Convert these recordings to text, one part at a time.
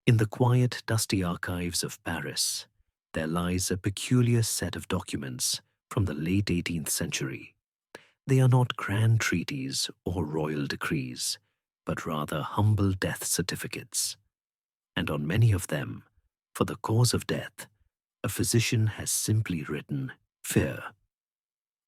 In the quiet, dusty archives of Paris, there lies a peculiar set of documents from the late 18th century. They are not grand treaties or royal decrees, but rather humble death certificates. And on many of them, for the cause of death, a physician has simply written fear.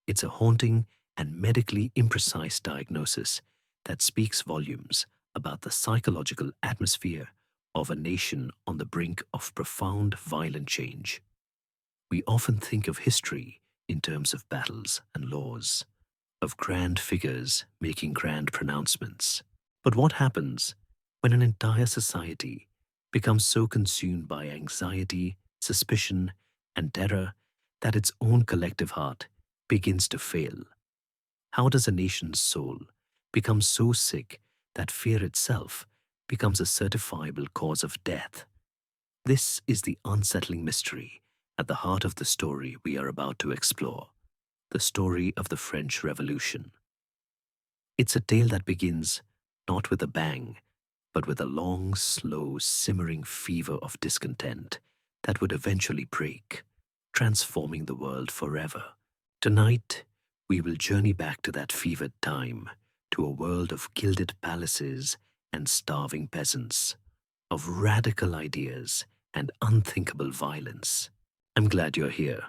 It's a haunting and medically imprecise diagnosis that speaks volumes about the psychological atmosphere of a nation on the brink of profound violent change. We often think of history in terms of battles and laws, of grand figures making grand pronouncements. But what happens when an entire society becomes so consumed by anxiety, suspicion, and terror that its own collective heart begins to fail? How does a nation's soul become so sick that fear itself becomes a certifiable cause of death? This is the unsettling mystery at the heart of the story we are about to explore, the story of the French Revolution. It's a tale that begins not with a bang, but with a long, slow, simmering fever of discontent that would eventually break, transforming the world forever. Tonight, we will journey back to that fevered time, to a world of gilded palaces and starving peasants, of radical ideas and unthinkable violence. I'm glad you're here.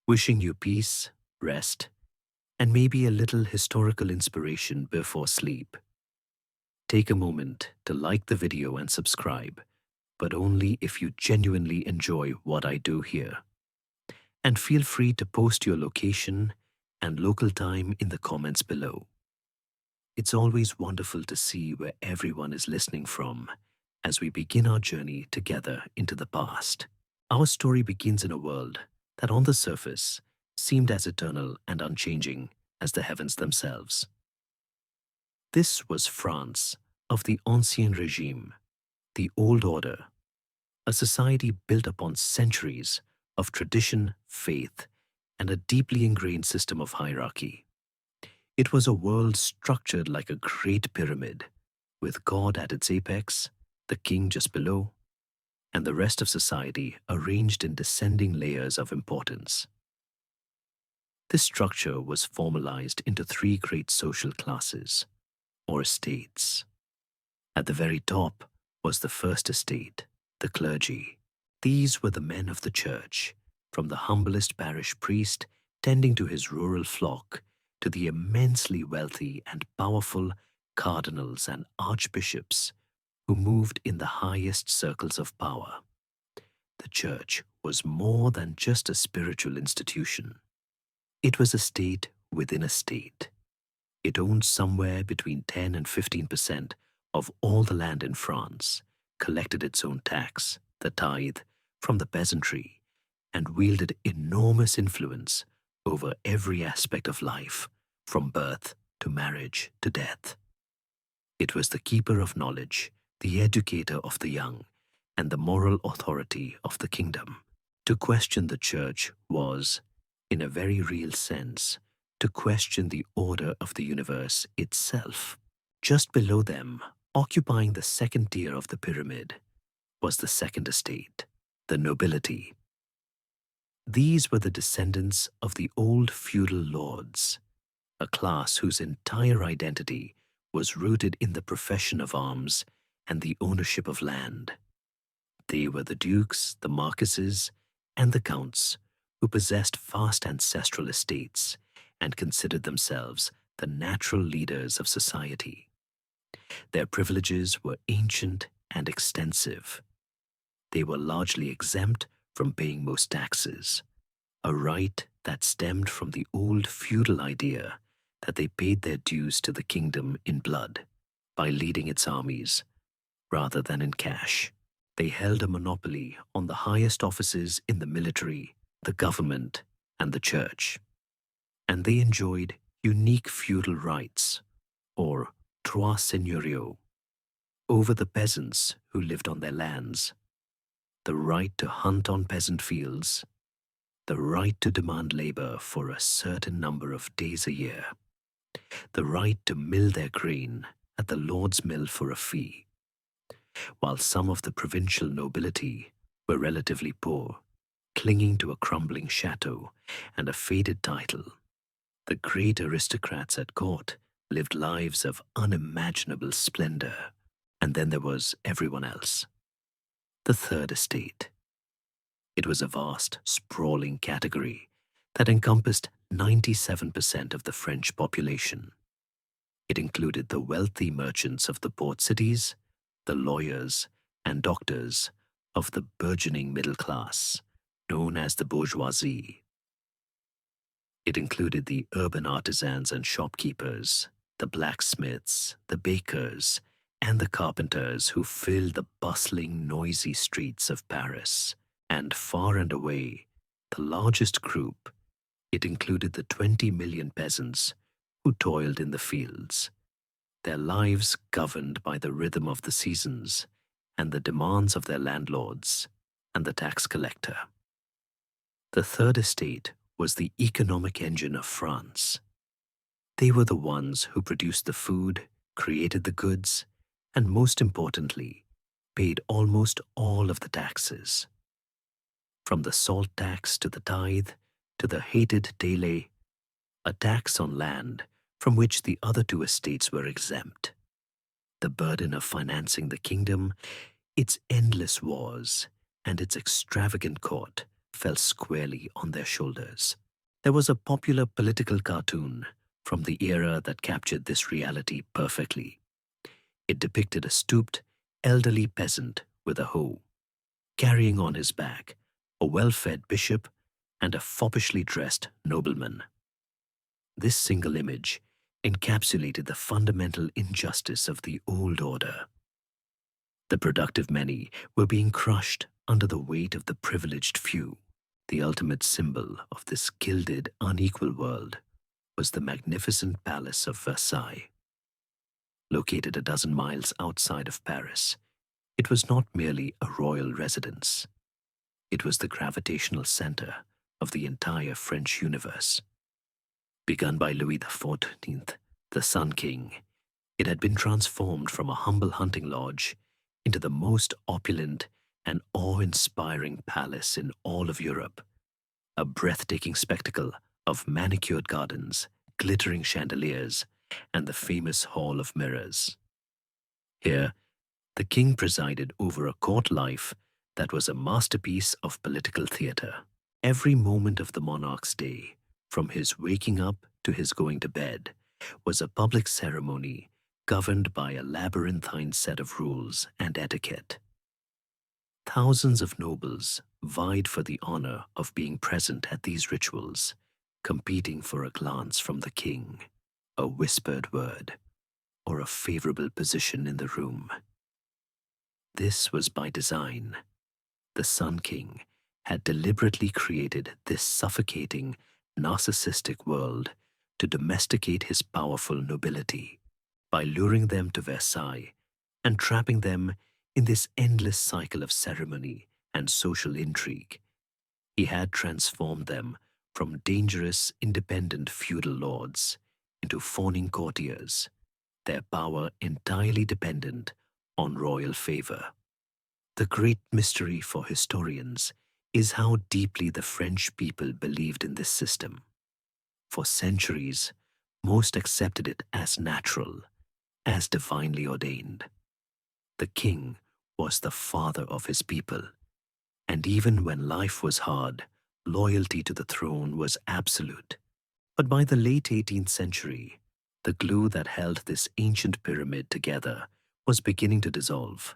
Wishing you peace, rest, and maybe a little historical inspiration before sleep. Take a moment to like the video and subscribe, but only if you genuinely enjoy what I do here. And feel free to post your location and local time in the comments below. It's always wonderful to see where everyone is listening from as we begin our journey together into the past. Our story begins in a world that on the surface seemed as eternal and unchanging as the heavens themselves. This was France of the Ancien Régime, the Old Order, a society built upon centuries of tradition, faith, and a deeply ingrained system of hierarchy. It was a world structured like a great pyramid, with God at its apex, the king just below, and the rest of society arranged in descending layers of importance. This structure was formalized into three great social classes, or estates. At the very top was the first estate, the clergy. These were the men of the church, from the humblest parish priest tending to his rural flock to the immensely wealthy and powerful cardinals and archbishops who moved in the highest circles of power. The church was more than just a spiritual institution. It was a state within a state. It owned somewhere between 10 and 15% of all the land in France, collected its own tax, the tithe, from the peasantry, and wielded enormous influence over every aspect of life, from birth to marriage to death. It was the keeper of knowledge, the educator of the young, and the moral authority of the kingdom. To question the church was, in a very real sense, to question the order of the universe itself. Just below them, occupying the second tier of the pyramid, was the second estate, the nobility. These were the descendants of the old feudal lords, a class whose entire identity was rooted in the profession of arms and the ownership of land. They were the dukes, the marquises, and the counts who possessed vast ancestral estates and considered themselves the natural leaders of society. Their privileges were ancient and extensive. They were largely exempt from paying most taxes, a right that stemmed from the old feudal idea that they paid their dues to the kingdom in blood, by leading its armies, rather than in cash. They held a monopoly on the highest offices in the military, the government, and the church. And they enjoyed unique feudal rights, or droits seigneuriaux, over the peasants who lived on their lands. The right to hunt on peasant fields, the right to demand labor for a certain number of days a year, the right to mill their grain at the Lord's mill for a fee. while some of the provincial nobility were relatively poor, clinging to a crumbling chateau and a faded title. The great aristocrats at court lived lives of unimaginable splendor, and then there was everyone else. The third estate. It was a vast, sprawling category that encompassed 97% of the French population. It included the wealthy merchants of the port cities, the lawyers and doctors of the burgeoning middle class, known as the bourgeoisie. It included the urban artisans and shopkeepers, the blacksmiths, the bakers, and the carpenters who filled the bustling, noisy streets of Paris. And far and away, the largest group, it included the 20 million peasants who toiled in the fields, their lives governed by the rhythm of the seasons and the demands of their landlords and the tax collector. The third estate was the economic engine of France. They were the ones who produced the food, created the goods, and most importantly, paid almost all of the taxes. From the salt tax to the tithe to the hated délai, a tax on land from which the other two estates were exempt. The burden of financing the kingdom, its endless wars, and its extravagant court fell squarely on their shoulders. There was a popular political cartoon from the era that captured this reality perfectly. It depicted a stooped, elderly peasant with a hoe, carrying on his back a well-fed bishop and a foppishly dressed nobleman. This single image encapsulated the fundamental injustice of the old order. The productive many were being crushed under the weight of the privileged few. The ultimate symbol of this gilded, unequal world was the magnificent palace of Versailles. Located a dozen miles outside of Paris, it was not merely a royal residence. It was the gravitational center of the entire French universe. Begun by Louis XIV, the Sun King, it had been transformed from a humble hunting lodge into the most opulent and awe-inspiring palace in all of Europe, a breathtaking spectacle of manicured gardens, glittering chandeliers, and the famous Hall of Mirrors. Here, the king presided over a court life that was a masterpiece of political theater. Every moment of the monarch's day, from his waking up to his going to bed, was a public ceremony governed by a labyrinthine set of rules and etiquette. Thousands of nobles vied for the honor of being present at these rituals, competing for a glance from the king, a whispered word, or a favorable position in the room. This was by design. The Sun King had deliberately created this suffocating, narcissistic world to domesticate his powerful nobility by luring them to Versailles and trapping them in this endless cycle of ceremony and social intrigue. He had transformed them from dangerous, independent feudal lords into fawning courtiers, their power entirely dependent on royal favor. The great mystery for historians is how deeply the French people believed in this system. For centuries, most accepted it as natural, as divinely ordained. The king was the father of his people, and even when life was hard, loyalty to the throne was absolute. But by the late 18th century, the glue that held this ancient pyramid together was beginning to dissolve,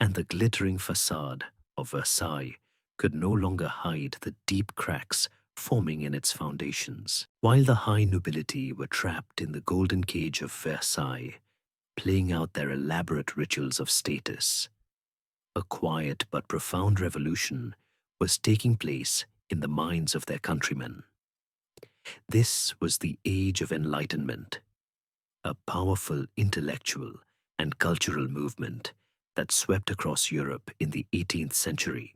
and the glittering facade of Versailles could no longer hide the deep cracks forming in its foundations. While the high nobility were trapped in the golden cage of Versailles, playing out their elaborate rituals of status, a quiet but profound revolution was taking place in the minds of their countrymen. This was the age of enlightenment, a powerful intellectual and cultural movement that swept across Europe in the 18th century,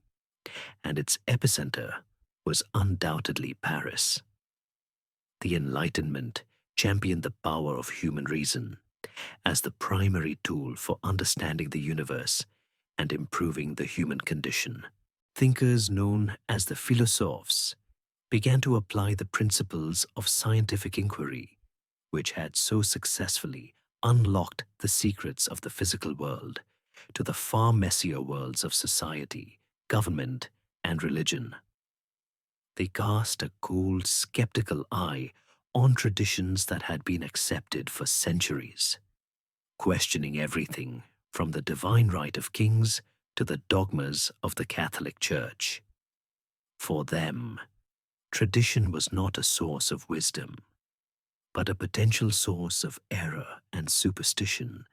and its epicenter was undoubtedly Paris. The Enlightenment championed the power of human reason as the primary tool for understanding the universe and improving the human condition. Thinkers known as the philosophes began to apply the principles of scientific inquiry, which had so successfully unlocked the secrets of the physical world, to the far messier worlds of society, government, and religion. They cast a cold, skeptical eye on traditions that had been accepted for centuries, questioning everything from the divine right of kings to the dogmas of the Catholic Church. For them, tradition was not a source of wisdom, but a potential source of error and superstition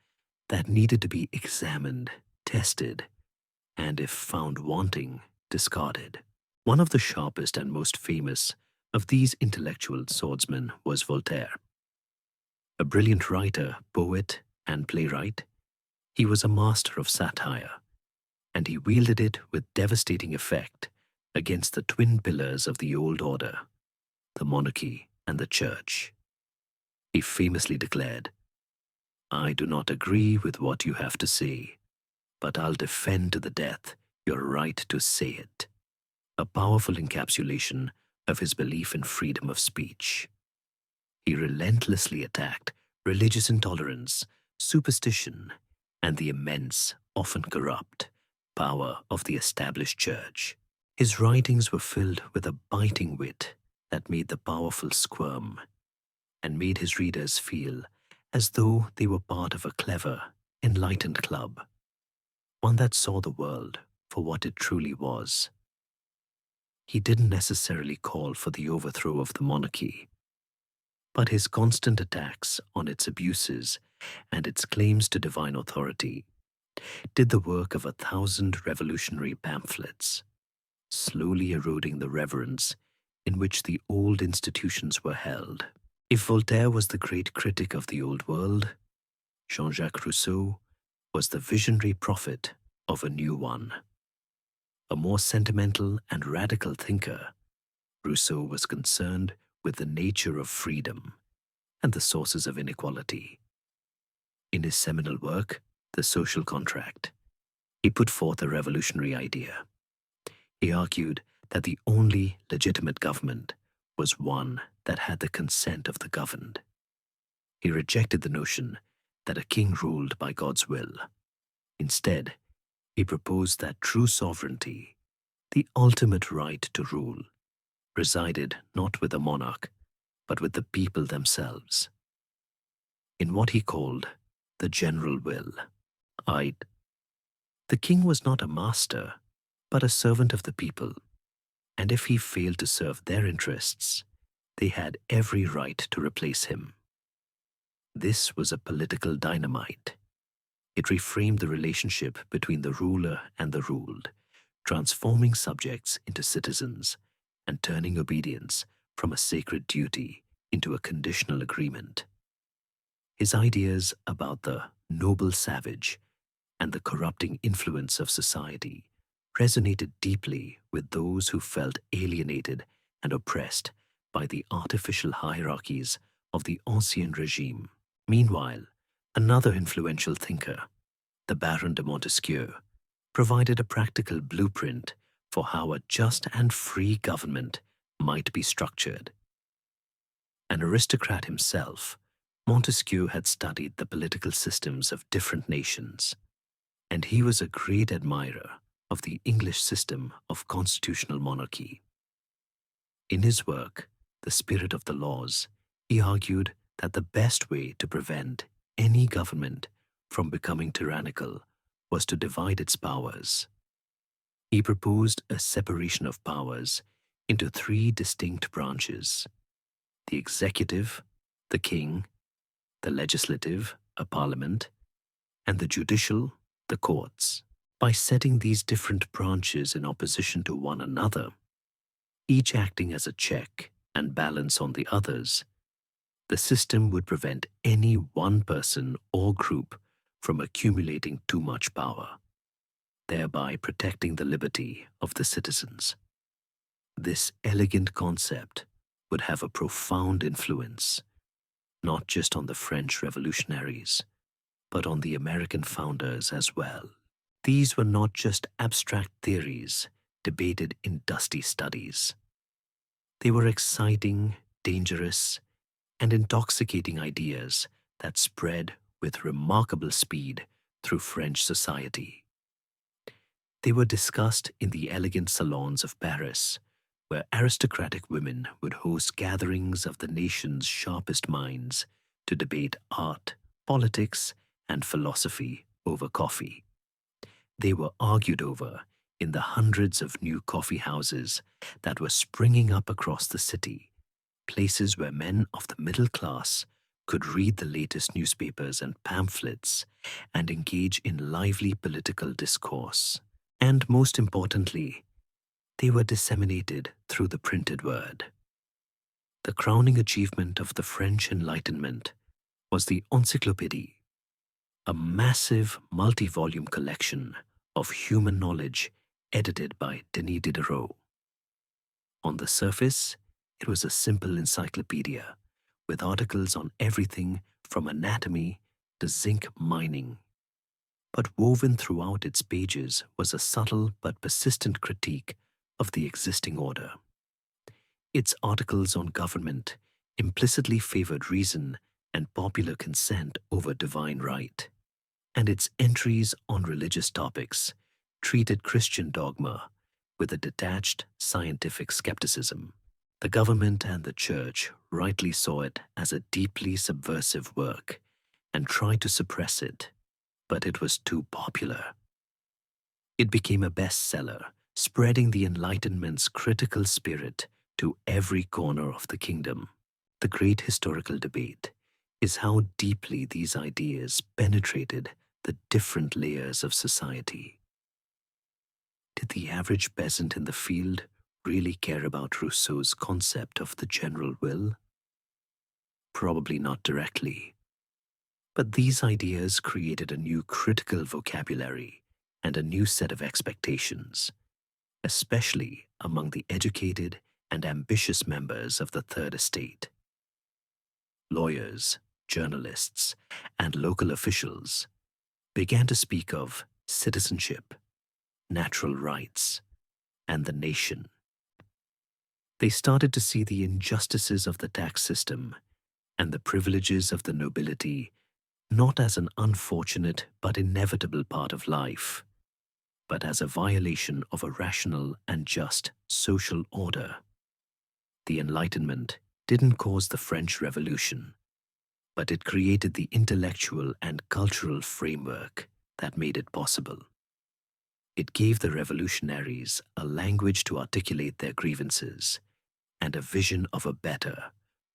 that needed to be examined, tested, and if found wanting, discarded. One of the sharpest and most famous of these intellectual swordsmen was Voltaire. A brilliant writer, poet, and playwright, he was a master of satire, and he wielded it with devastating effect against the twin pillars of the old order, the monarchy and the church. He famously declared, "I do not agree with what you have to say, but I'll defend to the death your right to say it," a powerful encapsulation of his belief in freedom of speech. He relentlessly attacked religious intolerance, superstition, and the immense, often corrupt, power of the established church. His writings were filled with a biting wit that made the powerful squirm and made his readers feel as though they were part of a clever, enlightened club, one that saw the world for what it truly was. He didn't necessarily call for the overthrow of the monarchy, but his constant attacks on its abuses and its claims to divine authority did the work of 1,000 revolutionary pamphlets, slowly eroding the reverence in which the old institutions were held. If Voltaire was the great critic of the old world, Jean-Jacques Rousseau was the visionary prophet of a new one. A more sentimental and radical thinker, Rousseau was concerned with the nature of freedom and the sources of inequality. In his seminal work, The Social Contract, he put forth a revolutionary idea. He argued that the only legitimate government was one that had the consent of the governed. He rejected the notion that a king ruled by God's will. Instead, he proposed that true sovereignty, the ultimate right to rule, resided not with the monarch, but with the people themselves. In what he called the general will, the king was not a master, but a servant of the people, and if he failed to serve their interests, they had every right to replace him. This was a political dynamite. It reframed the relationship between the ruler and the ruled, transforming subjects into citizens and turning obedience from a sacred duty into a conditional agreement. His ideas about the noble savage and the corrupting influence of society resonated deeply with those who felt alienated and oppressed by the artificial hierarchies of the ancien regime. Meanwhile, another influential thinker, the Baron de Montesquieu, provided a practical blueprint for how a just and free government might be structured. An aristocrat himself, Montesquieu had studied the political systems of different nations, and he was a great admirer of the English system of constitutional monarchy. In his work, The Spirit of the Laws, he argued that the best way to prevent any government from becoming tyrannical was to divide its powers. He proposed a separation of powers into 3 distinct branches: the executive, the king; the legislative, a parliament; and the judicial, the courts. By setting these different branches in opposition to one another, each acting as a check and balance on the others, the system would prevent any one person or group from accumulating too much power, thereby protecting the liberty of the citizens. This elegant concept would have a profound influence, not just on the French revolutionaries, but on the American founders as well. These were not just abstract theories debated in dusty studies. They were exciting, dangerous, and intoxicating ideas that spread with remarkable speed through French society. They were discussed in the elegant salons of Paris, where aristocratic women would host gatherings of the nation's sharpest minds to debate art, politics, and philosophy over coffee. They were argued over in the hundreds of new coffee houses that were springing up across the city, places where men of the middle class could read the latest newspapers and pamphlets and engage in lively political discourse. And most importantly, they were disseminated through the printed word. The crowning achievement of the French Enlightenment was the Encyclopédie, a massive multi-volume collection of human knowledge edited by Denis Diderot. On the surface, it was a simple encyclopedia with articles on everything from anatomy to zinc mining. But woven throughout its pages was a subtle but persistent critique of the existing order. Its articles on government implicitly favored reason and popular consent over divine right, and its entries on religious topics treated Christian dogma with a detached scientific skepticism. The government and the church rightly saw it as a deeply subversive work and tried to suppress it, but it was too popular. It became a bestseller, spreading the Enlightenment's critical spirit to every corner of the kingdom. The great historical debate is how deeply these ideas penetrated the different layers of society. Did the average peasant in the field really care about Rousseau's concept of the general will? Probably not directly. But these ideas created a new critical vocabulary and a new set of expectations, especially among the educated and ambitious members of the Third Estate. Lawyers, journalists, and local officials began to speak of citizenship, natural rights, and the nation. They started to see the injustices of the tax system and the privileges of the nobility not as an unfortunate but inevitable part of life, but as a violation of a rational and just social order. The Enlightenment didn't cause the French Revolution, but it created the intellectual and cultural framework that made it possible. It gave the revolutionaries a language to articulate their grievances and a vision of a better,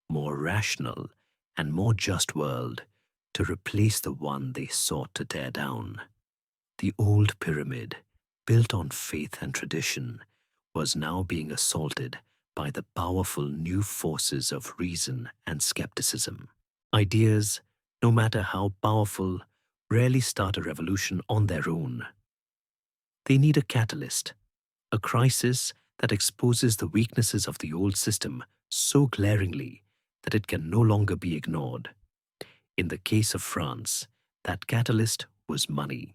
more rational, and more just world to replace the one they sought to tear down. The old pyramid, built on faith and tradition, was now being assaulted by the powerful new forces of reason and skepticism. Ideas, no matter how powerful, rarely start a revolution on their own. They need a catalyst, a crisis that exposes the weaknesses of the old system so glaringly that it can no longer be ignored. In the case of France, that catalyst was money,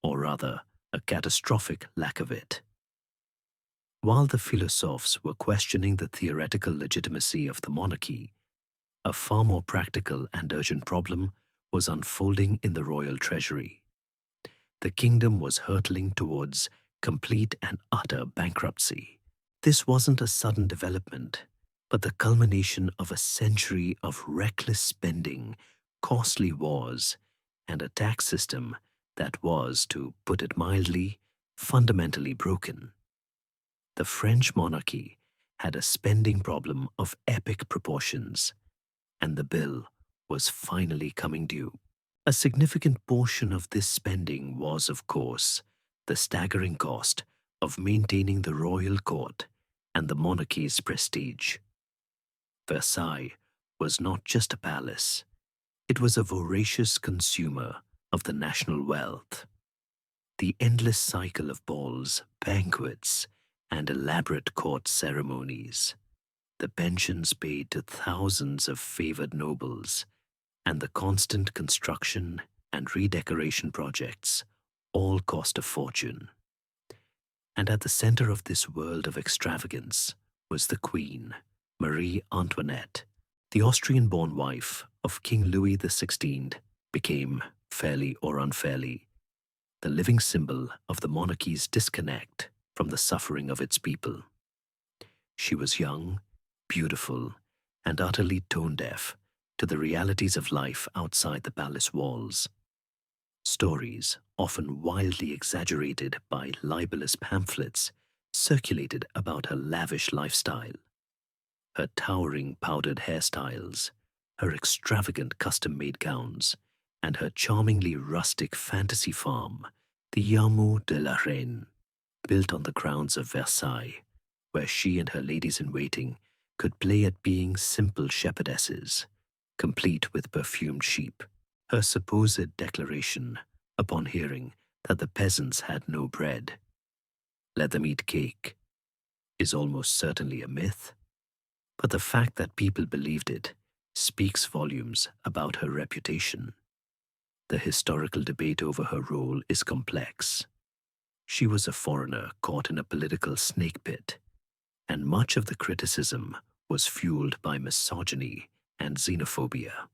or rather, a catastrophic lack of it. While the philosophes were questioning the theoretical legitimacy of the monarchy, a far more practical and urgent problem was unfolding in the royal treasury. The kingdom was hurtling towards complete and utter bankruptcy. This wasn't a sudden development, but the culmination of a century of reckless spending, costly wars, and a tax system that was, to put it mildly, fundamentally broken. The French monarchy had a spending problem of epic proportions, and the bill was finally coming due. A significant portion of this spending was, of course, the staggering cost of maintaining the royal court and the monarchy's prestige. Versailles was not just a palace, it was a voracious consumer of the national wealth. The endless cycle of balls, banquets, and elaborate court ceremonies, the pensions paid to thousands of favored nobles, and the constant construction and redecoration projects all cost a fortune. And at the center of this world of extravagance was the Queen, Marie Antoinette. The Austrian-born wife of King Louis XVI became, fairly or unfairly, the living symbol of the monarchy's disconnect from the suffering of its people. She was young, beautiful, and utterly tone-deaf to the realities of life outside the palace walls. Stories, often wildly exaggerated by libelous pamphlets, circulated about her lavish lifestyle, her towering powdered hairstyles, her extravagant custom-made gowns, and her charmingly rustic fantasy farm, the Yameau de la Reine, built on the grounds of Versailles, where she and her ladies-in-waiting could play at being simple shepherdesses, complete with perfumed sheep. Her supposed declaration, upon hearing that the peasants had no bread, "Let them eat cake," is almost certainly a myth, but the fact that people believed it speaks volumes about her reputation. The historical debate over her role is complex. She was a foreigner caught in a political snake pit, and much of the criticism was fueled by misogyny and xenophobia.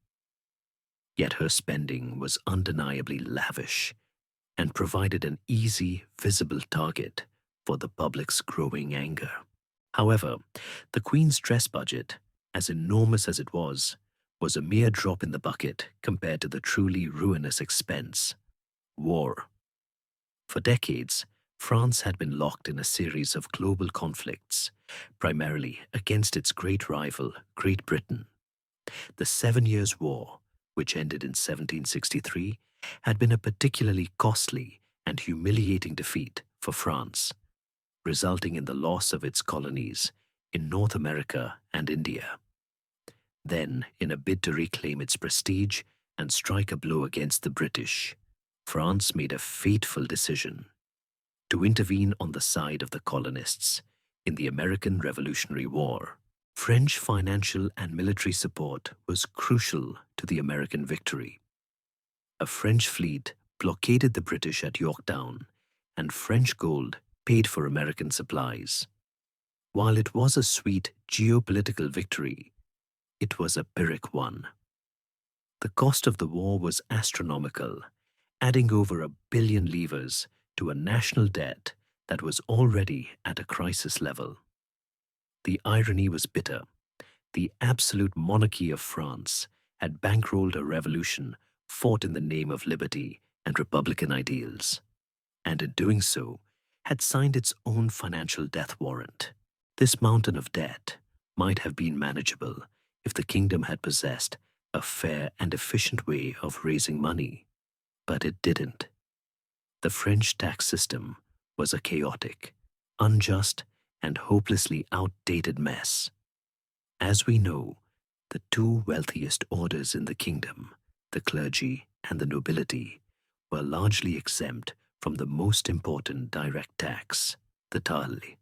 Yet her spending was undeniably lavish and provided an easy, visible target for the public's growing anger. However, the Queen's dress budget, as enormous as it was a mere drop in the bucket compared to the truly ruinous expense: war. For decades, France had been locked in a series of global conflicts, primarily against its great rival, Great Britain. The 7 Years' War, which ended in 1763, had been a particularly costly and humiliating defeat for France, resulting in the loss of its colonies in North America and India. Then, in a bid to reclaim its prestige and strike a blow against the British, France made a fateful decision: to intervene on the side of the colonists in the American Revolutionary War. French financial and military support was crucial to the American victory. A French fleet blockaded the British at Yorktown, and French gold paid for American supplies. While it was a sweet geopolitical victory, it was a Pyrrhic one. The cost of the war was astronomical, adding over 1 billion livres to a national debt that was already at a crisis level. The irony was bitter. The absolute monarchy of France had bankrolled a revolution fought in the name of liberty and republican ideals, and in doing so, had signed its own financial death warrant. This mountain of debt might have been manageable if the kingdom had possessed a fair and efficient way of raising money, but it didn't. The French tax system was a chaotic, unjust, and hopelessly outdated mess. As we know, the two wealthiest orders in the kingdom, the clergy and the nobility, were largely exempt from the most important direct tax, the taille.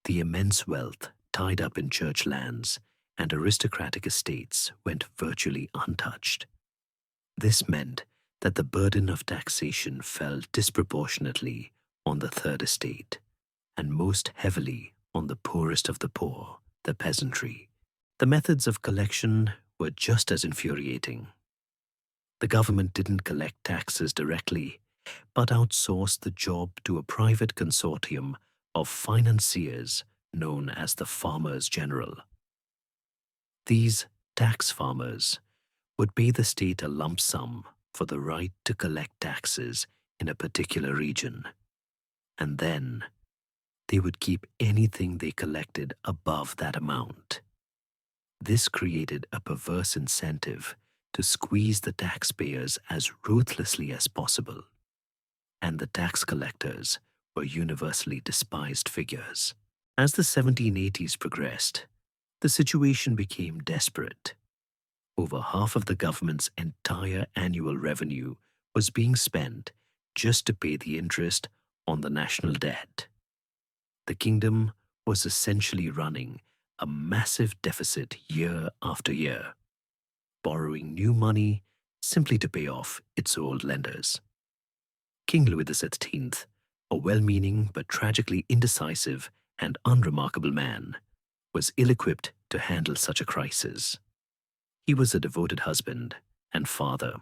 The immense wealth tied up in church lands and aristocratic estates went virtually untouched. This meant that the burden of taxation fell disproportionately on the third estate, and most heavily on the poorest of the poor, the peasantry. The methods of collection were just as infuriating. The government didn't collect taxes directly, but outsourced the job to a private consortium of financiers known as the Farmers General. These tax farmers would pay the state a lump sum for the right to collect taxes in a particular region, and then they would keep anything they collected above that amount. This created a perverse incentive to squeeze the taxpayers as ruthlessly as possible, and the tax collectors were universally despised figures. As the 1780s progressed, the situation became desperate. Over half of the government's entire annual revenue was being spent just to pay the interest on the national debt. The kingdom was essentially running a massive deficit year after year, borrowing new money simply to pay off its old lenders. King Louis XVI, a well-meaning but tragically indecisive and unremarkable man, was ill-equipped to handle such a crisis. He was a devoted husband and father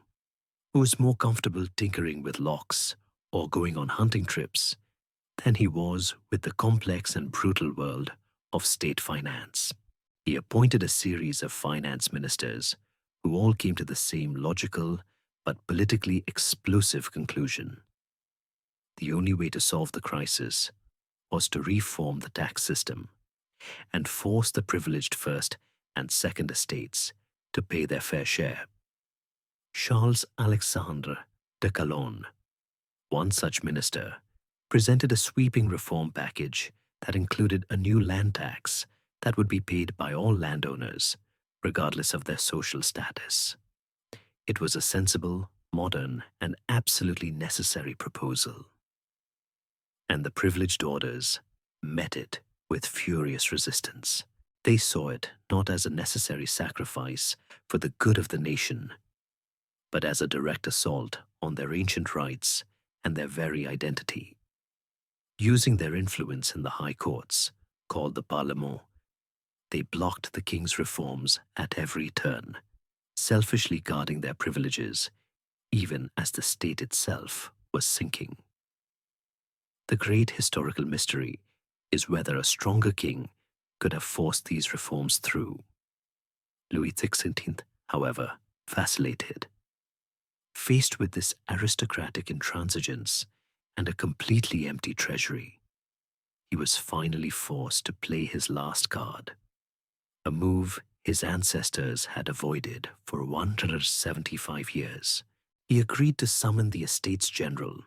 who was more comfortable tinkering with locks or going on hunting trips than he was with the complex and brutal world of state finance. He appointed a series of finance ministers who all came to the same logical but politically explosive conclusion. The only way to solve the crisis was to reform the tax system and force the privileged first and second estates to pay their fair share. Charles Alexandre de Calonne, one such minister, presented a sweeping reform package that included a new land tax that would be paid by all landowners, regardless of their social status. It was a sensible, modern, and absolutely necessary proposal. And the privileged orders met it with furious resistance. They saw it not as a necessary sacrifice for the good of the nation, but as a direct assault on their ancient rights and their very identity. Using their influence in the high courts, called the Parlement, they blocked the king's reforms at every turn, selfishly guarding their privileges, even as the state itself was sinking. The great historical mystery is whether a stronger king could have forced these reforms through. Louis XVI, however, vacillated. Faced with this aristocratic intransigence and a completely empty treasury, he was finally forced to play his last card, a move his ancestors had avoided for 175 years. He agreed to summon the Estates General,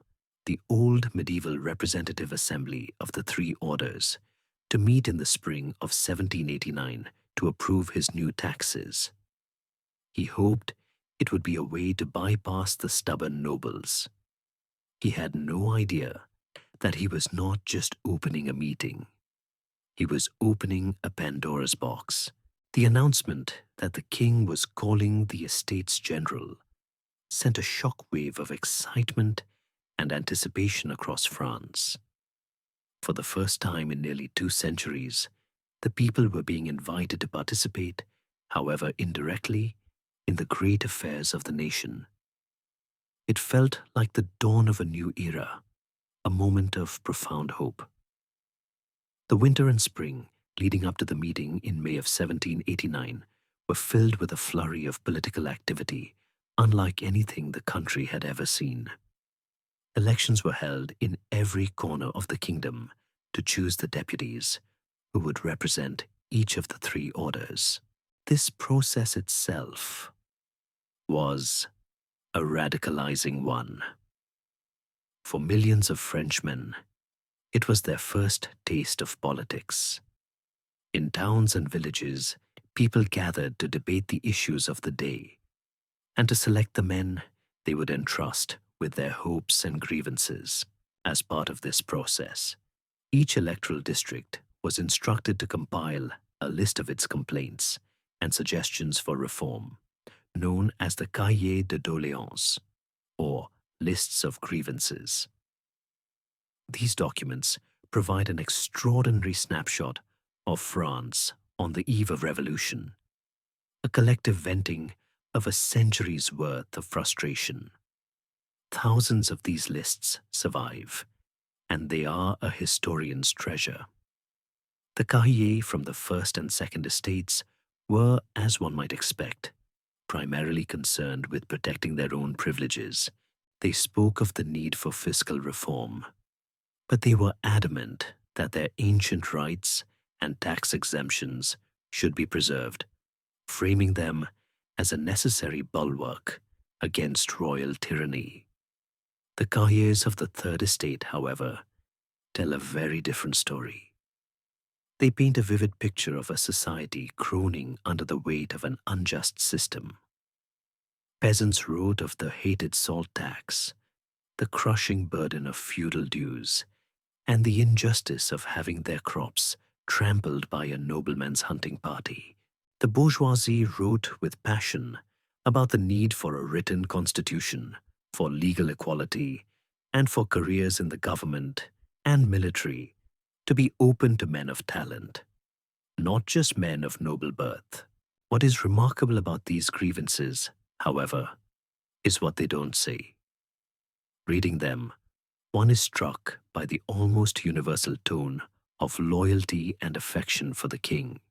the old medieval representative assembly of the three orders, to meet in the spring of 1789 to approve his new taxes. He hoped it would be a way to bypass the stubborn nobles. He had no idea that he was not just opening a meeting. He was opening a Pandora's box. The announcement that the king was calling the Estates General sent a shockwave of excitement and anticipation across France. For the first time in nearly 2 centuries, the people were being invited to participate, however indirectly, in the great affairs of the nation. It felt like the dawn of a new era, a moment of profound hope. The winter and spring leading up to the meeting in May of 1789 were filled with a flurry of political activity unlike anything the country had ever seen. Elections were held in every corner of the kingdom to choose the deputies who would represent each of the three orders. This process itself was a radicalizing one. For millions of Frenchmen, it was their first taste of politics. In towns and villages, people gathered to debate the issues of the day and to select the men they would entrust with their hopes and grievances. As part of this process, each electoral district was instructed to compile a list of its complaints and suggestions for reform, known as the Cahiers de Doléances, or lists of grievances. These documents provide an extraordinary snapshot of France on the eve of revolution, a collective venting of a century's worth of frustration. Thousands of these lists survive, and they are a historian's treasure. The cahiers from the First and Second Estates were, as one might expect, primarily concerned with protecting their own privileges. They spoke of the need for fiscal reform, but they were adamant that their ancient rights and tax exemptions should be preserved, framing them as a necessary bulwark against royal tyranny. The cahiers of the Third Estate, however, tell a very different story. They paint a vivid picture of a society groaning under the weight of an unjust system. Peasants wrote of the hated salt tax, the crushing burden of feudal dues, and the injustice of having their crops trampled by a nobleman's hunting party. The bourgeoisie wrote with passion about the need for a written constitution, for legal equality, and for careers in the government and military to be open to men of talent, not just men of noble birth. What is remarkable about these grievances, however, is what they don't say. Reading them, one is struck by the almost universal tone of loyalty and affection for the king.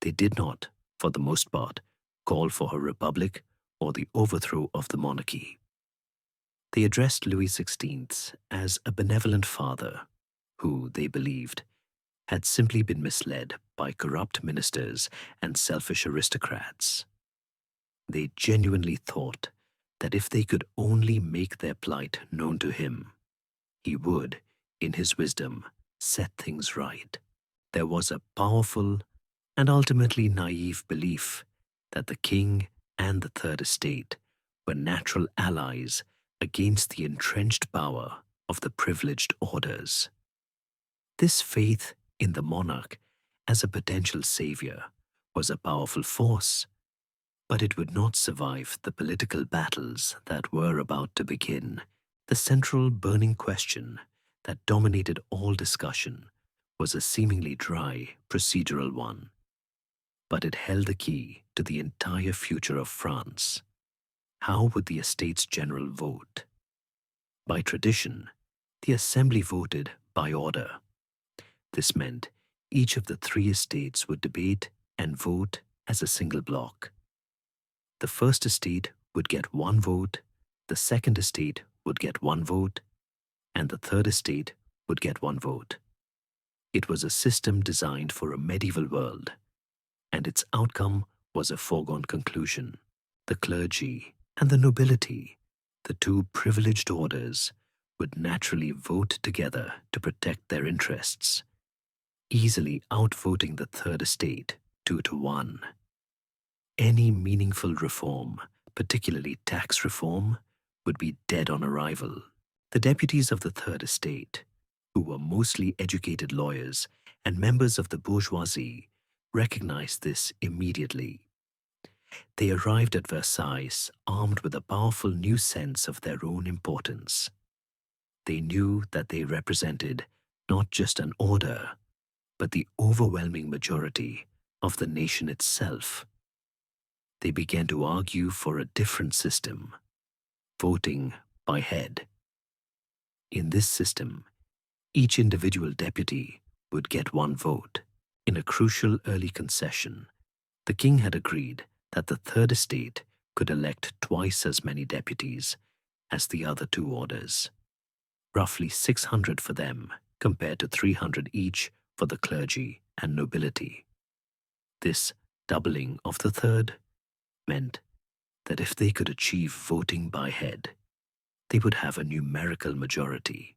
They did not, for the most part, call for a republic or the overthrow of the monarchy. They addressed Louis XVI as a benevolent father who, they believed, had simply been misled by corrupt ministers and selfish aristocrats. They genuinely thought that if they could only make their plight known to him, he would, in his wisdom, set things right. There was a powerful and ultimately naive belief that the king and the Third Estate were natural allies against the entrenched power of the privileged orders. This faith in the monarch as a potential savior was a powerful force, but it would not survive the political battles that were about to begin. The central burning question that dominated all discussion was a seemingly dry, procedural one, but it held the key to the entire future of France. How would the Estates General vote? By tradition, the Assembly voted by order. This meant each of the three estates would debate and vote as a single block. The First Estate would get one vote, the Second Estate would get one vote, and the Third Estate would get one vote. It was a system designed for a medieval world, and its outcome was a foregone conclusion. The clergy and the nobility, the two privileged orders, would naturally vote together to protect their interests, easily outvoting the Third Estate 2-1. Any meaningful reform, particularly tax reform, would be dead on arrival. The deputies of the Third Estate, who were mostly educated lawyers and members of the bourgeoisie, recognized this immediately. They arrived at Versailles armed with a powerful new sense of their own importance. They knew that they represented not just an order, but the overwhelming majority of the nation itself. They began to argue for a different system, voting by head. In this system, each individual deputy would get one vote. In a crucial early concession, the king had agreed that the Third Estate could elect twice as many deputies as the other two orders, roughly 600 for them compared to 300 each for the clergy and nobility. This doubling of the third meant that if they could achieve voting by head, they would have a numerical majority.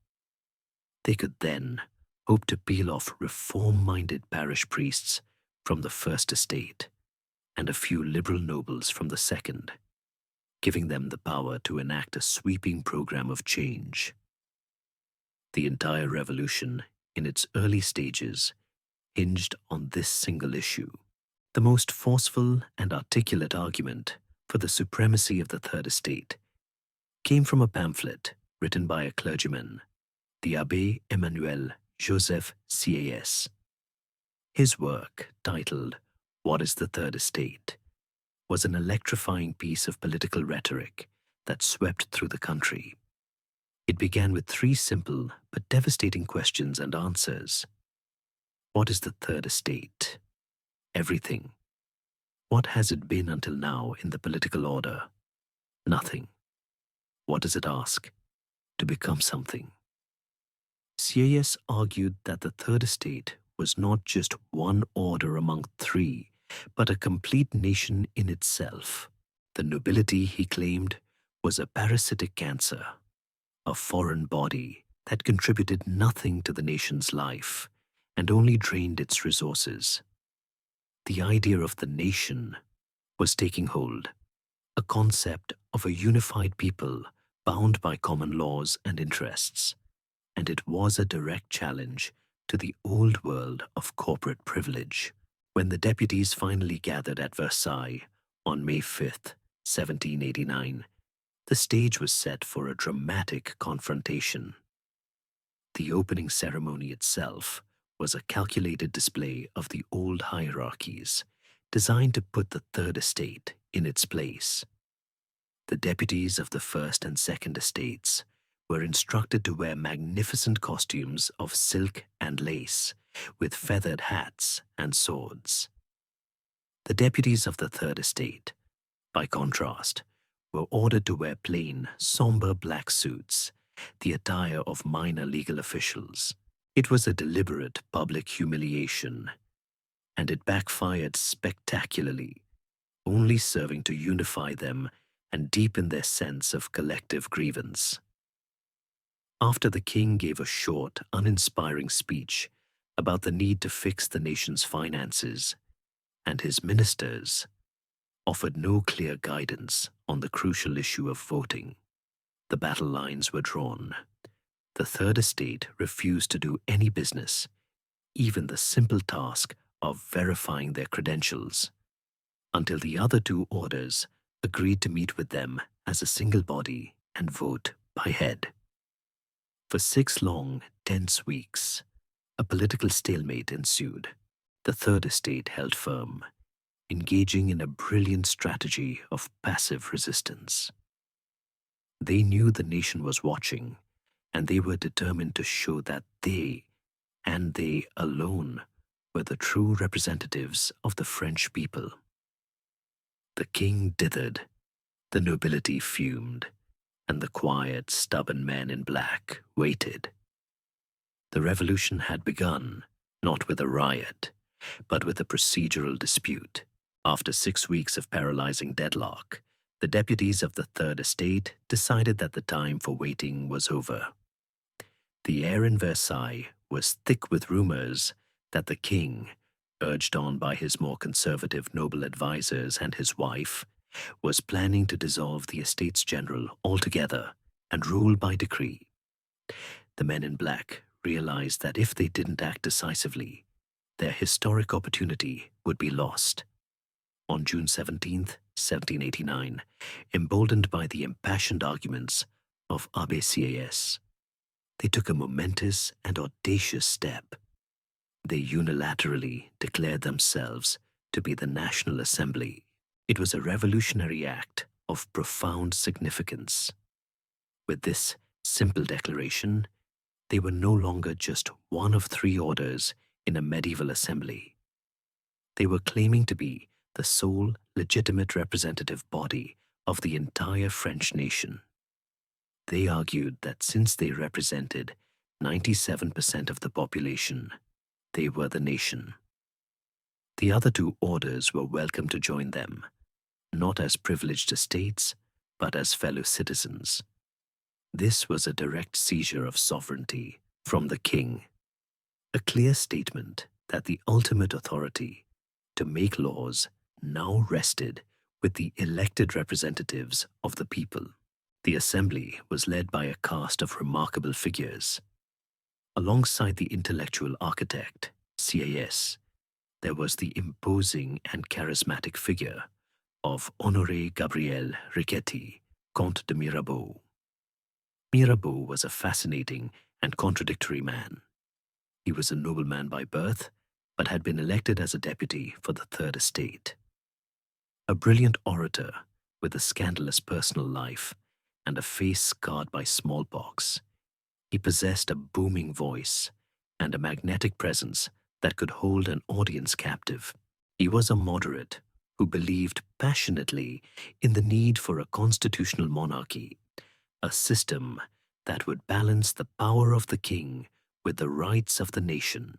They could then hope to peel off reform-minded parish priests from the First Estate and a few liberal nobles from the Second, giving them the power to enact a sweeping program of change. The entire revolution, in its early stages, hinged on this single issue. The most forceful and articulate argument for the supremacy of the Third Estate came from a pamphlet written by a clergyman, the Abbé Emmanuel Joseph Sieyès. His work, titled "What is the Third Estate?", was an electrifying piece of political rhetoric that swept through the country. It began with three simple but devastating questions and answers. What is the Third Estate? Everything. What has it been until now in the political order? Nothing. What does it ask? To become something. Sieyès argued that the Third Estate was not just one order among three, but a complete nation in itself. The nobility, he claimed, was a parasitic cancer, a foreign body that contributed nothing to the nation's life and only drained its resources. The idea of the nation was taking hold, a concept of a unified people bound by common laws and interests, and it was a direct challenge to the old world of corporate privilege. When the deputies finally gathered at Versailles on May 5th, 1789, The stage was set for a dramatic confrontation. The opening ceremony itself was a calculated display of the old hierarchies, designed to put the Third Estate in its place. The deputies of the First and Second Estates were instructed to wear magnificent costumes of silk and lace, with feathered hats and swords. The deputies of the Third Estate, by contrast, were ordered to wear plain, somber black suits, the attire of minor legal officials. It was a deliberate public humiliation, and it backfired spectacularly, only serving to unify them and deepen their sense of collective grievance. After the king gave a short, uninspiring speech about the need to fix the nation's finances, and his ministers offered no clear guidance on the crucial issue of voting, the battle lines were drawn. The Third Estate refused to do any business, even the simple task of verifying their credentials, until the other two orders agreed to meet with them as a single body and vote by head. For 6 long, tense weeks, a political stalemate ensued. The Third Estate held firm, engaging in a brilliant strategy of passive resistance. They knew the nation was watching, and they were determined to show that they, and they alone, were the true representatives of the French people. The king dithered, the nobility fumed, and the quiet, stubborn men in black waited. The revolution had begun, not with a riot, but with a procedural dispute. After 6 weeks of paralyzing deadlock, the deputies of the Third Estate decided that the time for waiting was over. The air in Versailles was thick with rumors that the king, urged on by his more conservative noble advisers and his wife, was planning to dissolve the Estates General altogether and rule by decree. The men in black realized that if they didn't act decisively, their historic opportunity would be lost. On June 17th, 1789, emboldened by the impassioned arguments of Abbé Sieyès, they took a momentous and audacious step. They unilaterally declared themselves to be the National Assembly. It was a revolutionary act of profound significance. With this simple declaration, they were no longer just one of 3 orders in a medieval assembly. They were claiming to be the sole legitimate representative body of the entire French nation. They argued that since they represented 97% of the population, they were the nation. The other 2 orders were welcome to join them, not as privileged estates, but as fellow citizens. This was a direct seizure of sovereignty from the king, a clear statement that the ultimate authority to make laws now rested with the elected representatives of the people. The assembly was led by a cast of remarkable figures. Alongside the intellectual architect, Sieyès, there was the imposing and charismatic figure of Honoré Gabriel Riquetti, Comte de Mirabeau. Mirabeau was a fascinating and contradictory man. He was a nobleman by birth, but had been elected as a deputy for the Third Estate. A brilliant orator with a scandalous personal life and a face scarred by smallpox, he possessed a booming voice and a magnetic presence that could hold an audience captive. He was a moderate who believed passionately in the need for a constitutional monarchy, a system that would balance the power of the king with the rights of the nation.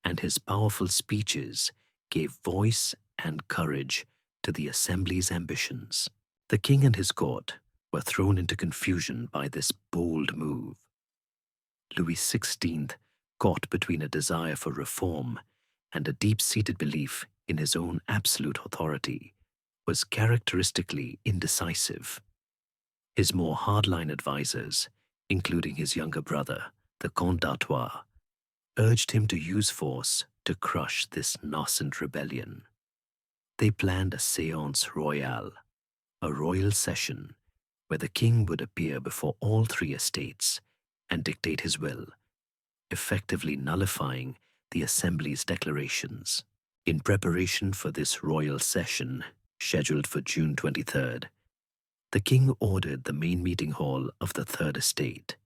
And his powerful speeches gave voice and courage to the assembly's ambitions. The king and his court were thrown into confusion by this bold move. Louis XVI, caught between a desire for reform and a deep-seated belief in his own absolute authority, was characteristically indecisive. His more hardline advisers, including his younger brother, the Comte d'Artois, urged him to use force to crush this nascent rebellion. They planned a séance royale, a royal session, where the king would appear before all three estates and dictate his will, effectively nullifying the Assembly's declarations. In preparation for this royal session, scheduled for June 23rd, the king ordered the main meeting hall of the Third Estate,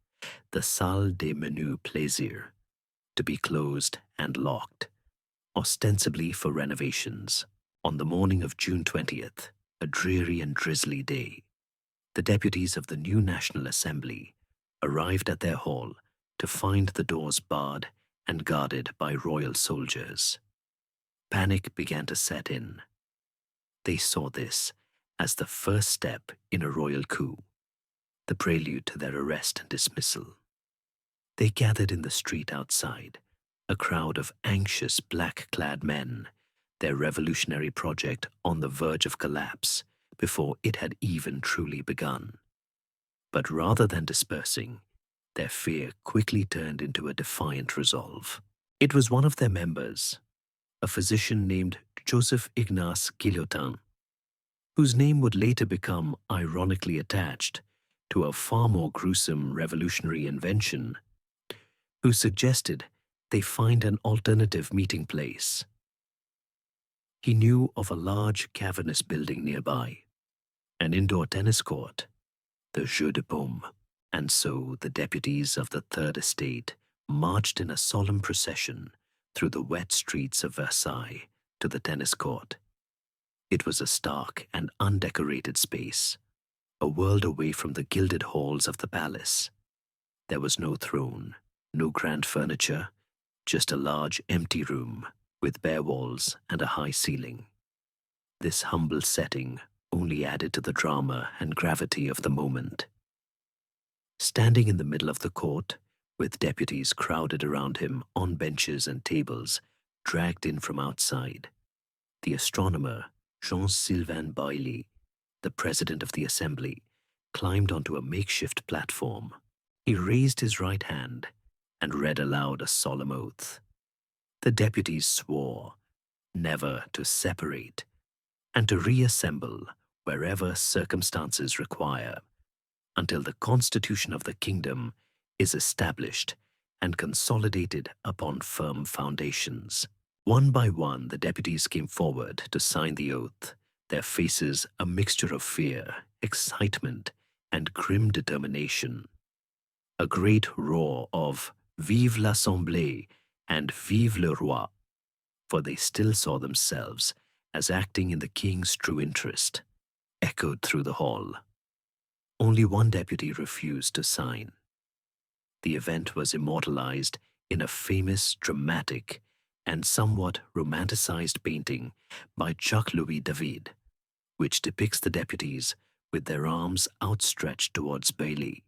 the Salle des Menus Plaisirs, to be closed and locked, ostensibly for renovations. On the morning of June 20th, a dreary and drizzly day, the deputies of the new National Assembly arrived at their hall to find the doors barred and guarded by royal soldiers. Panic began to set in. They saw this as the first step in a royal coup, the prelude to their arrest and dismissal. They gathered in the street outside, a crowd of anxious black-clad men, their revolutionary project on the verge of collapse before it had even truly begun. But rather than dispersing, their fear quickly turned into a defiant resolve. It was one of their members, a physician named Joseph Ignace Guillotin, whose name would later become ironically attached to a far more gruesome revolutionary invention, who suggested they find an alternative meeting place. He knew of a large cavernous building nearby, an indoor tennis court, the Jeu de Paume, and so the deputies of the Third Estate marched in a solemn procession through the wet streets of Versailles to the tennis court. It was a stark and undecorated space, a world away from the gilded halls of the palace. There was no throne, no grand furniture, just a large empty room with bare walls and a high ceiling. This humble setting only added to the drama and gravity of the moment. Standing in the middle of the court, with deputies crowded around him on benches and tables dragged in from outside, the astronomer Jean-Sylvain Bailly, the president of the Assembly, climbed onto a makeshift platform. He raised his right hand and read aloud a solemn oath. The deputies swore never to separate and to reassemble wherever circumstances require, until the constitution of the kingdom is established and consolidated upon firm foundations. One by one, the deputies came forward to sign the oath, their faces a mixture of fear, excitement, and grim determination. A great roar of "Vive l'Assemblée" and "Vive le Roi," for they still saw themselves as acting in the king's true interest, echoed through the hall. Only one deputy refused to sign. The event was immortalized in a famous, dramatic, and somewhat romanticized painting by Jacques-Louis David, which depicts the deputies with their arms outstretched towards Bailly,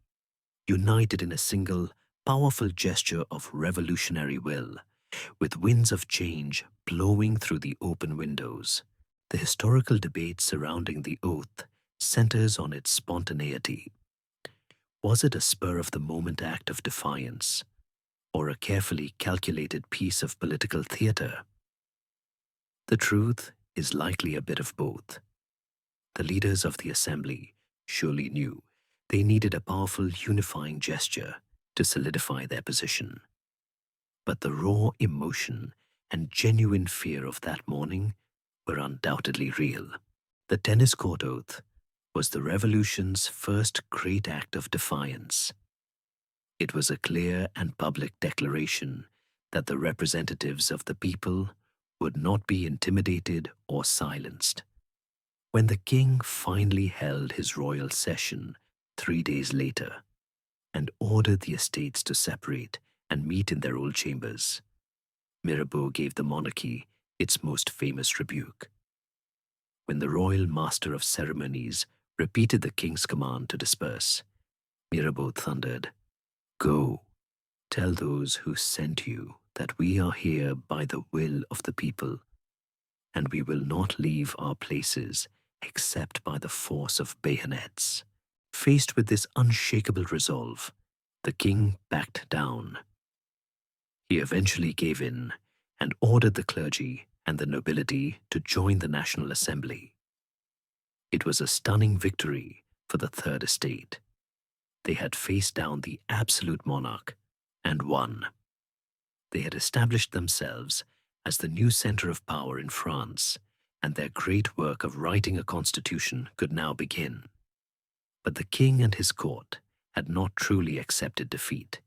united in a single, powerful gesture of revolutionary will, with winds of change blowing through the open windows. The historical debate surrounding the oath centers on its spontaneity. Was it a spur-of-the-moment act of defiance, or a carefully calculated piece of political theater? The truth is likely a bit of both. The leaders of the Assembly surely knew they needed a powerful unifying gesture to solidify their position. But the raw emotion and genuine fear of that morning were undoubtedly real. The tennis court oath was the revolution's first great act of defiance. It was a clear and public declaration that the representatives of the people would not be intimidated or silenced. When the king finally held his royal session 3 days later and ordered the estates to separate and meet in their old chambers, Mirabeau gave the monarchy its most famous rebuke. When the royal master of ceremonies repeated the king's command to disperse, Mirabeau thundered, "Go, tell those who sent you that we are here by the will of the people, and we will not leave our places except by the force of bayonets." Faced with this unshakable resolve, the king backed down. He eventually gave in and ordered the clergy and the nobility to join the National Assembly. It was a stunning victory for the Third Estate. They had faced down the absolute monarch and won. They had established themselves as the new center of power in France, and their great work of writing a constitution could now begin. But the king and his court had not truly accepted defeat,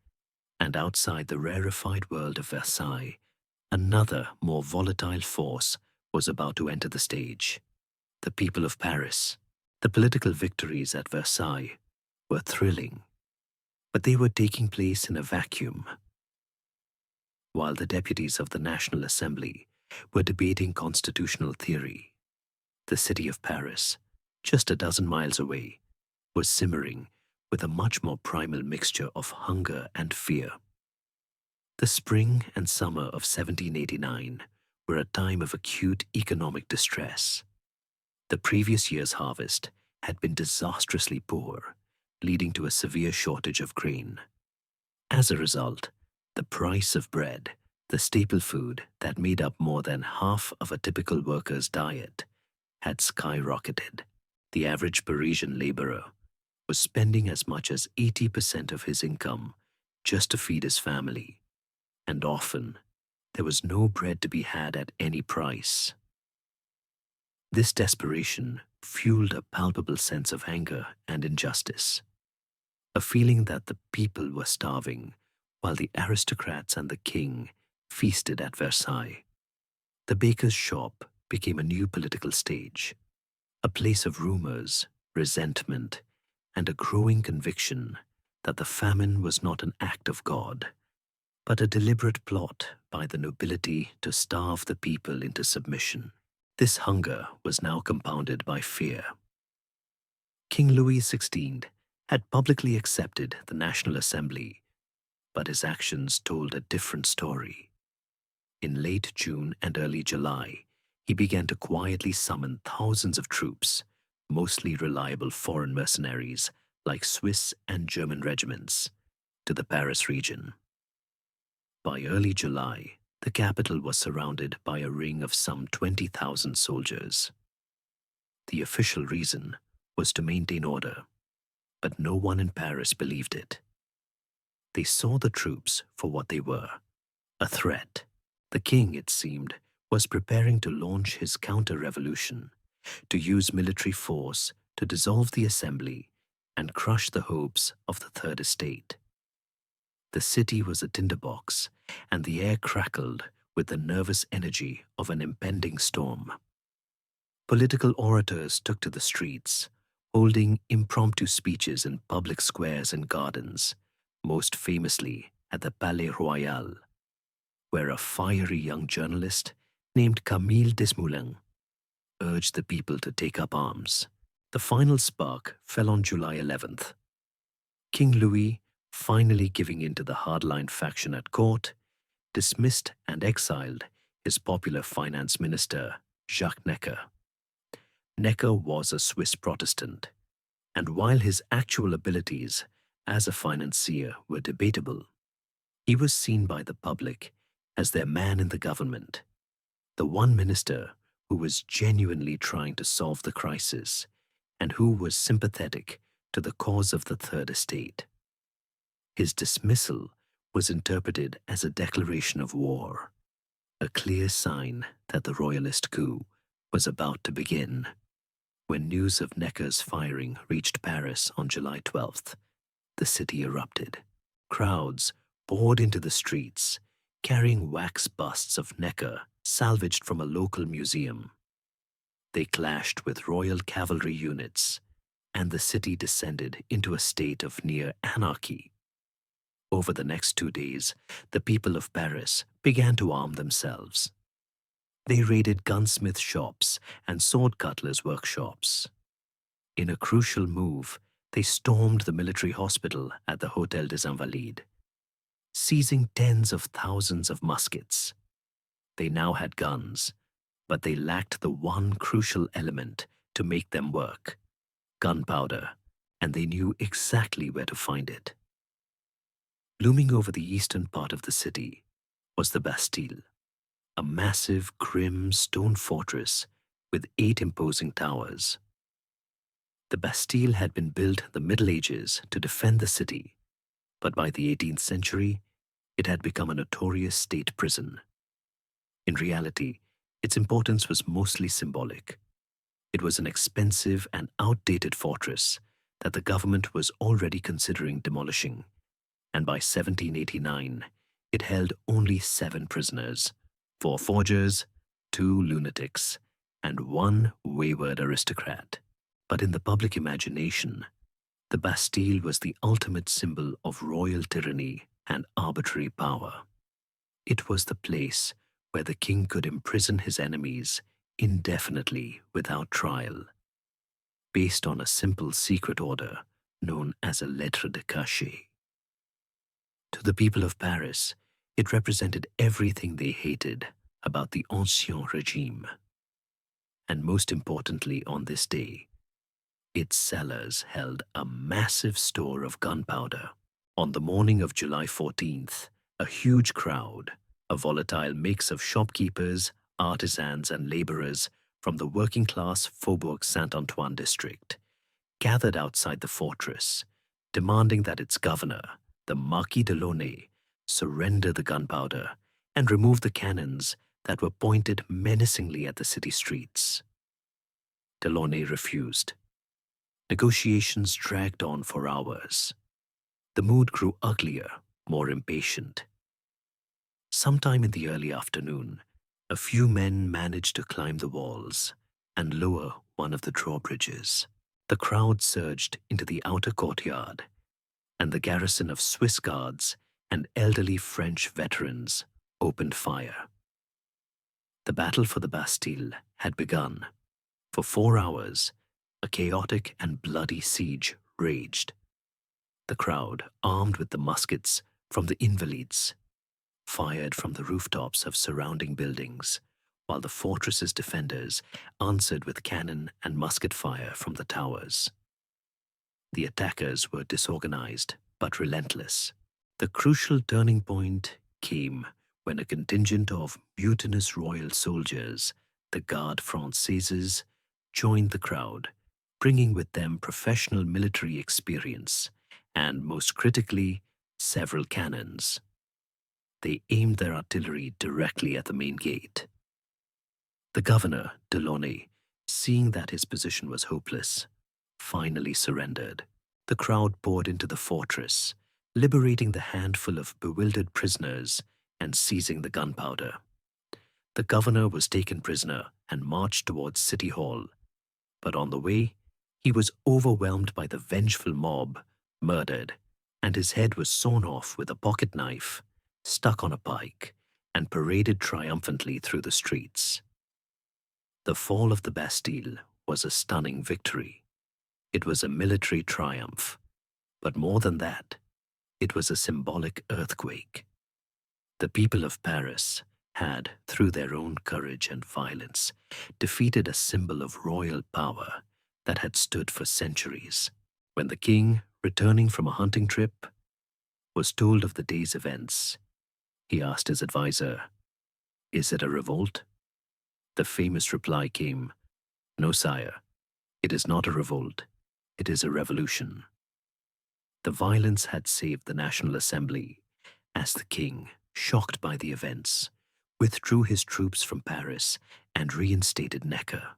and outside the rarefied world of Versailles, another more volatile force was about to enter the stage. The people of Paris. The political victories at Versailles were thrilling, but they were taking place in a vacuum. While the deputies of the National Assembly were debating constitutional theory, the city of Paris, just a dozen miles away, was simmering with a much more primal mixture of hunger and fear. The spring and summer of 1789 were a time of acute economic distress. The previous year's harvest had been disastrously poor, leading to a severe shortage of grain. As a result, the price of bread, the staple food that made up more than half of a typical worker's diet, had skyrocketed. The average Parisian laborer was spending as much as 80% of his income just to feed his family, and often there was no bread to be had at any price. This desperation fueled a palpable sense of anger and injustice, a feeling that the people were starving while the aristocrats and the king feasted at Versailles. The baker's shop became a new political stage, a place of rumors, resentment, and a growing conviction that the famine was not an act of God, but a deliberate plot by the nobility to starve the people into submission. This hunger was now compounded by fear. King Louis XVI had publicly accepted the National Assembly, but his actions told a different story. In late June and early July, he began to quietly summon thousands of troops, mostly reliable foreign mercenaries like Swiss and German regiments, to the Paris region. By early July, the capital was surrounded by a ring of some 20,000 soldiers. The official reason was to maintain order, but no one in Paris believed it. They saw the troops for what they were, a threat. The king, it seemed, was preparing to launch his counter-revolution, to use military force to dissolve the assembly and crush the hopes of the Third Estate. The city was a tinderbox, and the air crackled with the nervous energy of an impending storm. Political orators took to the streets, holding impromptu speeches in public squares and gardens, most famously at the Palais Royal, where a fiery young journalist named Camille Desmoulins urged the people to take up arms. The final spark fell on July 11th. King Louis, finally giving in to the hardline faction at court, dismissed and exiled his popular finance minister, Jacques Necker. Necker was a Swiss Protestant, and while his actual abilities as a financier were debatable, he was seen by the public as their man in the government, the one minister who was genuinely trying to solve the crisis and who was sympathetic to the cause of the Third Estate. His dismissal was interpreted as a declaration of war, a clear sign that the royalist coup was about to begin. When news of Necker's firing reached Paris on July 12th, the city erupted. Crowds poured into the streets, carrying wax busts of Necker salvaged from a local museum. They clashed with royal cavalry units, and the city descended into a state of near anarchy. Over the next 2 days, the people of Paris began to arm themselves. They raided gunsmith shops and sword cutlers' workshops. In a crucial move, they stormed the military hospital at the Hôtel des Invalides, seizing tens of thousands of muskets. They now had guns, but they lacked the one crucial element to make them work: gunpowder, and they knew exactly where to find it. Looming over the eastern part of the city was the Bastille, a massive, grim stone fortress with 8 imposing towers. The Bastille had been built in the Middle Ages to defend the city, but by the 18th century, it had become a notorious state prison. In reality, its importance was mostly symbolic. It was an expensive and outdated fortress that the government was already considering demolishing, and by 1789, it held only 7 prisoners, 4 forgers, 2 lunatics, and 1 wayward aristocrat. But in the public imagination, the Bastille was the ultimate symbol of royal tyranny and arbitrary power. It was the place where the king could imprison his enemies indefinitely without trial, based on a simple secret order known as a lettre de cachet. To the people of Paris, it represented everything they hated about the Ancien Regime. And most importantly, on this day, its cellars held a massive store of gunpowder. On the morning of July 14th, a huge crowd, a volatile mix of shopkeepers, artisans, and laborers from the working-class Faubourg Saint-Antoine district, gathered outside the fortress, demanding that its governor, the Marquis de Launay, surrender the gunpowder and remove the cannons that were pointed menacingly at the city streets. De Launay refused. Negotiations dragged on for hours. The mood grew uglier, more impatient. Sometime in the early afternoon, a few men managed to climb the walls and lower one of the drawbridges. The crowd surged into the outer courtyard, and the garrison of Swiss guards and elderly French veterans opened fire. The battle for the Bastille had begun. For 4 hours, a chaotic and bloody siege raged. The crowd, armed with the muskets from the Invalides, fired from the rooftops of surrounding buildings, while the fortress's defenders answered with cannon and musket fire from the towers. The attackers were disorganized but relentless. The crucial turning point came when a contingent of mutinous royal soldiers, the Garde Françaises, joined the crowd, bringing with them professional military experience and, most critically, several cannons. They aimed their artillery directly at the main gate. The governor, de Launay, seeing that his position was hopeless, finally surrendered. The crowd poured into the fortress, liberating the handful of bewildered prisoners and seizing the gunpowder. The governor was taken prisoner and marched towards City Hall, but on the way, he was overwhelmed by the vengeful mob, murdered, and his head was sawn off with a pocket knife, stuck on a pike, and paraded triumphantly through the streets. The fall of the Bastille was a stunning victory. It was a military triumph, but more than that, it was a symbolic earthquake. The people of Paris had, through their own courage and violence, defeated a symbol of royal power that had stood for centuries. When the king, returning from a hunting trip, was told of the day's events, he asked his advisor, "Is it a revolt?" The famous reply came, "No, sire, it is not a revolt, it is a revolution." The violence had saved the National Assembly, as the king, shocked by the events, withdrew his troops from Paris and reinstated Necker.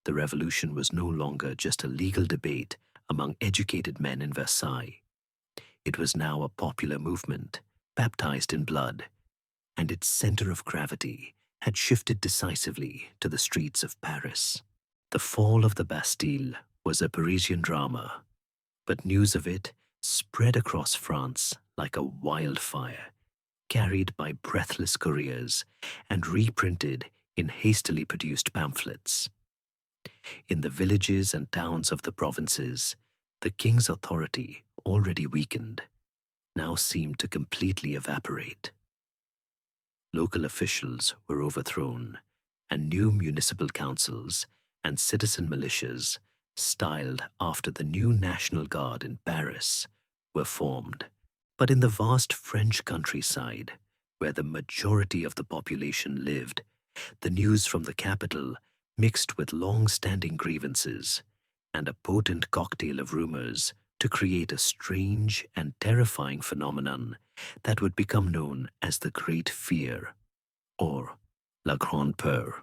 The revolution was no longer just a legal debate among educated men in Versailles. It was now a popular movement, baptized in blood, and its center of gravity had shifted decisively to the streets of Paris. The fall of the Bastille was a Parisian drama, but news of it spread across France like a wildfire, carried by breathless couriers and reprinted in hastily produced pamphlets. In the villages and towns of the provinces, the king's authority, already weakened, now seemed to completely evaporate. Local officials were overthrown, and new municipal councils and citizen militias, styled after the new National Guard in Paris, were formed. But in the vast French countryside, where the majority of the population lived, the news from the capital mixed with long-standing grievances and a potent cocktail of rumors to create a strange and terrifying phenomenon that would become known as the Great Fear, or La Grande Peur.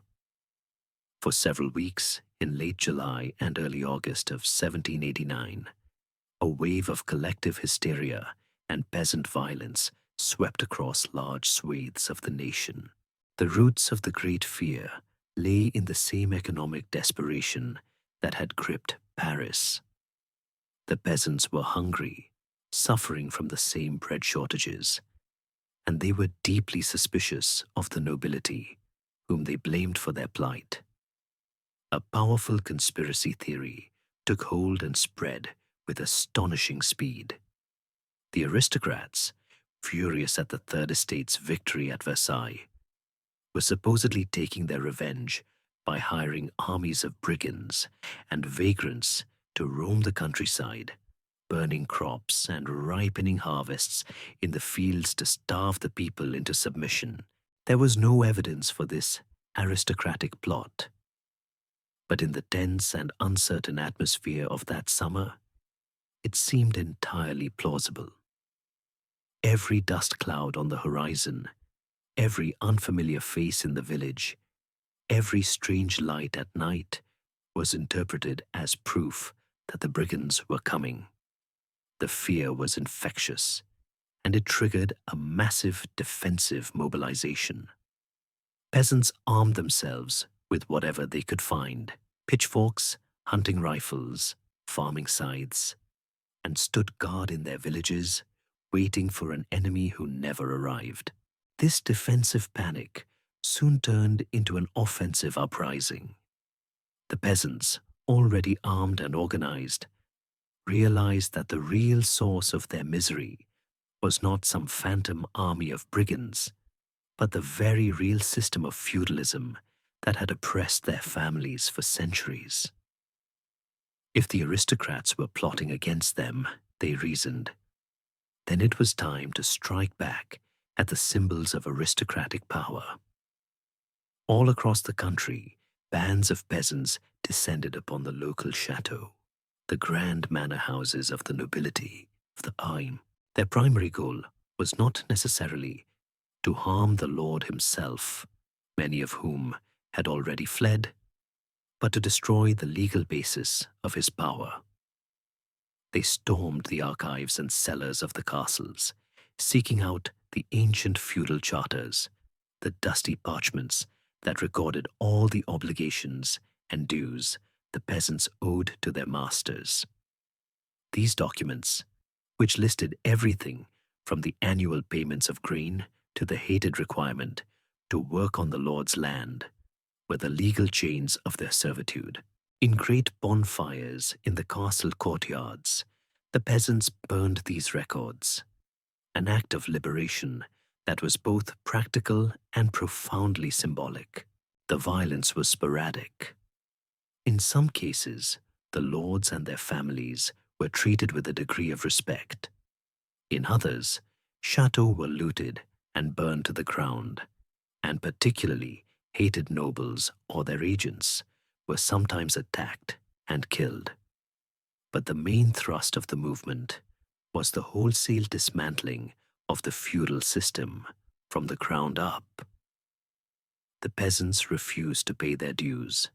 For several weeks in late July and early August of 1789, a wave of collective hysteria and peasant violence swept across large swathes of the nation. The roots of the Great Fear lay in the same economic desperation that had gripped Paris. The peasants were hungry, suffering from the same bread shortages, and they were deeply suspicious of the nobility, whom they blamed for their plight. A powerful conspiracy theory took hold and spread with astonishing speed. The aristocrats, furious at the Third Estate's victory at Versailles, were supposedly taking their revenge by hiring armies of brigands and vagrants to roam the countryside, burning crops and ripening harvests in the fields to starve the people into submission. There was no evidence for this aristocratic plot, but in the tense and uncertain atmosphere of that summer, it seemed entirely plausible. Every dust cloud on the horizon, every unfamiliar face in the village, every strange light at night was interpreted as proof that the brigands were coming. The fear was infectious, and it triggered a massive defensive mobilization. Peasants armed themselves with whatever they could find: pitchforks, hunting rifles, farming scythes, and stood guard in their villages, waiting for an enemy who never arrived. This defensive panic soon turned into an offensive uprising. The peasants, already armed and organized, realized that the real source of their misery was not some phantom army of brigands, but the very real system of feudalism that had oppressed their families for centuries. If the aristocrats were plotting against them, they reasoned, then it was time to strike back at the symbols of aristocratic power. All across the country, bands of peasants descended upon the local chateau, the grand manor houses of the nobility of the time. Their primary goal was not necessarily to harm the lord himself, many of whom had already fled, but to destroy the legal basis of his power. They stormed the archives and cellars of the castles, seeking out the ancient feudal charters, the dusty parchments that recorded all the obligations and dues the peasants owed to their masters. These documents, which listed everything from the annual payments of grain to the hated requirement to work on the lord's land, were the legal chains of their servitude. In great bonfires in the castle courtyards, the peasants burned these records, an act of liberation that was both practical and profoundly symbolic. The violence was sporadic. In some cases, the lords and their families were treated with a degree of respect. In others, chateaux were looted and burned to the ground, and particularly hated nobles or their agents were sometimes attacked and killed. But the main thrust of the movement was the wholesale dismantling of the feudal system from the ground up. The peasants refused to pay their dues.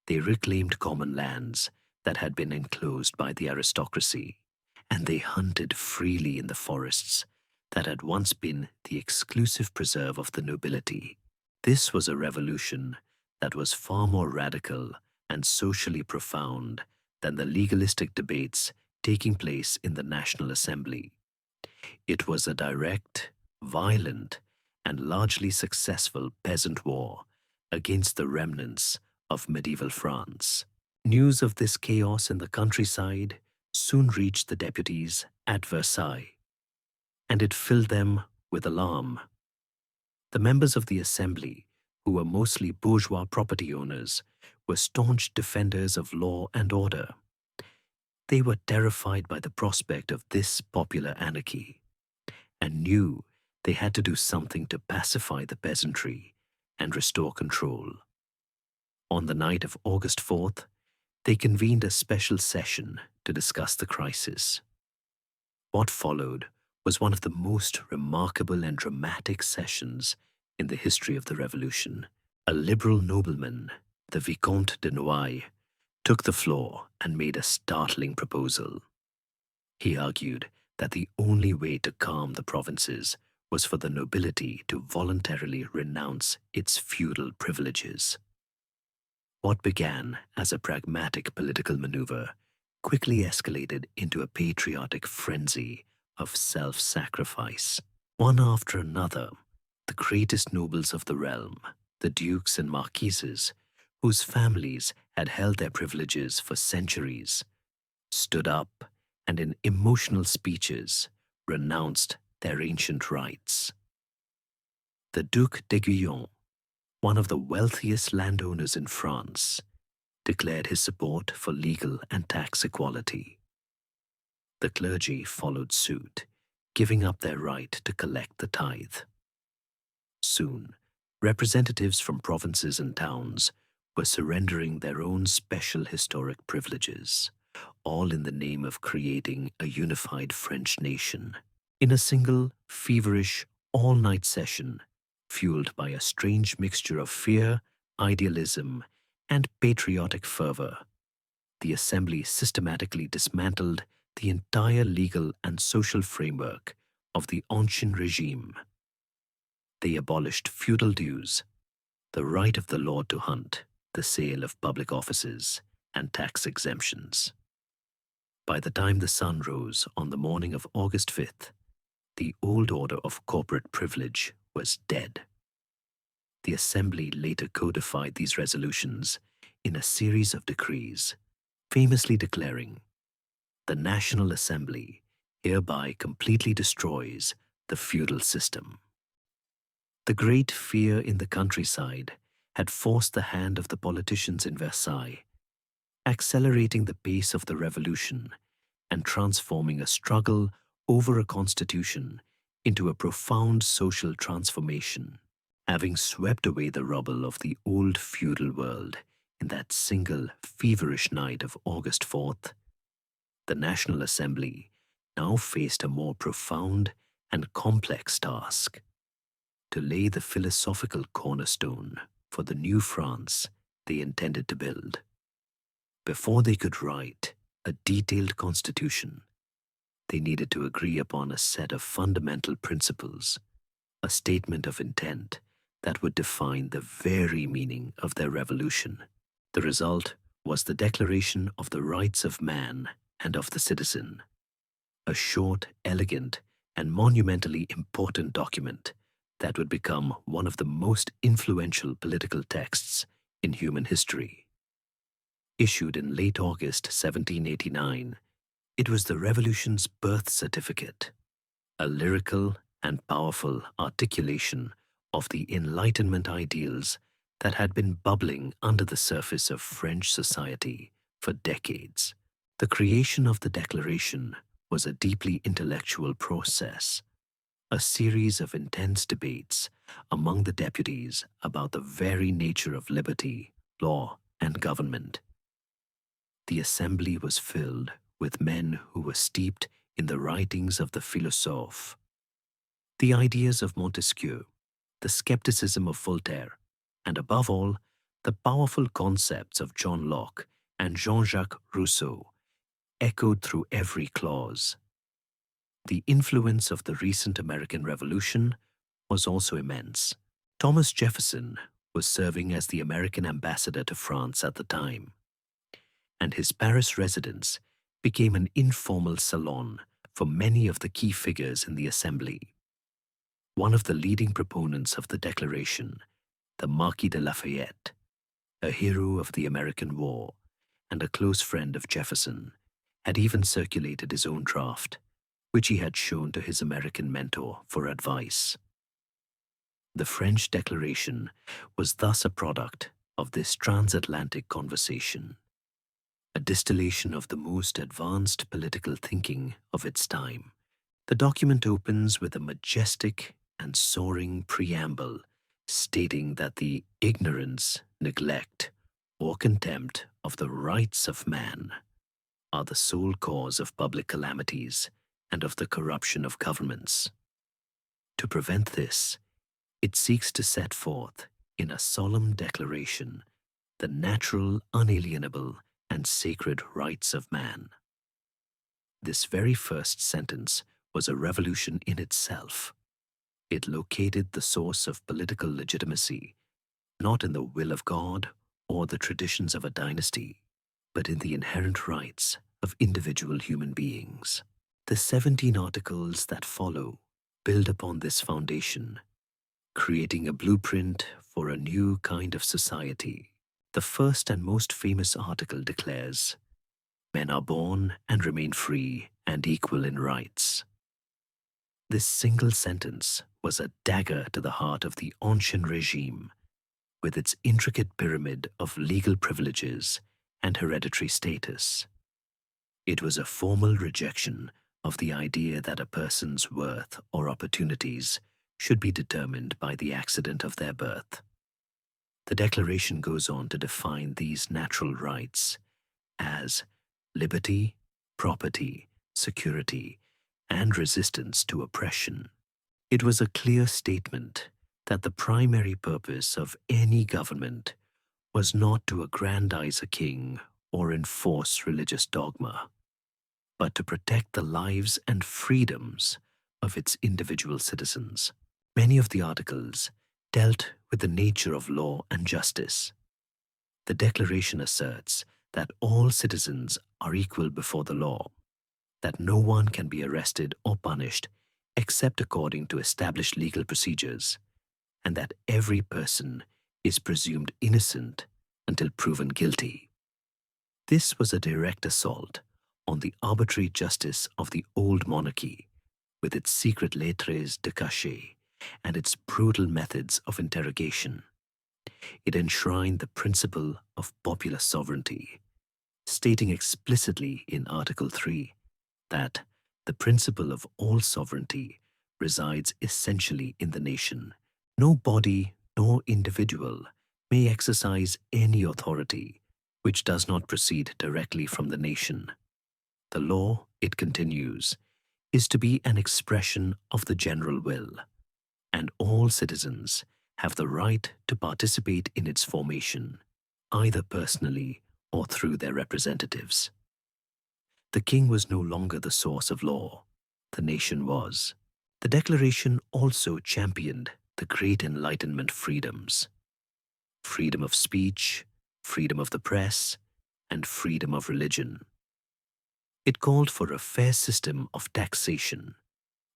They reclaimed common lands that had been enclosed by the aristocracy, and they hunted freely in the forests that had once been the exclusive preserve of the nobility. This was a revolution that was far more radical and socially profound than the legalistic debates taking place in the National Assembly. It was a direct, violent, and largely successful peasant war against the remnants of medieval France. News of this chaos in the countryside soon reached the deputies at Versailles, and it filled them with alarm. The members of the Assembly, who were mostly bourgeois property owners, were staunch defenders of law and order. They were terrified by the prospect of this popular anarchy, and knew they had to do something to pacify the peasantry and restore control. On the night of August 4th, They convened a special session to discuss the crisis. What followed was one of the most remarkable and dramatic sessions in the history of the Revolution. A liberal nobleman, the Vicomte de Noailles, took the floor and made a startling proposal. He argued that the only way to calm the provinces was for the nobility to voluntarily renounce its feudal privileges. What began as a pragmatic political maneuver quickly escalated into a patriotic frenzy of self-sacrifice. One after another, the greatest nobles of the realm, the dukes and marquises, whose families had held their privileges for centuries, stood up and in emotional speeches renounced their ancient rights. The Duc d'Aiguillon, one of the wealthiest landowners in France, declared his support for legal and tax equality. The clergy followed suit, giving up their right to collect the tithe. Soon, representatives from provinces and towns were surrendering their own special historic privileges, all in the name of creating a unified French nation. In a single, feverish, all-night session, fueled by a strange mixture of fear, idealism, and patriotic fervor, the Assembly systematically dismantled the entire legal and social framework of the Ancien regime. They abolished feudal dues, the right of the lord to hunt, the sale of public offices, and tax exemptions. By the time the sun rose on the morning of August 5th, the old order of corporate privilege was dead. The Assembly later codified these resolutions in a series of decrees, famously declaring, "The National Assembly hereby completely destroys the feudal system." The great fear in the countryside had forced the hand of the politicians in Versailles, accelerating the pace of the revolution and transforming a struggle over a constitution into a profound social transformation. Having swept away the rubble of the old feudal world in that single feverish night of August 4th, the National Assembly now faced a more profound and complex task: to lay the philosophical cornerstone for the new France they intended to build. Before they could write a detailed constitution, they needed to agree upon a set of fundamental principles, a statement of intent that would define the very meaning of their revolution. The result was the Declaration of the Rights of Man and of the Citizen, a short, elegant, and monumentally important document that would become one of the most influential political texts in human history. Issued in late August 1789, it was the revolution's birth certificate, a lyrical and powerful articulation of the enlightenment ideals that had been bubbling under the surface of French society for decades. The creation of the Declaration was a deeply intellectual process, a series of intense debates among the deputies about the very nature of liberty, law, and government. The Assembly was filled with men who were steeped in the writings of the philosophes, the ideas of Montesquieu, the skepticism of Voltaire, and above all, the powerful concepts of John Locke and Jean-Jacques Rousseau echoed through every clause. The influence of the recent American Revolution was also immense. Thomas Jefferson was serving as the American ambassador to France at the time, and his Paris residence became an informal salon for many of the key figures in the Assembly. One of the leading proponents of the Declaration, the Marquis de Lafayette, a hero of the American War and a close friend of Jefferson, had even circulated his own draft, which he had shown to his American mentor for advice. The French Declaration was thus a product of this transatlantic conversation, a distillation of the most advanced political thinking of its time. The document opens with a majestic and soaring preamble stating that the ignorance, neglect, or contempt of the rights of man are the sole cause of public calamities and of the corruption of governments. To prevent this, it seeks to set forth in a solemn declaration the natural, unalienable, and sacred rights of man. This very first sentence was a revolution in itself. It located the source of political legitimacy not in the will of God or the traditions of a dynasty, but in the inherent rights of individual human beings. The 17 articles that follow build upon this foundation, creating a blueprint for a new kind of society. The first and most famous article declares, "Men are born and remain free and equal in rights." This single sentence was a dagger to the heart of the ancien regime, with its intricate pyramid of legal privileges and hereditary status. It was a formal rejection of the idea that a person's worth or opportunities should be determined by the accident of their birth. The Declaration goes on to define these natural rights as liberty, property, security, and resistance to oppression. It was a clear statement that the primary purpose of any government was not to aggrandize a king or enforce religious dogma, but to protect the lives and freedoms of its individual citizens. Many of the articles dealt with the nature of law and justice. The Declaration asserts that all citizens are equal before the law, that no one can be arrested or punished except according to established legal procedures, and that every person is presumed innocent until proven guilty. This was a direct assault on the arbitrary justice of the old monarchy, with its secret lettres de cachet and its brutal methods of interrogation. It enshrined the principle of popular sovereignty, stating explicitly in Article 3 that the principle of all sovereignty resides essentially in the nation. No body nor individual may exercise any authority which does not proceed directly from the nation. The law, it continues, is to be an expression of the general will, and all citizens have the right to participate in its formation, either personally or through their representatives. The king was no longer the source of law, the nation was. The Declaration also championed the great Enlightenment freedoms: freedom of speech, freedom of the press, and freedom of religion. It called for a fair system of taxation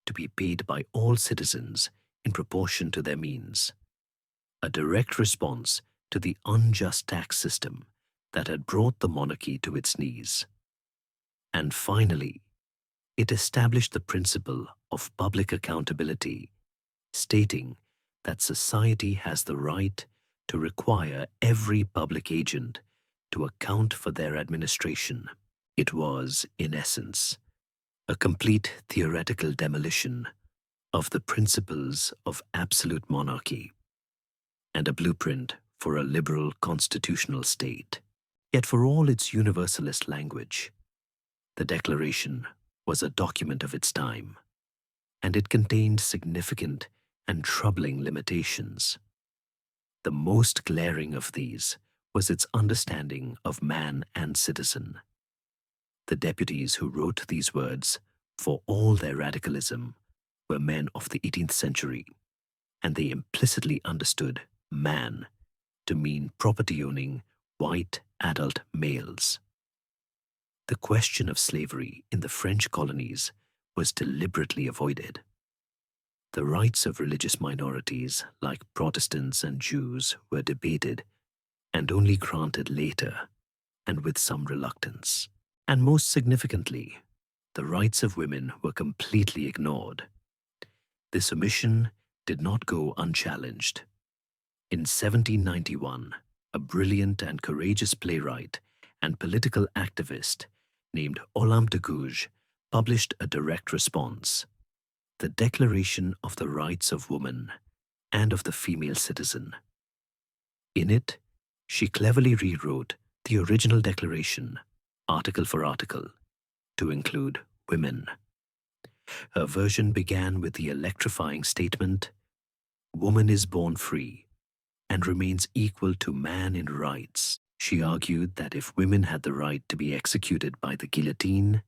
to be paid by all citizens in proportion to their means, a direct response to the unjust tax system that had brought the monarchy to its knees. And finally, it established the principle of public accountability, stating that society has the right to require every public agent to account for their administration. It was, in essence, a complete theoretical demolition of the principles of absolute monarchy and a blueprint for a liberal constitutional state. Yet for all its universalist language, the Declaration was a document of its time, and it contained significant and troubling limitations. The most glaring of these was its understanding of man and citizen. The deputies who wrote these words, for all their radicalism, were men of the 18th century, and they implicitly understood man to mean property-owning, white, adult males. The question of slavery in the French colonies was deliberately avoided. The rights of religious minorities like Protestants and Jews were debated and only granted later, and with some reluctance. And most significantly, the rights of women were completely ignored. This omission did not go unchallenged. In 1791, a brilliant and courageous playwright and political activist named Olympe de Gouges published a direct response, the Declaration of the Rights of Woman and of the Female Citizen. In it, She cleverly rewrote the original declaration, article for article, to include women. Her version began with the electrifying statement, "Woman is born free and remains equal to man in rights." She argued that if women had the right to be executed by the guillotine,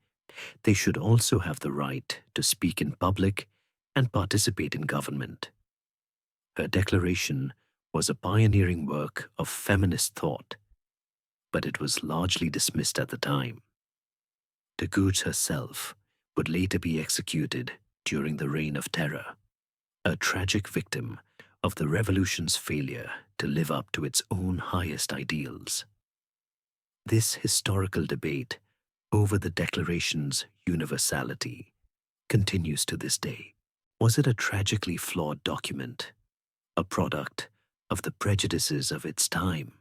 they should also have the right to speak in public and participate in government. Her declaration was a pioneering work of feminist thought, but it was largely dismissed at the time. De Gourgues herself would later be executed during the Reign of Terror, a tragic victim of the revolution's failure to live up to its own highest ideals. This historical debate over the Declaration's universality continues to this day. Was it a tragically flawed document, a product of the prejudices of its time?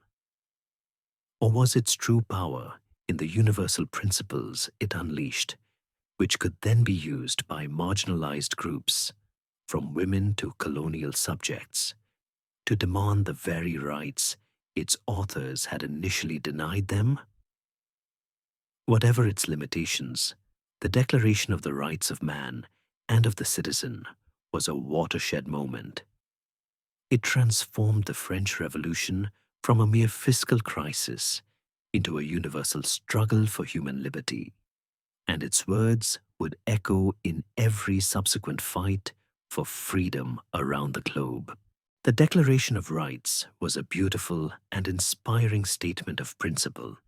Or was its true power in the universal principles it unleashed, which could then be used by marginalized groups, from women to colonial subjects, to demand the very rights its authors had initially denied them? Whatever its limitations, the Declaration of the Rights of Man and of the Citizen was a watershed moment. It transformed the French Revolution from a mere fiscal crisis into a universal struggle for human liberty, and its words would echo in every subsequent fight for freedom around the globe. The Declaration of Rights was a beautiful and inspiring statement of principle,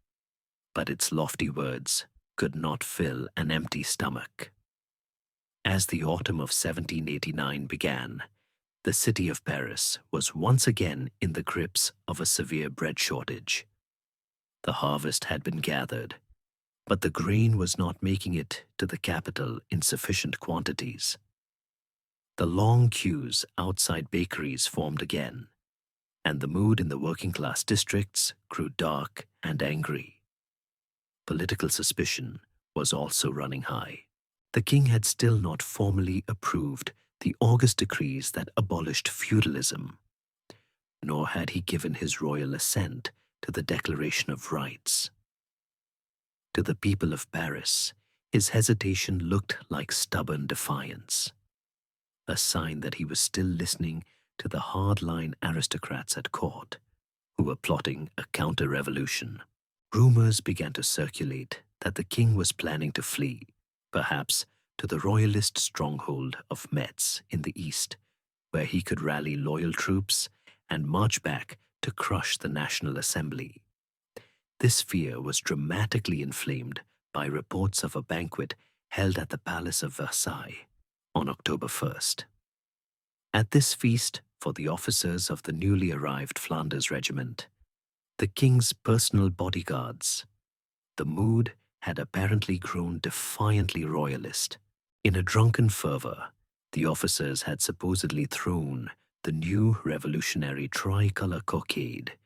but its lofty words could not fill an empty stomach. As the autumn of 1789 began, the city of Paris was once again in the grips of a severe bread shortage. The harvest had been gathered, but the grain was not making it to the capital in sufficient quantities. The long queues outside bakeries formed again, and the mood in the working-class districts grew dark and angry. Political suspicion was also running high. The king had still not formally approved the August decrees that abolished feudalism, nor had he given his royal assent to the Declaration of Rights. To the people of Paris, his hesitation looked like stubborn defiance, a sign that he was still listening to the hardline aristocrats at court who were plotting a counter-revolution. Rumors began to circulate that the king was planning to flee, perhaps to the royalist stronghold of Metz in the east, where he could rally loyal troops and march back to crush the National Assembly. This fear was dramatically inflamed by reports of a banquet held at the Palace of Versailles on October 1st. At this feast for the officers of the newly arrived Flanders Regiment, the king's personal bodyguards, the mood had apparently grown defiantly royalist. In a drunken fervor, the officers had supposedly thrown the new revolutionary tricolor cockade,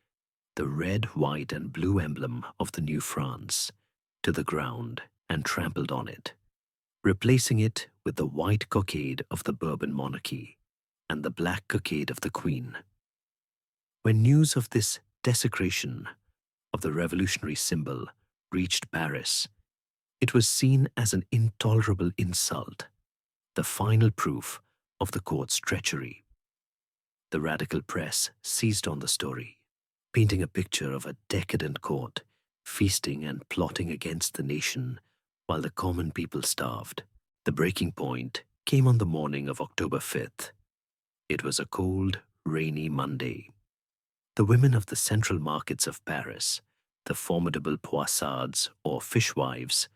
the red, white, and blue emblem of the new France, to the ground and trampled on it, replacing it with the white cockade of the Bourbon monarchy and the black cockade of the Queen. When news of this desecration of the revolutionary symbol reached Paris, it was seen as an intolerable insult, the final proof of the court's treachery. The radical press seized on the story, painting a picture of a decadent court feasting and plotting against the nation while the common people starved. The breaking point came on the morning of October 5th. It was a cold, rainy Monday. The women of the central markets of Paris, the formidable poissards or fishwives,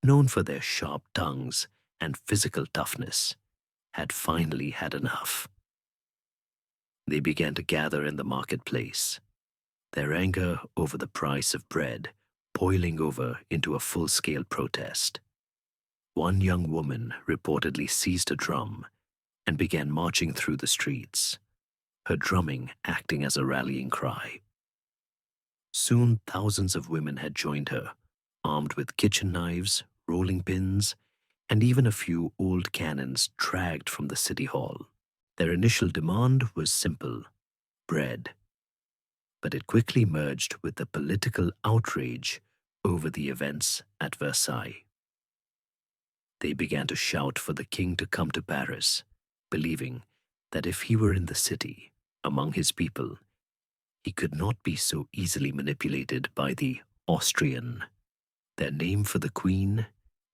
known for their sharp tongues and physical toughness, had finally had enough. They began to gather in the marketplace, their anger over the price of bread boiling over into a full-scale protest. One young woman reportedly seized a drum and began marching through the streets, her drumming acting as a rallying cry. Soon thousands of women had joined her, armed with kitchen knives, rolling pins, and even a few old cannons dragged from the city hall. Their initial demand was simple: bread. but it quickly merged with the political outrage over the events at Versailles. They began to shout for the king to come to Paris, believing that if he were in the city, among his people, he could not be so easily manipulated by the Austrian, their name for the queen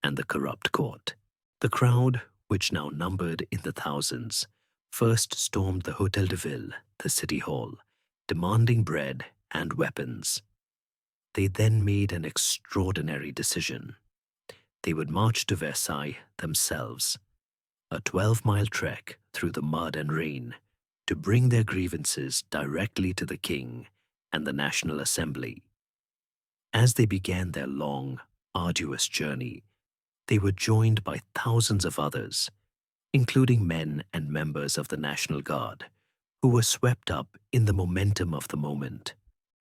and the corrupt court. The crowd, which now numbered in the thousands, first stormed the Hôtel de Ville, the city hall, demanding bread and weapons. They then made an extraordinary decision. They would march to Versailles themselves, a 12-mile trek through the mud and rain, to bring their grievances directly to the king and the National Assembly. As they began their long, arduous journey, they were joined by thousands of others, including men and members of the National Guard, who were swept up in the momentum of the moment.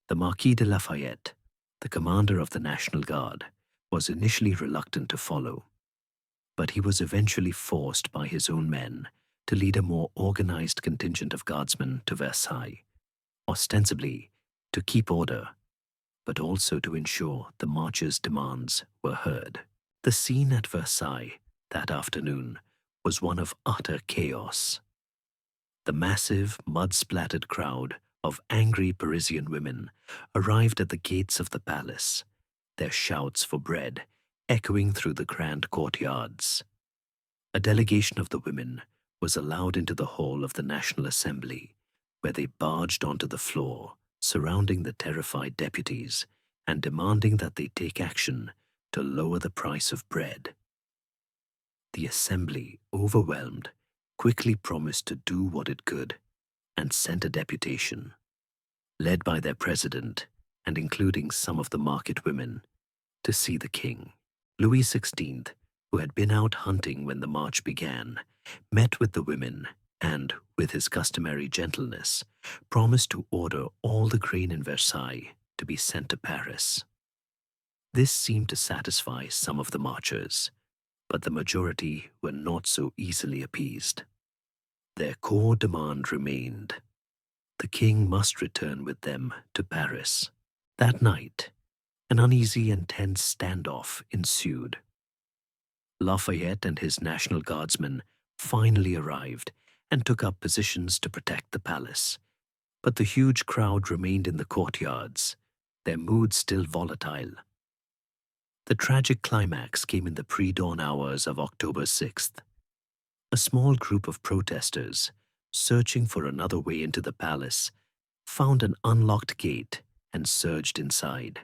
The Marquis de Lafayette, the commander of the National Guard, was initially reluctant to follow, but he was eventually forced by his own men to lead a more organized contingent of guardsmen to Versailles, ostensibly to keep order, but also to ensure the marchers' demands were heard. The scene at Versailles that afternoon was one of utter chaos. The massive, mud-splattered crowd of angry Parisian women arrived at the gates of the palace, their shouts for bread echoing through the grand courtyards. A delegation of the women was allowed into the hall of the National Assembly, where they barged onto the floor, surrounding the terrified deputies and demanding that they take action to lower the price of bread. The assembly, overwhelmed, quickly promised to do what it could and sent a deputation, led by their president and including some of the market women, to see the king. Louis XVI, who had been out hunting when the march began, met with the women and, with his customary gentleness, promised to order all the grain in Versailles to be sent to Paris. This seemed to satisfy some of the marchers, but the majority were not so easily appeased. Their core demand remained. The king must return with them to Paris. That night, an uneasy and tense standoff ensued. Lafayette and his National Guardsmen finally arrived and took up positions to protect the palace, but the huge crowd remained in the courtyards, their mood still volatile. The tragic climax came in the pre-dawn hours of October 6th. A small group of protesters, searching for another way into the palace, found an unlocked gate and surged inside.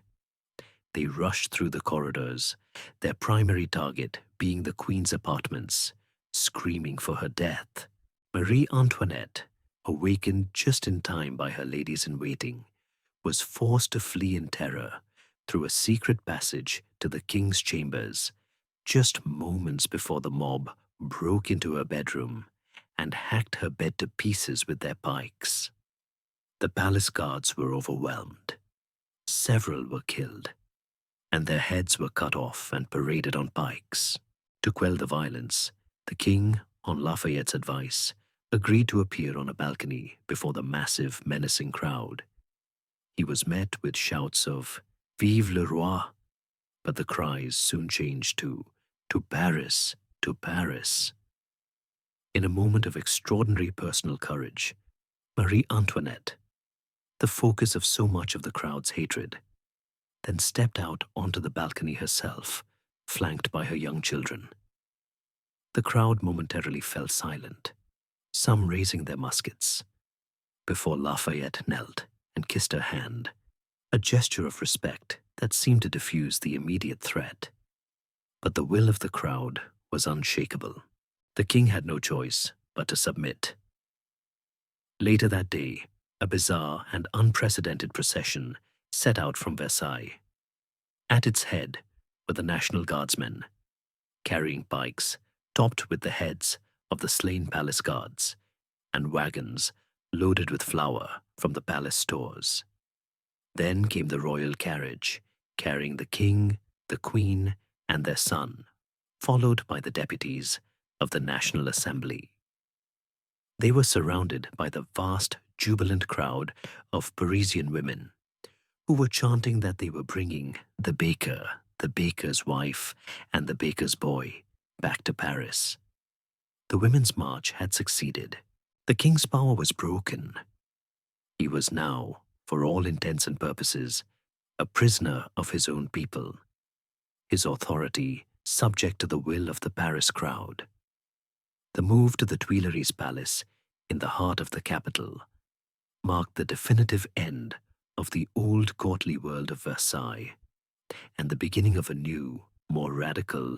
They rushed through the corridors, their primary target being the Queen's apartments, screaming for her death. Marie Antoinette, awakened just in time by her ladies-in-waiting, was forced to flee in terror through a secret passage to the king's chambers, just moments before the mob broke into her bedroom and hacked her bed to pieces with their pikes. The palace guards were overwhelmed. Several were killed, and their heads were cut off and paraded on pikes. To quell the violence, the king, on Lafayette's advice, agreed to appear on a balcony before the massive, menacing crowd. He was met with shouts of "Vive le roi!" but the cries soon changed to Paris, to Paris." In a moment of extraordinary personal courage, Marie Antoinette, the focus of so much of the crowd's hatred, then stepped out onto the balcony herself, flanked by her young children. The crowd momentarily fell silent, some raising their muskets, before Lafayette knelt and kissed her hand, a gesture of respect that seemed to diffuse the immediate threat. But the will of the crowd was unshakable. The king had no choice but to submit. Later that day, a bizarre and unprecedented procession set out from Versailles. At its head were the National Guardsmen, carrying pikes topped with the heads of the slain palace guards, and wagons loaded with flour from the palace stores. Then came the royal carriage, carrying the king, the queen, and their son, followed by the deputies of the National Assembly. They were surrounded by the vast jubilant crowd of Parisian women who were chanting that they were bringing the baker, the baker's wife, and the baker's boy back to Paris. The Women's March had succeeded. The king's power was broken. He was now, for all intents and purposes, a prisoner of his own people, his authority subject to the will of the Paris crowd. The move to the Tuileries Palace, in the heart of the capital, marked the definitive end of the old courtly world of Versailles and the beginning of a new, more radical,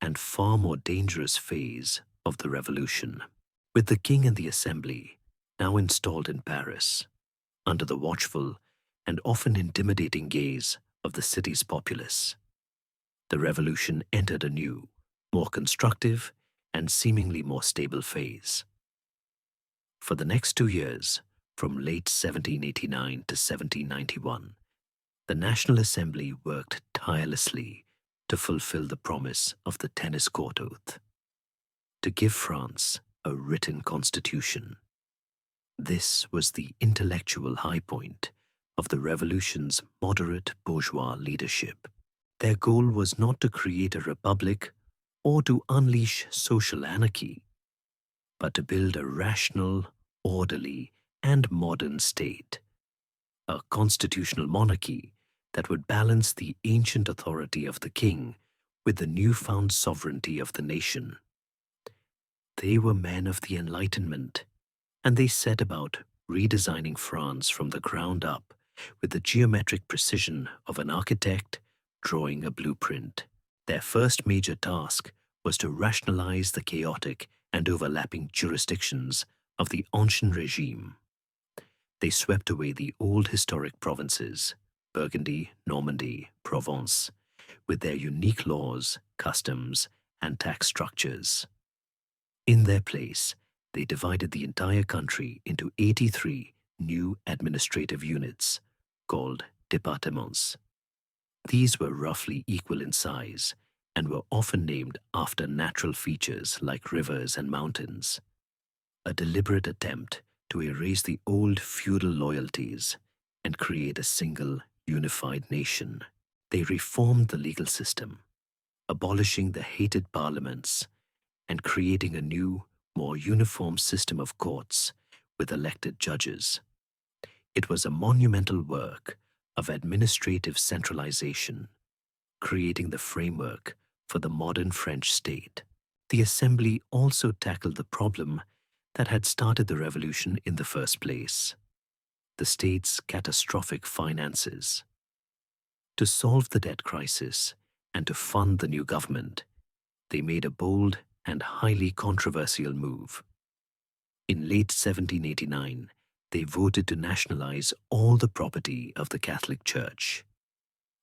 and far more dangerous phase of the revolution. With the king and the assembly now installed in Paris, under the watchful and often intimidating gaze of the city's populace, the revolution entered a new, more constructive, and seemingly more stable phase. For the next 2 years, from late 1789 to 1791, the National Assembly worked tirelessly to fulfill the promise of the tennis court oath, to give France a written constitution. This was the intellectual high point of the revolution's moderate bourgeois leadership. Their goal was not to create a republic or to unleash social anarchy, but to build a rational, orderly, and modern state, a constitutional monarchy that would balance the ancient authority of the king with the newfound sovereignty of the nation. They were men of the Enlightenment, and they set about redesigning France from the ground up with the geometric precision of an architect drawing a blueprint. Their first major task was to rationalize the chaotic and overlapping jurisdictions of the Ancien Regime. They swept away the old historic provinces, Burgundy, Normandy, Provence, with their unique laws, customs, and tax structures. In their place, they divided the entire country into 83 new administrative units, called départements. These were roughly equal in size and were often named after natural features like rivers and mountains, a deliberate attempt to erase the old feudal loyalties and create a single, unified nation. They reformed the legal system, abolishing the hated parliaments and creating a new, more uniform system of courts with elected judges. It was a monumental work of administrative centralization, creating the framework for the modern French state. The Assembly also tackled the problem that had started the revolution in the first place: the state's catastrophic finances. To solve the debt crisis and to fund the new government, they made a bold and highly controversial move. In late 1789, they voted to nationalize all the property of the Catholic Church.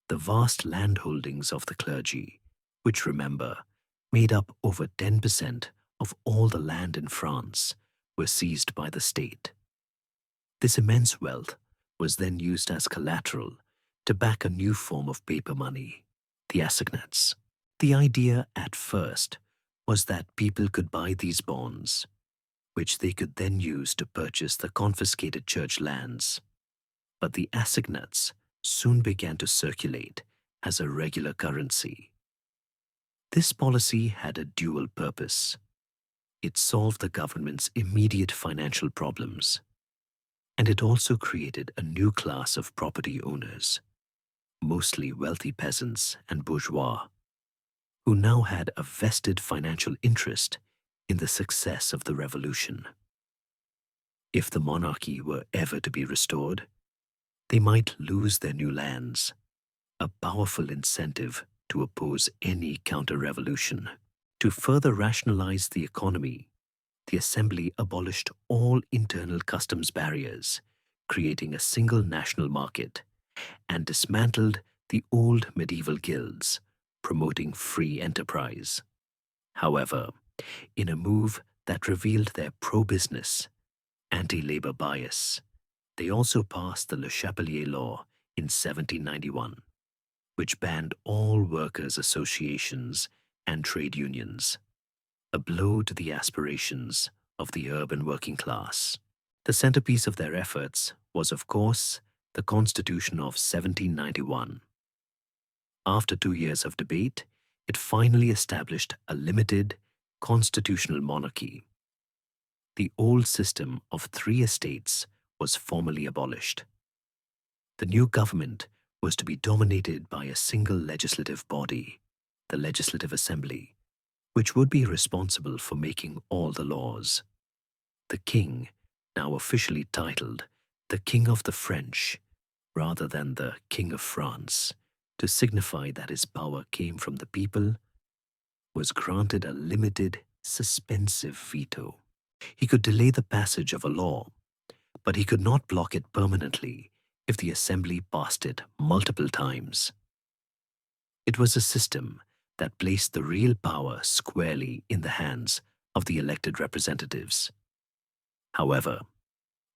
The vast landholdings of the clergy, which, remember, made up over 10% of all the land in France, were seized by the state. This immense wealth was then used as collateral to back a new form of paper money, the assignats. The idea at first was that people could buy these bonds, which they could then use to purchase the confiscated church lands. But the assignats soon began to circulate as a regular currency. This policy had a dual purpose. It solved the government's immediate financial problems, and it also created a new class of property owners, mostly wealthy peasants and bourgeois, who now had a vested financial interest in the success of the revolution. If the monarchy were ever to be restored, they might lose their new lands, a powerful incentive to oppose any counter-revolution. To further rationalize the economy, the Assembly abolished all internal customs barriers, creating a single national market, and dismantled the old medieval guilds, promoting free enterprise. However, in a move that revealed their pro-business, anti-labor bias, they also passed the Le Chapelier Law in 1791, which banned all workers' associations and trade unions, a blow to the aspirations of the urban working class. The centerpiece of their efforts was, of course, the Constitution of 1791. After 2 years of debate, it finally established a limited constitutional monarchy. The old system of 3 estates was formally abolished. The new government was to be dominated by a single legislative body, the Legislative Assembly, which would be responsible for making all the laws. The king, now officially titled the King of the French, rather than the King of France, to signify that his power came from the people, was granted a limited, suspensive veto. He could delay the passage of a law, but he could not block it permanently if the assembly passed it multiple times. It was a system that placed the real power squarely in the hands of the elected representatives. However,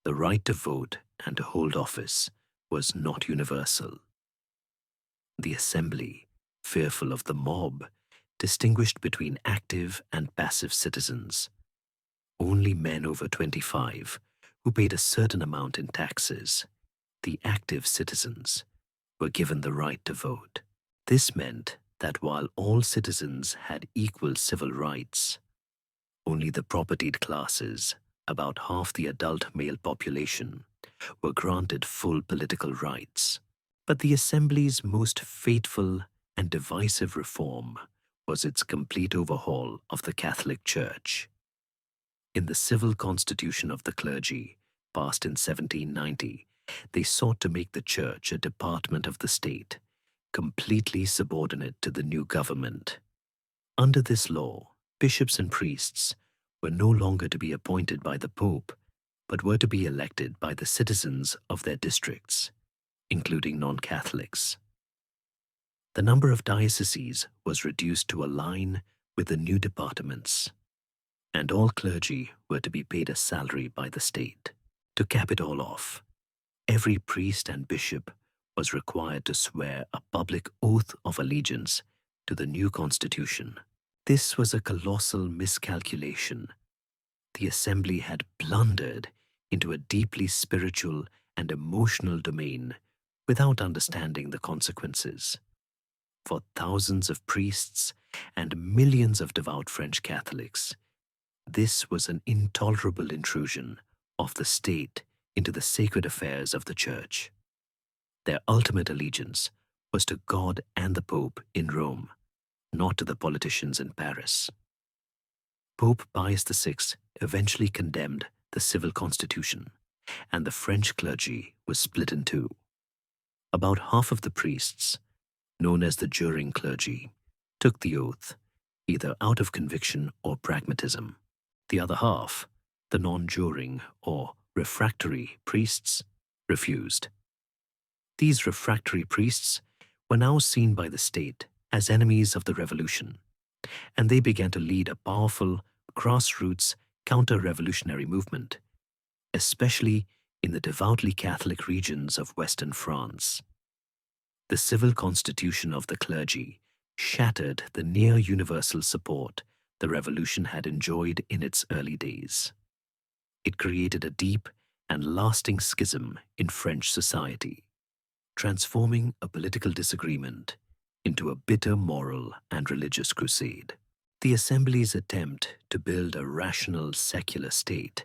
the right to vote and to hold office was not universal. The assembly, fearful of the mob, distinguished between active and passive citizens. Only men over 25, who paid a certain amount in taxes, the active citizens, were given the right to vote. This meant that while all citizens had equal civil rights, only the propertied classes, about half the adult male population, were granted full political rights. But the Assembly's most fateful and divisive reform was its complete overhaul of the Catholic Church. In the Civil Constitution of the Clergy, passed in 1790, they sought to make the Church a department of the state, completely subordinate to the new government. Under this law, bishops and priests were no longer to be appointed by the Pope, but were to be elected by the citizens of their districts, including non-Catholics. The number of dioceses was reduced to align with the new departments, and all clergy were to be paid a salary by the state. To cap it all off, every priest and bishop was required to swear a public oath of allegiance to the new constitution. This was a colossal miscalculation. The assembly had blundered into a deeply spiritual and emotional domain without understanding the consequences. For thousands of priests and millions of devout French Catholics, this was an intolerable intrusion of the state into the sacred affairs of the Church. Their ultimate allegiance was to God and the Pope in Rome, not to the politicians in Paris. Pope Pius VI eventually condemned the civil constitution, and the French clergy was split in two. About half of the priests, known as the juring clergy, took the oath, either out of conviction or pragmatism. The other half, the non-juring or refractory priests, refused. These refractory priests were now seen by the state as enemies of the revolution, and they began to lead a powerful, grassroots counter-revolutionary movement, especially in the devoutly Catholic regions of Western France. The civil constitution of the clergy shattered the near-universal support the revolution had enjoyed in its early days. It created a deep and lasting schism in French society, transforming a political disagreement into a bitter moral and religious crusade. The Assembly's attempt to build a rational secular state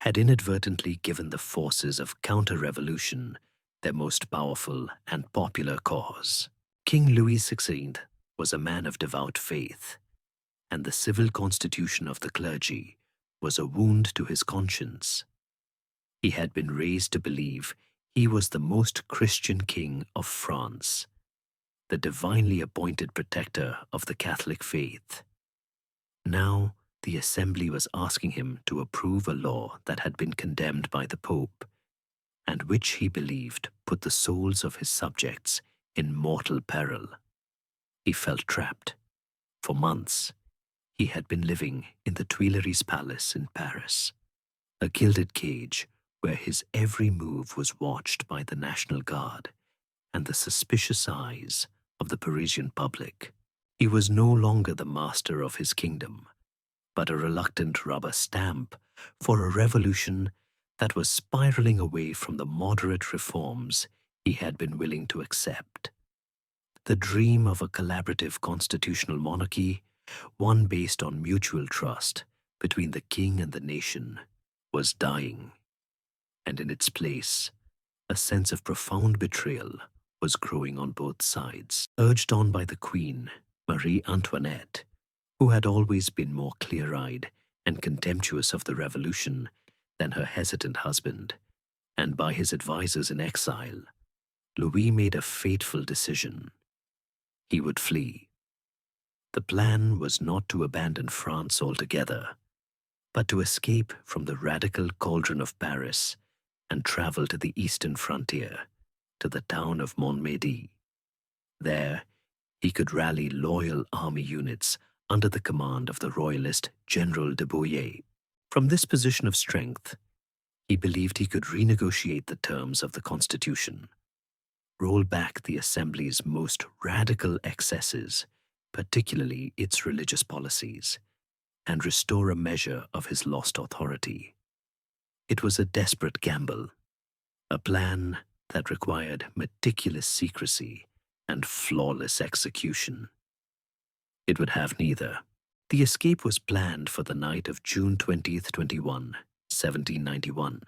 had inadvertently given the forces of counter-revolution their most powerful and popular cause. King Louis XVI was a man of devout faith, and the civil constitution of the clergy was a wound to his conscience. He had been raised to believe he was the most Christian king of France, the divinely appointed protector of the Catholic faith. Now, the Assembly was asking him to approve a law that had been condemned by the Pope, and which he believed put the souls of his subjects in mortal peril. He felt trapped. For months, he had been living in the Tuileries Palace in Paris, a gilded cage where his every move was watched by the National Guard and the suspicious eyes of the Parisian public. He was no longer the master of his kingdom, but a reluctant rubber stamp for a revolution that was spiraling away from the moderate reforms he had been willing to accept. The dream of a collaborative constitutional monarchy, one based on mutual trust between the king and the nation, was dying, and in its place, a sense of profound betrayal was growing on both sides. Urged on by the Queen, Marie Antoinette, who had always been more clear-eyed and contemptuous of the revolution than her hesitant husband, and by his advisers in exile, Louis made a fateful decision. He would flee. The plan was not to abandon France altogether, but to escape from the radical cauldron of Paris and travel to the eastern frontier, to the town of Montmédy. There, he could rally loyal army units under the command of the royalist General de Bouillé. From this position of strength, he believed he could renegotiate the terms of the Constitution, roll back the Assembly's most radical excesses, particularly its religious policies, and restore a measure of his lost authority. It was a desperate gamble, a plan that required meticulous secrecy and flawless execution. It would have neither. The escape was planned for the night of June 20th, 1791.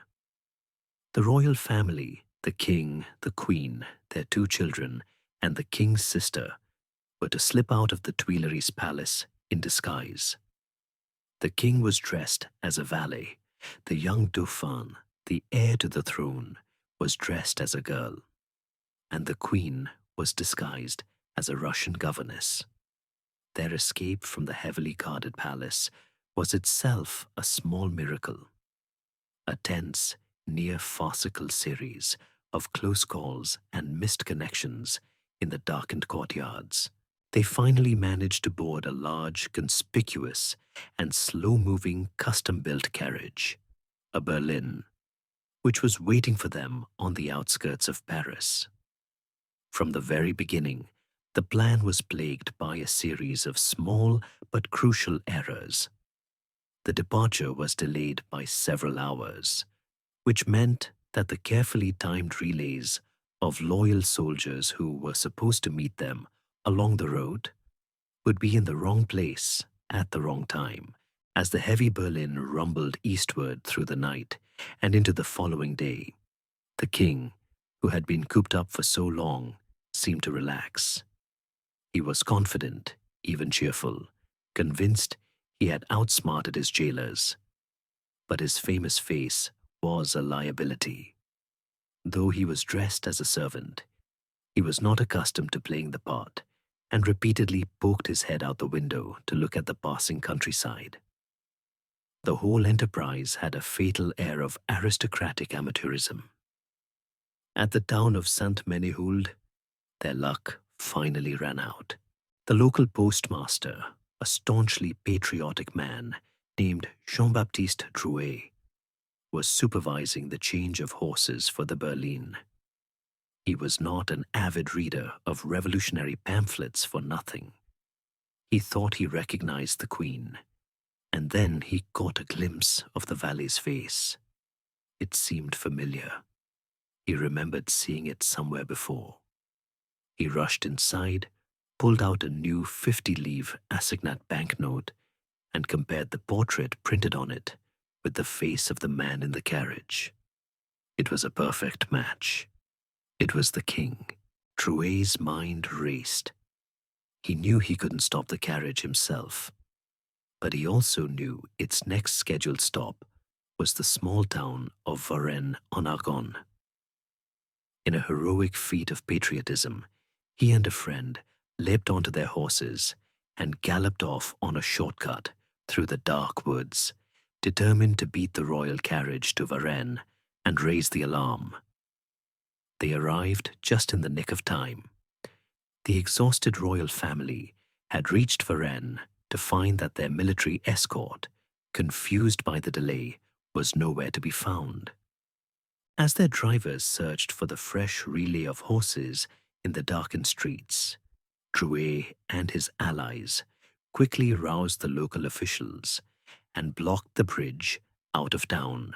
The royal family, the king, the queen, their 2 children, and the king's sister were to slip out of the Tuileries palace in disguise. The king was dressed as a valet. The young Dauphin, the heir to the throne, was dressed as a girl, and the queen was disguised as a Russian governess. Their escape from the heavily guarded palace was itself a small miracle, a tense, near-farcical series of close calls and missed connections in the darkened courtyards. They finally managed to board a large, conspicuous, and slow-moving custom-built carriage, a berlin, which was waiting for them on the outskirts of Paris. From the very beginning, the plan was plagued by a series of small but crucial errors. The departure was delayed by several hours, which meant that the carefully timed relays of loyal soldiers who were supposed to meet them along the road would be in the wrong place at the wrong time, as the heavy berlin rumbled eastward through the night and into the following day. The king, who had been cooped up for so long, seemed to relax. He was confident, even cheerful, convinced he had outsmarted his jailers. But his famous face was a liability. Though he was dressed as a servant, he was not accustomed to playing the part, and repeatedly poked his head out the window to look at the passing countryside. The whole enterprise had a fatal air of aristocratic amateurism. At the town of Saint-Ménéhould, their luck finally ran out. The local postmaster, a staunchly patriotic man named Jean-Baptiste Drouet, was supervising the change of horses for the berlin. He was not an avid reader of revolutionary pamphlets for nothing. He thought he recognized the Queen, and then he caught a glimpse of the valet's face. It seemed familiar. He remembered seeing it somewhere before. He rushed inside, pulled out a new 50-livre assignat banknote, and compared the portrait printed on it with the face of the man in the carriage. It was a perfect match. It was the king. Drouet's mind raced. He knew he couldn't stop the carriage himself, but he also knew its next scheduled stop was the small town of Varennes-en-Argonne. In a heroic feat of patriotism, he and a friend leapt onto their horses and galloped off on a shortcut through the dark woods, determined to beat the royal carriage to Varennes and raise the alarm. They arrived just in the nick of time. The exhausted royal family had reached Varennes to find that their military escort, confused by the delay, was nowhere to be found. As their drivers searched for the fresh relay of horses in the darkened streets, Drouet and his allies quickly roused the local officials and blocked the bridge out of town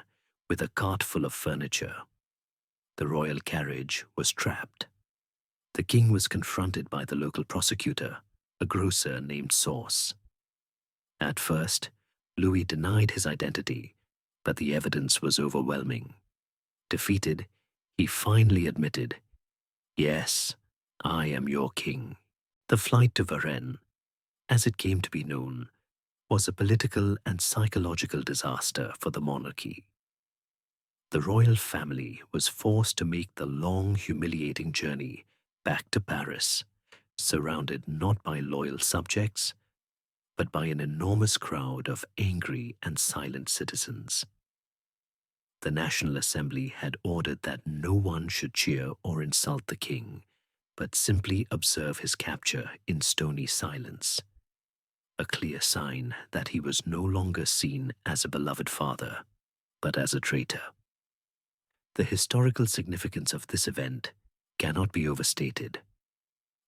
with a cart full of furniture. The royal carriage was trapped. The king was confronted by the local prosecutor, a grocer named Sauce. At first, Louis denied his identity, but the evidence was overwhelming. Defeated, he finally admitted, "Yes, I am your king." The flight to Varennes, as it came to be known, was a political and psychological disaster for the monarchy. The royal family was forced to make the long, humiliating journey back to Paris, surrounded not by loyal subjects, but by an enormous crowd of angry and silent citizens. The National Assembly had ordered that no one should cheer or insult the king, but simply observe his capture in stony silence, a clear sign that he was no longer seen as a beloved father, but as a traitor. The historical significance of this event cannot be overstated.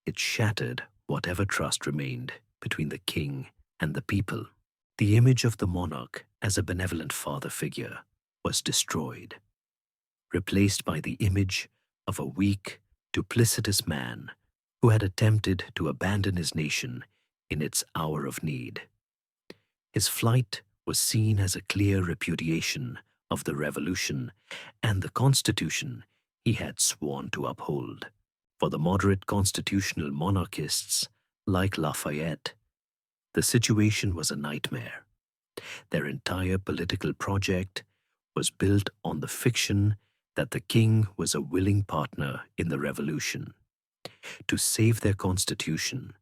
It shattered whatever trust remained between the king and the people. The image of the monarch as a benevolent father figure was destroyed, replaced by the image of a weak, duplicitous man who had attempted to abandon his nation in its hour of need. His flight was seen as a clear repudiation of the revolution and the constitution he had sworn to uphold. For the moderate constitutional monarchists like Lafayette, the situation was a nightmare. Their entire political project was built on the fiction that the king was a willing partner in the revolution. To save their constitution,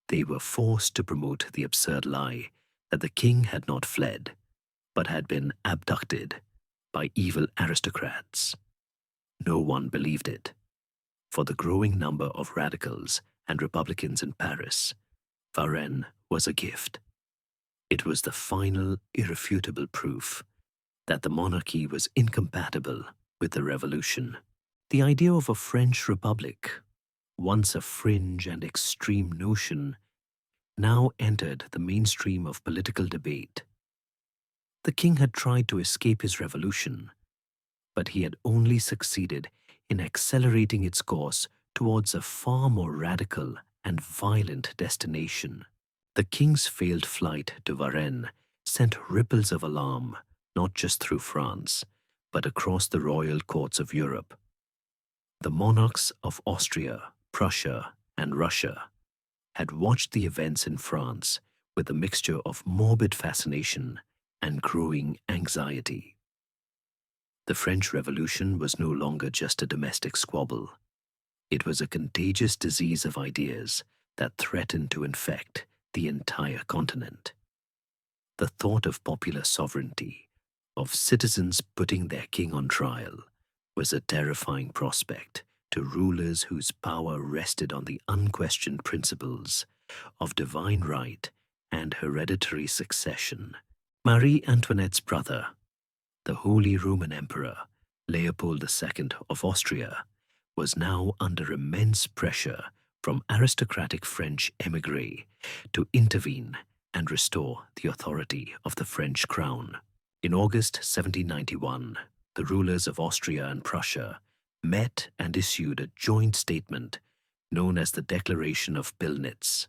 they were forced to promote the absurd lie that the king had not fled, but had been abducted by evil aristocrats. No one believed it. For the growing number of radicals and Republicans in Paris, Varennes was a gift. It was the final, irrefutable proof that the monarchy was incompatible with the revolution. The idea of a French republic, once a fringe and extreme notion, now entered the mainstream of political debate. The king had tried to escape his revolution, but he had only succeeded in accelerating its course towards a far more radical and violent destination. The king's failed flight to Varennes sent ripples of alarm not just through France, but across the royal courts of Europe. The monarchs of Austria, Prussia, and Russia had watched the events in France with a mixture of morbid fascination and growing anxiety. The French Revolution was no longer just a domestic squabble. It was a contagious disease of ideas that threatened to infect the entire continent. The thought of popular sovereignty, of citizens putting their king on trial, was a terrifying prospect to rulers whose power rested on the unquestioned principles of divine right and hereditary succession. Marie Antoinette's brother, the Holy Roman Emperor Leopold II of Austria, was now under immense pressure from aristocratic French émigrés to intervene and restore the authority of the French crown. In August 1791, the rulers of Austria and Prussia met and issued a joint statement known as the Declaration of Pillnitz.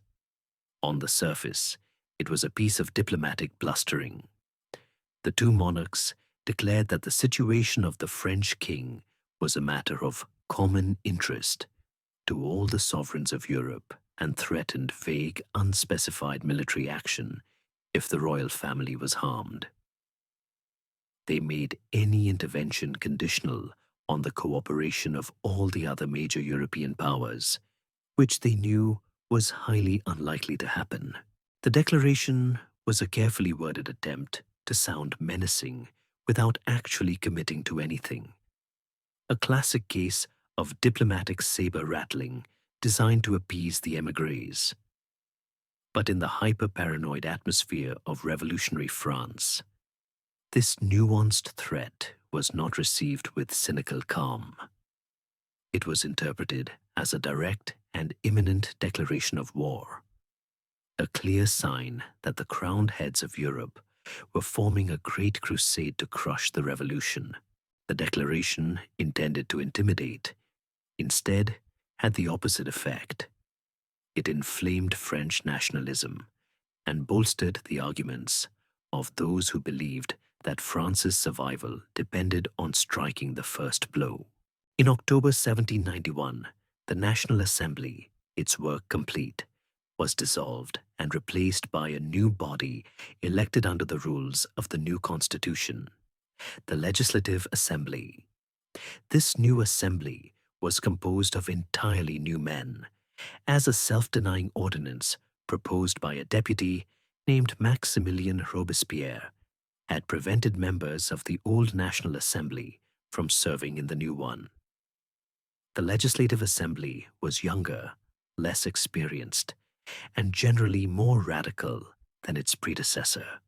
On the surface, it was a piece of diplomatic blustering. The two monarchs declared that the situation of the French king was a matter of common interest to all the sovereigns of Europe and threatened vague, unspecified military action if the royal family was harmed. They made any intervention conditional on the cooperation of all the other major European powers, which they knew was highly unlikely to happen. The declaration was a carefully worded attempt to sound menacing without actually committing to anything. A classic case of diplomatic saber-rattling designed to appease the émigrés. But in the hyper-paranoid atmosphere of revolutionary France, this nuanced threat was not received with cynical calm. It was interpreted as a direct and imminent declaration of war, a clear sign that the crowned heads of Europe were forming a great crusade to crush the revolution. The declaration, intended to intimidate, instead had the opposite effect. It inflamed French nationalism and bolstered the arguments of those who believed that France's survival depended on striking the first blow. In October 1791, the National Assembly, its work complete, was dissolved and replaced by a new body elected under the rules of the new constitution, the Legislative Assembly. This new assembly was composed of entirely new men, as a self-denying ordinance proposed by a deputy named Maximilien Robespierre had prevented members of the old National Assembly from serving in the new one. The Legislative Assembly was younger, less experienced, and generally more radical than its predecessor.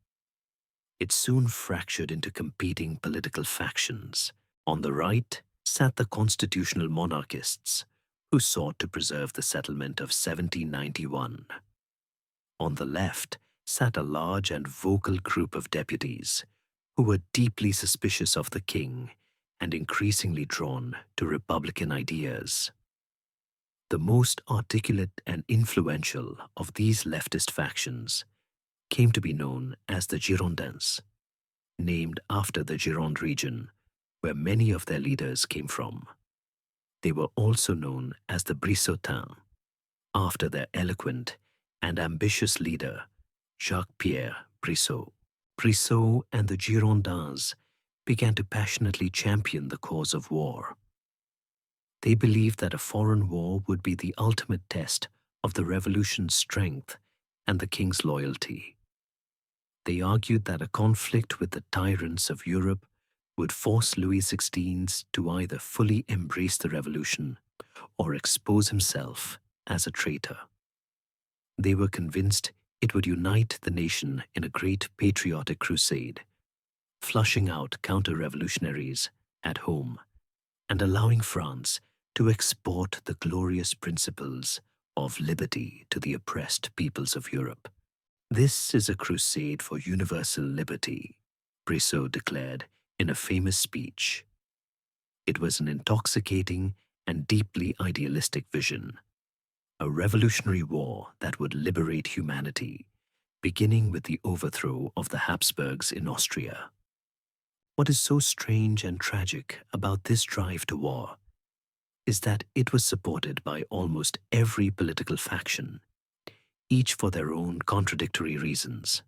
It soon fractured into competing political factions. On the right sat the constitutional monarchists, who sought to preserve the settlement of 1791. On the left sat a large and vocal group of deputies, who were deeply suspicious of the king and increasingly drawn to republican ideas. The most articulate and influential of these leftist factions came to be known as the Girondins, named after the Gironde region, where many of their leaders came from. They were also known as the Brissotins, after their eloquent and ambitious leader, Jacques-Pierre Brissot. Brissot and the Girondins began to passionately champion the cause of war. They believed that a foreign war would be the ultimate test of the revolution's strength and the king's loyalty. They argued that a conflict with the tyrants of Europe would force Louis XVI to either fully embrace the revolution or expose himself as a traitor. They were convinced it would unite the nation in a great patriotic crusade, flushing out counter-revolutionaries at home and allowing France to export the glorious principles of liberty to the oppressed peoples of Europe. "This is a crusade for universal liberty," Brissot declared in a famous speech. It was an intoxicating and deeply idealistic vision, a revolutionary war that would liberate humanity, beginning with the overthrow of the Habsburgs in Austria. What is so strange and tragic about this drive to war is that it was supported by almost every political faction, each for their own contradictory reasons.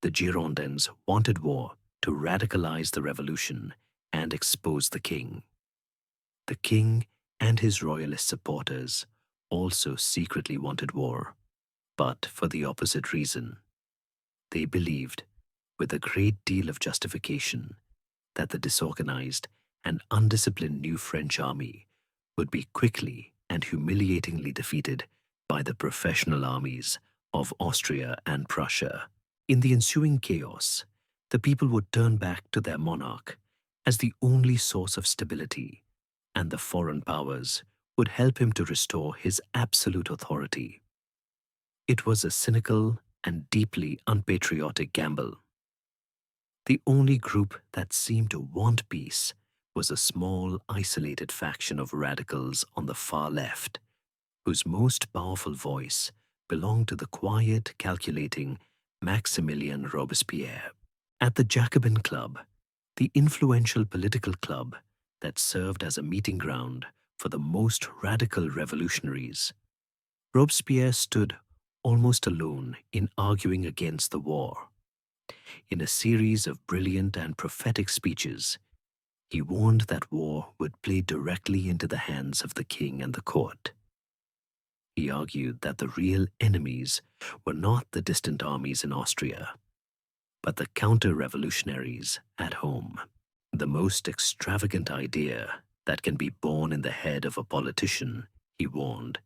The Girondins wanted war to radicalize the revolution and expose the king. The king and his royalist supporters also secretly wanted war, but for the opposite reason. They believed, with a great deal of justification, that the disorganized and undisciplined new French army would be quickly and humiliatingly defeated by the professional armies of Austria and Prussia. In the ensuing chaos, the people would turn back to their monarch as the only source of stability, and the foreign powers would help him to restore his absolute authority. It was a cynical and deeply unpatriotic gamble. The only group that seemed to want peace was a small, isolated faction of radicals on the far left, whose most powerful voice belonged to the quiet, calculating Maximilien Robespierre. At the Jacobin Club, the influential political club that served as a meeting ground for the most radical revolutionaries, Robespierre stood almost alone in arguing against the war. In a series of brilliant and prophetic speeches, he warned that war would play directly into the hands of the king and the court. He argued that the real enemies were not the distant armies in Austria, but the counter-revolutionaries at home. The most extravagant idea that can be born in the head of a politician, he warned,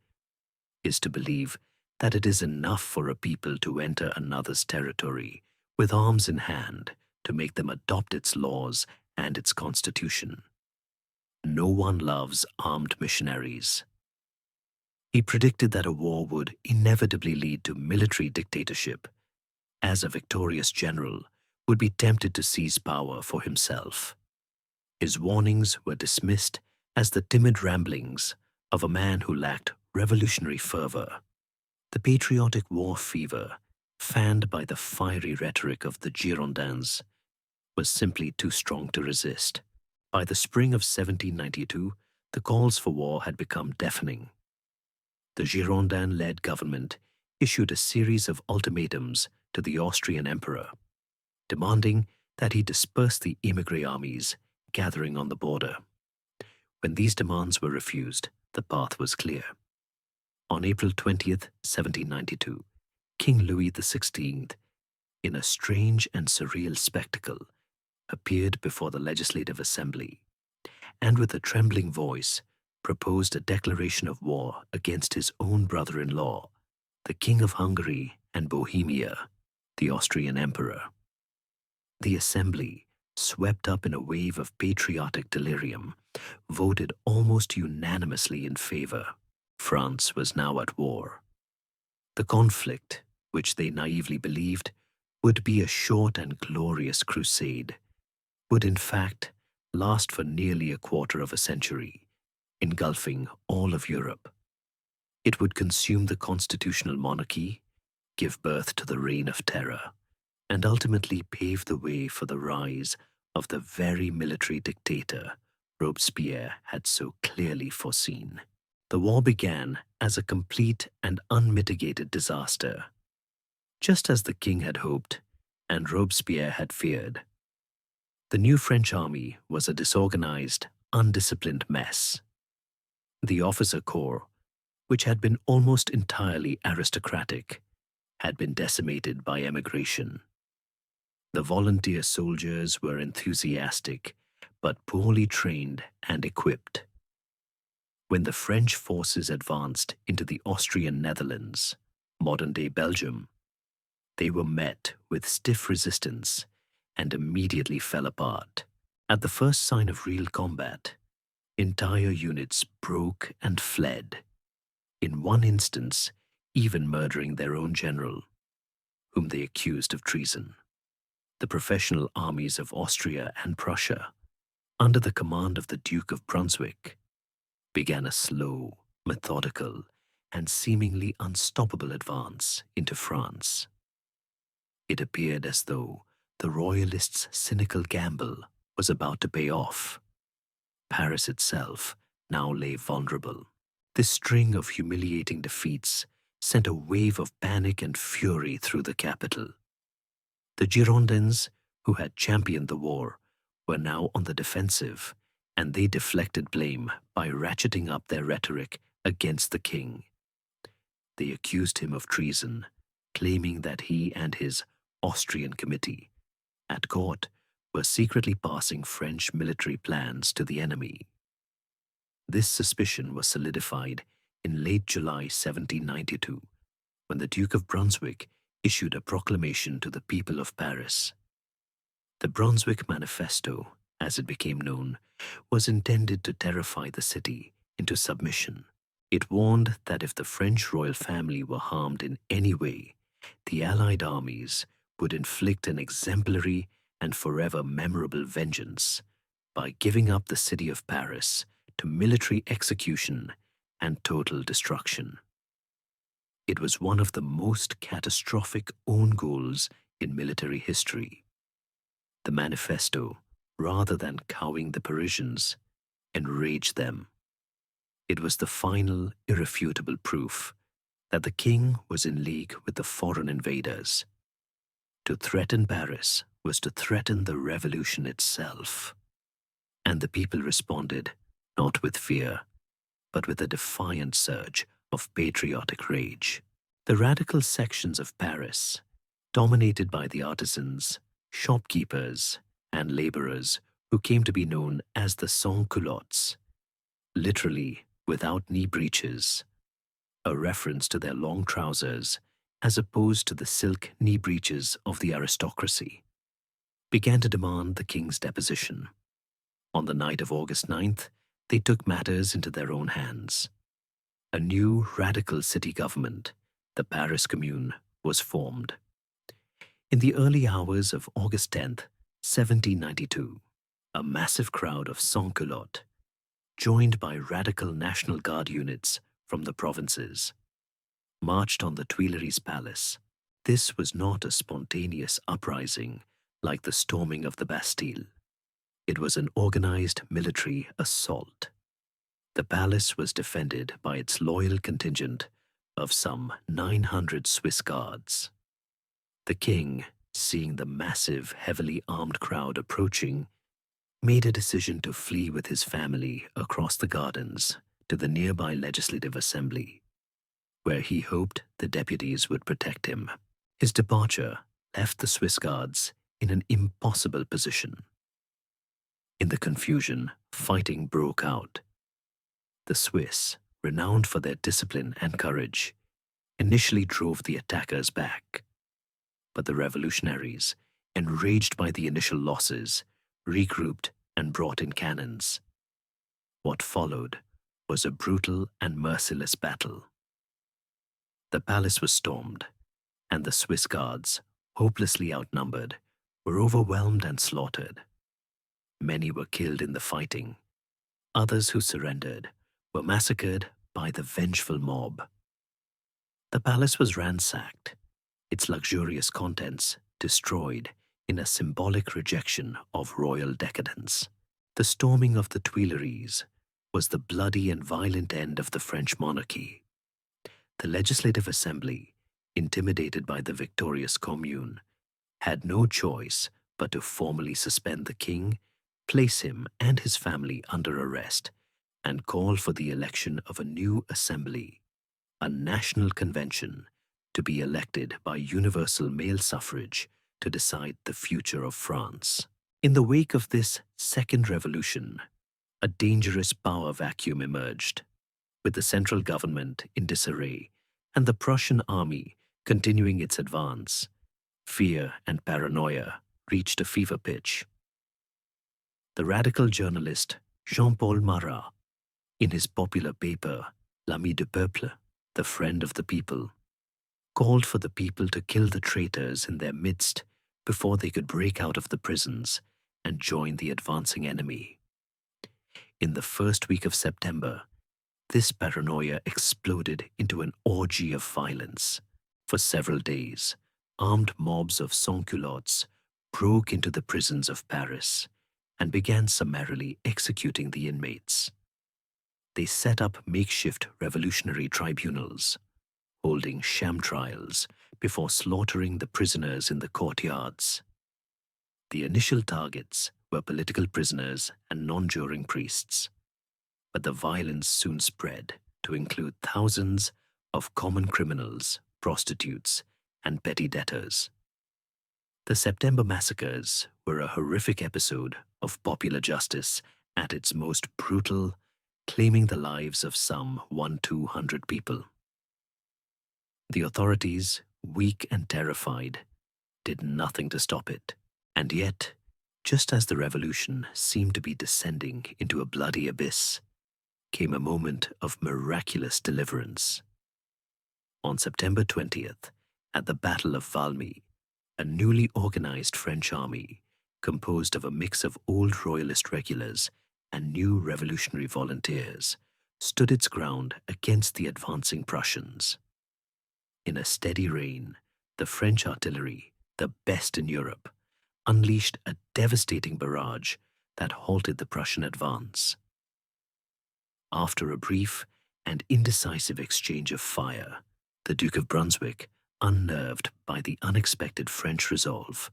is to believe that it is enough for a people to enter another's territory with arms in hand to make them adopt its laws and its constitution. No one loves armed missionaries. He predicted that a war would inevitably lead to military dictatorship as a victorious general, would be tempted to seize power for himself. His warnings were dismissed as the timid ramblings of a man who lacked revolutionary fervor. The patriotic war fever, fanned by the fiery rhetoric of the Girondins, was simply too strong to resist. By the spring of 1792, the calls for war had become deafening. The Girondin-led government issued a series of ultimatums to the Austrian emperor, demanding that he disperse the émigré armies gathering on the border. When these demands were refused, the path was clear. On April 20th, 1792, King Louis XVI, in a strange and surreal spectacle, appeared before the Legislative Assembly, and with a trembling voice proposed a declaration of war against his own brother-in-law, the King of Hungary and Bohemia, the Austrian Emperor. The Assembly, swept up in a wave of patriotic delirium, voted almost unanimously in favor. France was now at war. The conflict, which they naively believed would be a short and glorious crusade, would in fact last for nearly a quarter of a century, engulfing all of Europe. It would consume the constitutional monarchy, give birth to the reign of terror, and ultimately pave the way for the rise of the very military dictator Robespierre had so clearly foreseen. The war began as a complete and unmitigated disaster, just as the king had hoped and Robespierre had feared. The new French army was a disorganized, undisciplined mess. The officer corps, which had been almost entirely aristocratic, had been decimated by emigration. The volunteer soldiers were enthusiastic, but poorly trained and equipped. When the French forces advanced into the Austrian Netherlands, modern-day Belgium, they were met with stiff resistance and immediately fell apart. At the first sign of real combat, entire units broke and fled, in one instance even murdering their own general, whom they accused of treason. The professional armies of Austria and Prussia, under the command of the Duke of Brunswick, began a slow, methodical, and seemingly unstoppable advance into France. It appeared as though the royalists' cynical gamble was about to pay off. Paris itself now lay vulnerable. This string of humiliating defeats sent a wave of panic and fury through the capital. The Girondins, who had championed the war, were now on the defensive, and they deflected blame by ratcheting up their rhetoric against the king. They accused him of treason, claiming that he and his Austrian committee at court were secretly passing French military plans to the enemy. This suspicion was solidified in late July 1792, when the Duke of Brunswick issued a proclamation to the people of Paris. The Brunswick Manifesto, as it became known, was intended to terrify the city into submission. It warned that if the French royal family were harmed in any way, the Allied armies would inflict an exemplary and forever memorable vengeance by giving up the city of Paris to military execution and total destruction. It was one of the most catastrophic own goals in military history. The manifesto, rather than cowing the Parisians, enraged them. It was the final, irrefutable proof that the king was in league with the foreign invaders. To threaten Paris was to threaten the revolution itself. And the people responded not with fear, but with a defiant surge of patriotic rage. The radical sections of Paris, dominated by the artisans, shopkeepers, and laborers who came to be known as the sans-culottes, literally without knee breeches, a reference to their long trousers as opposed to the silk knee breeches of the aristocracy, began to demand the king's deposition. On the night of August 9th, they took matters into their own hands. A new radical city government, the Paris Commune, was formed. In the early hours of August 10th, 1792, a massive crowd of sans-culottes, joined by radical National Guard units from the provinces, marched on the Tuileries Palace. This was not a spontaneous uprising like the storming of the Bastille. It was an organized military assault. The palace was defended by its loyal contingent of some 900 Swiss guards. The king, seeing the massive, heavily armed crowd approaching, made a decision to flee with his family across the gardens to the nearby Legislative Assembly, where he hoped the deputies would protect him. His departure left the Swiss guards in an impossible position. In the confusion, fighting broke out. The Swiss, renowned for their discipline and courage, initially drove the attackers back. But the revolutionaries, enraged by the initial losses, regrouped and brought in cannons. What followed was a brutal and merciless battle. The palace was stormed, and the Swiss guards, hopelessly outnumbered, were overwhelmed and slaughtered. Many were killed in the fighting. Others who surrendered were massacred by the vengeful mob. The palace was ransacked, its luxurious contents destroyed in a symbolic rejection of royal decadence. The storming of the Tuileries was the bloody and violent end of the French monarchy. The Legislative Assembly, intimidated by the victorious Commune, had no choice but to formally suspend the king, place him and his family under arrest, and call for the election of a new assembly, a national convention, to be elected by universal male suffrage to decide the future of France. In the wake of this second revolution, a dangerous power vacuum emerged, with the central government in disarray and the Prussian army continuing its advance. Fear and paranoia reached a fever pitch. The radical journalist Jean-Paul Marat, in his popular paper L'Ami du Peuple, the friend of the people, called for the people to kill the traitors in their midst before they could break out of the prisons and join the advancing enemy. In the first week of September, this paranoia exploded into an orgy of violence. For several days, armed mobs of sans-culottes broke into the prisons of Paris and began summarily executing the inmates. They set up makeshift revolutionary tribunals, holding sham trials before slaughtering the prisoners in the courtyards. The initial targets were political prisoners and non-juring priests, but the violence soon spread to include thousands of common criminals, prostitutes, and petty debtors. The September massacres were a horrific episode of popular justice at its most brutal, claiming the lives of some 100-200 people. The authorities, weak and terrified, did nothing to stop it. And yet, just as the revolution seemed to be descending into a bloody abyss, came a moment of miraculous deliverance. On September 20th, at the Battle of Valmy, a newly organized French army, composed of a mix of old royalist regulars and new revolutionary volunteers, stood its ground against the advancing Prussians. In a steady rain, the French artillery, the best in Europe, unleashed a devastating barrage that halted the Prussian advance. After a brief and indecisive exchange of fire, the Duke of Brunswick, unnerved by the unexpected French resolve,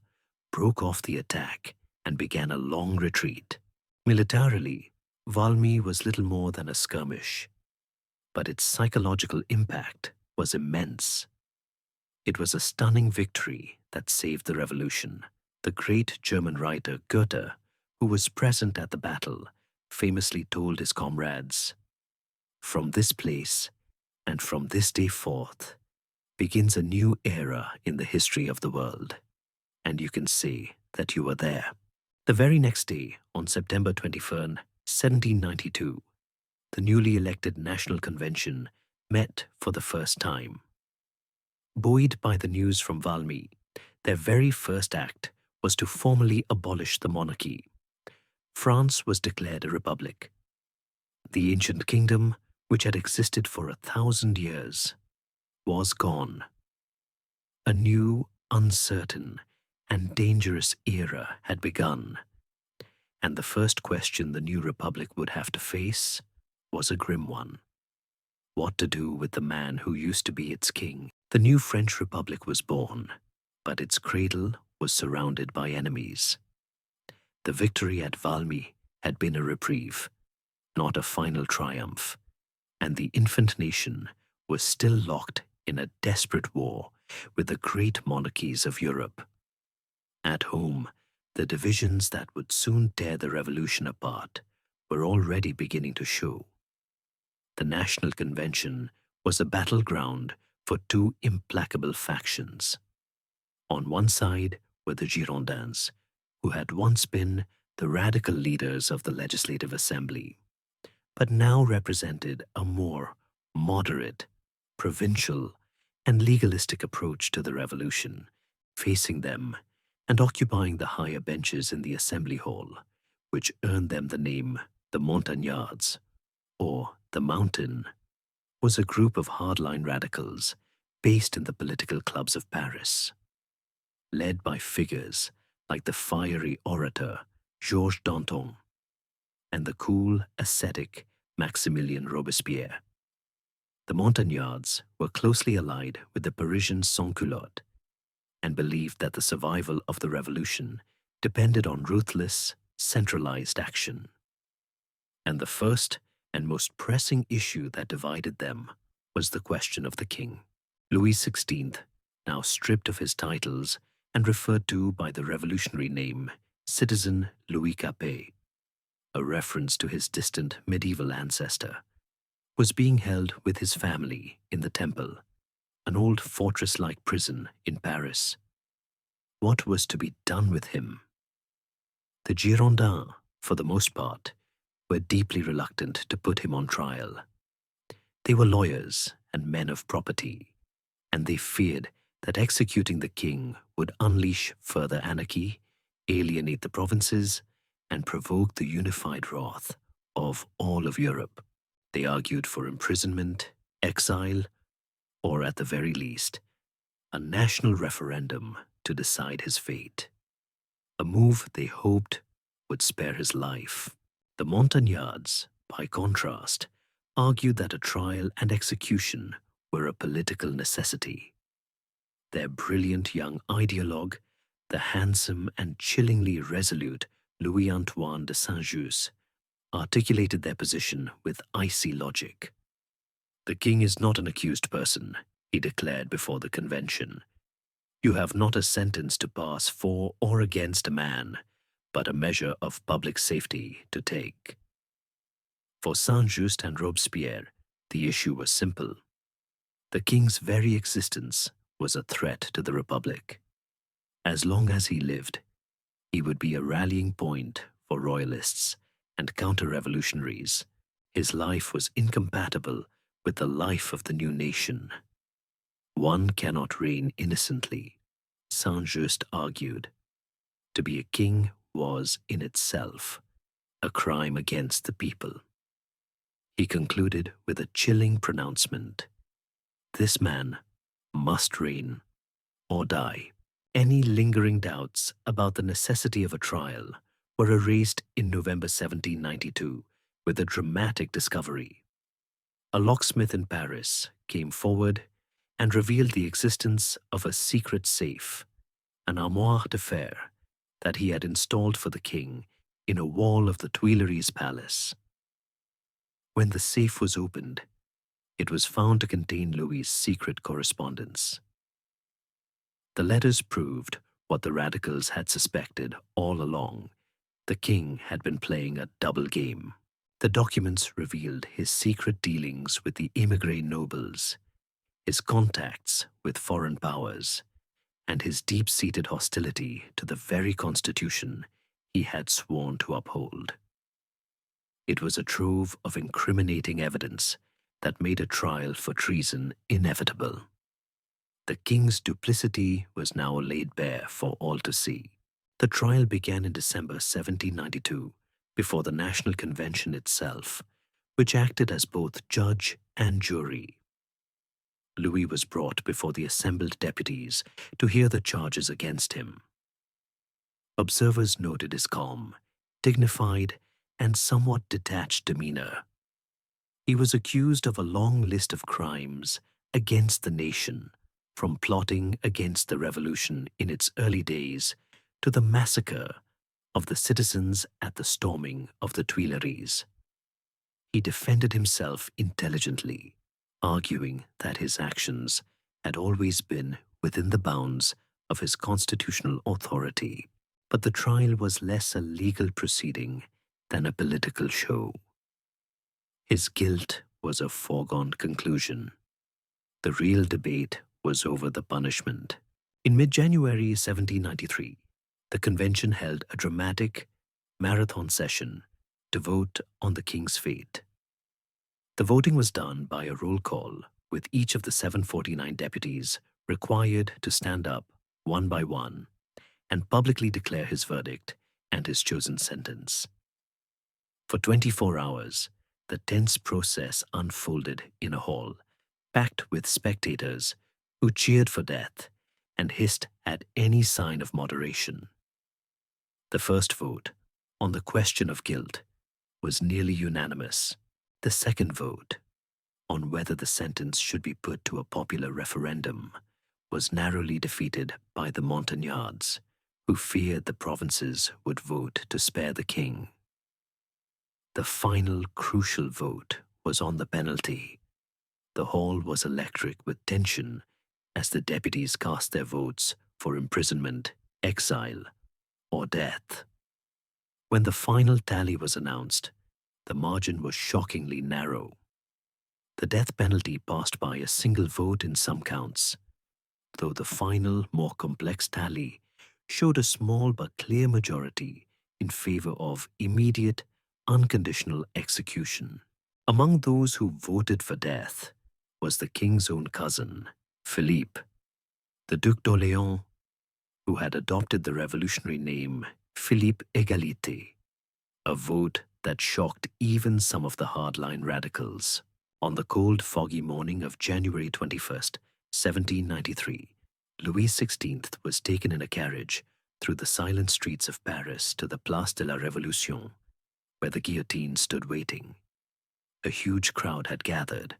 broke off the attack and began a long retreat. Militarily, Valmy was little more than a skirmish, but its psychological impact was immense. It was a stunning victory that saved the revolution. The great German writer Goethe, who was present at the battle, famously told his comrades, "From this place, and from this day forth, begins a new era in the history of the world, and you can say that you were there." The very next day, on September 21, 1792, the newly elected National Convention met for the first time. Buoyed by the news from Valmy, Their very first act was to formally abolish the monarchy. France was declared a republic. The ancient kingdom, which had existed for 1,000 years, was gone. A new, uncertain, and dangerous era had begun, and the first question the new republic would have to face was a grim one. What to do with the man who used to be its king? The new French Republic was born, but its cradle was surrounded by enemies. The victory at Valmy had been a reprieve, not a final triumph, and the infant nation was still locked in a desperate war with the great monarchies of Europe. At home, the divisions that would soon tear the revolution apart were already beginning to show. The National Convention was a battleground for two implacable factions. On one side were the Girondins, who had once been the radical leaders of the Legislative Assembly, but now represented a more moderate, provincial, and legalistic approach to the revolution. Facing them and occupying the higher benches in the Assembly Hall, which earned them the name the Montagnards, or the Mountain, was a group of hardline radicals based in the political clubs of Paris. Led by figures like the fiery orator Georges Danton and the cool, ascetic Maximilien Robespierre. The Montagnards were closely allied with the Parisian sans-culottes and believed that the survival of the revolution depended on ruthless, centralized action. And the first and most pressing issue that divided them was the question of the king. Louis XVI, now stripped of his titles and referred to by the revolutionary name Citizen Louis Capet, a reference to his distant medieval ancestor, was being held with his family in the Temple, an old fortress-like prison in Paris. What was to be done with him? The Girondins, for the most part, were deeply reluctant to put him on trial. They were lawyers and men of property, and they feared that executing the king would unleash further anarchy, alienate the provinces, and provoke the unified wrath of all of Europe. They argued for imprisonment, exile, or at the very least, a national referendum to decide his fate, a move they hoped would spare his life. The Montagnards, by contrast, argued that a trial and execution were a political necessity. Their brilliant young ideologue, the handsome and chillingly resolute Louis-Antoine de Saint-Just, articulated their position with icy logic. "The king is not an accused person," he declared before the convention. "You have not a sentence to pass for or against a man, but a measure of public safety to take." For Saint-Just and Robespierre, the issue was simple. The king's very existence was a threat to the Republic. As long as he lived, he would be a rallying point for royalists and counter-revolutionaries. His life was incompatible with the life of the new nation. One cannot reign innocently, Saint-Just argued. To be a king was, in itself, a crime against the people. He concluded with a chilling pronouncement: "This man must reign or die." Any lingering doubts about the necessity of a trial were erased in November 1792 with a dramatic discovery. A locksmith in Paris came forward and revealed the existence of a secret safe, an armoire de fer, that he had installed for the king in a wall of the Tuileries Palace. When the safe was opened, it was found to contain Louis's secret correspondence. The letters proved what the radicals had suspected all along. The king had been playing a double game. The documents revealed his secret dealings with the émigré nobles, his contacts with foreign powers, and his deep-seated hostility to the very constitution he had sworn to uphold. It was a trove of incriminating evidence that made a trial for treason inevitable. The king's duplicity was now laid bare for all to see. The trial began in December 1792 before the National Convention itself, which acted as both judge and jury. Louis was brought before the assembled deputies to hear the charges against him. Observers noted his calm, dignified, and somewhat detached demeanor. He was accused of a long list of crimes against the nation, from plotting against the revolution in its early days to the massacre of the citizens at the storming of the Tuileries. He defended himself intelligently, arguing that his actions had always been within the bounds of his constitutional authority. But the trial was less a legal proceeding than a political show. His guilt was a foregone conclusion. The real debate was over the punishment. In mid-January 1793, the convention held a dramatic marathon session to vote on the king's fate. The voting was done by a roll call, with each of the 749 deputies required to stand up one by one and publicly declare his verdict and his chosen sentence. For 24 hours, the tense process unfolded in a hall, packed with spectators who cheered for death and hissed at any sign of moderation. The first vote, on the question of guilt, was nearly unanimous. The second vote, on whether the sentence should be put to a popular referendum, was narrowly defeated by the Montagnards, who feared the provinces would vote to spare the king. The final crucial vote was on the penalty. The hall was electric with tension as the deputies cast their votes for imprisonment, exile, or death. When the final tally was announced, the margin was shockingly narrow. The death penalty passed by a single vote in some counts, though the final, more complex tally showed a small but clear majority in favor of immediate, unconditional execution. Among those who voted for death was the king's own cousin, Philippe, the Duc d'Orléans, who had adopted the revolutionary name Philippe Égalité, a vote that shocked even some of the hardline radicals. On the cold, foggy morning of January 21st, 1793, Louis XVI was taken in a carriage through the silent streets of Paris to the Place de la Révolution, where the guillotine stood waiting. A huge crowd had gathered.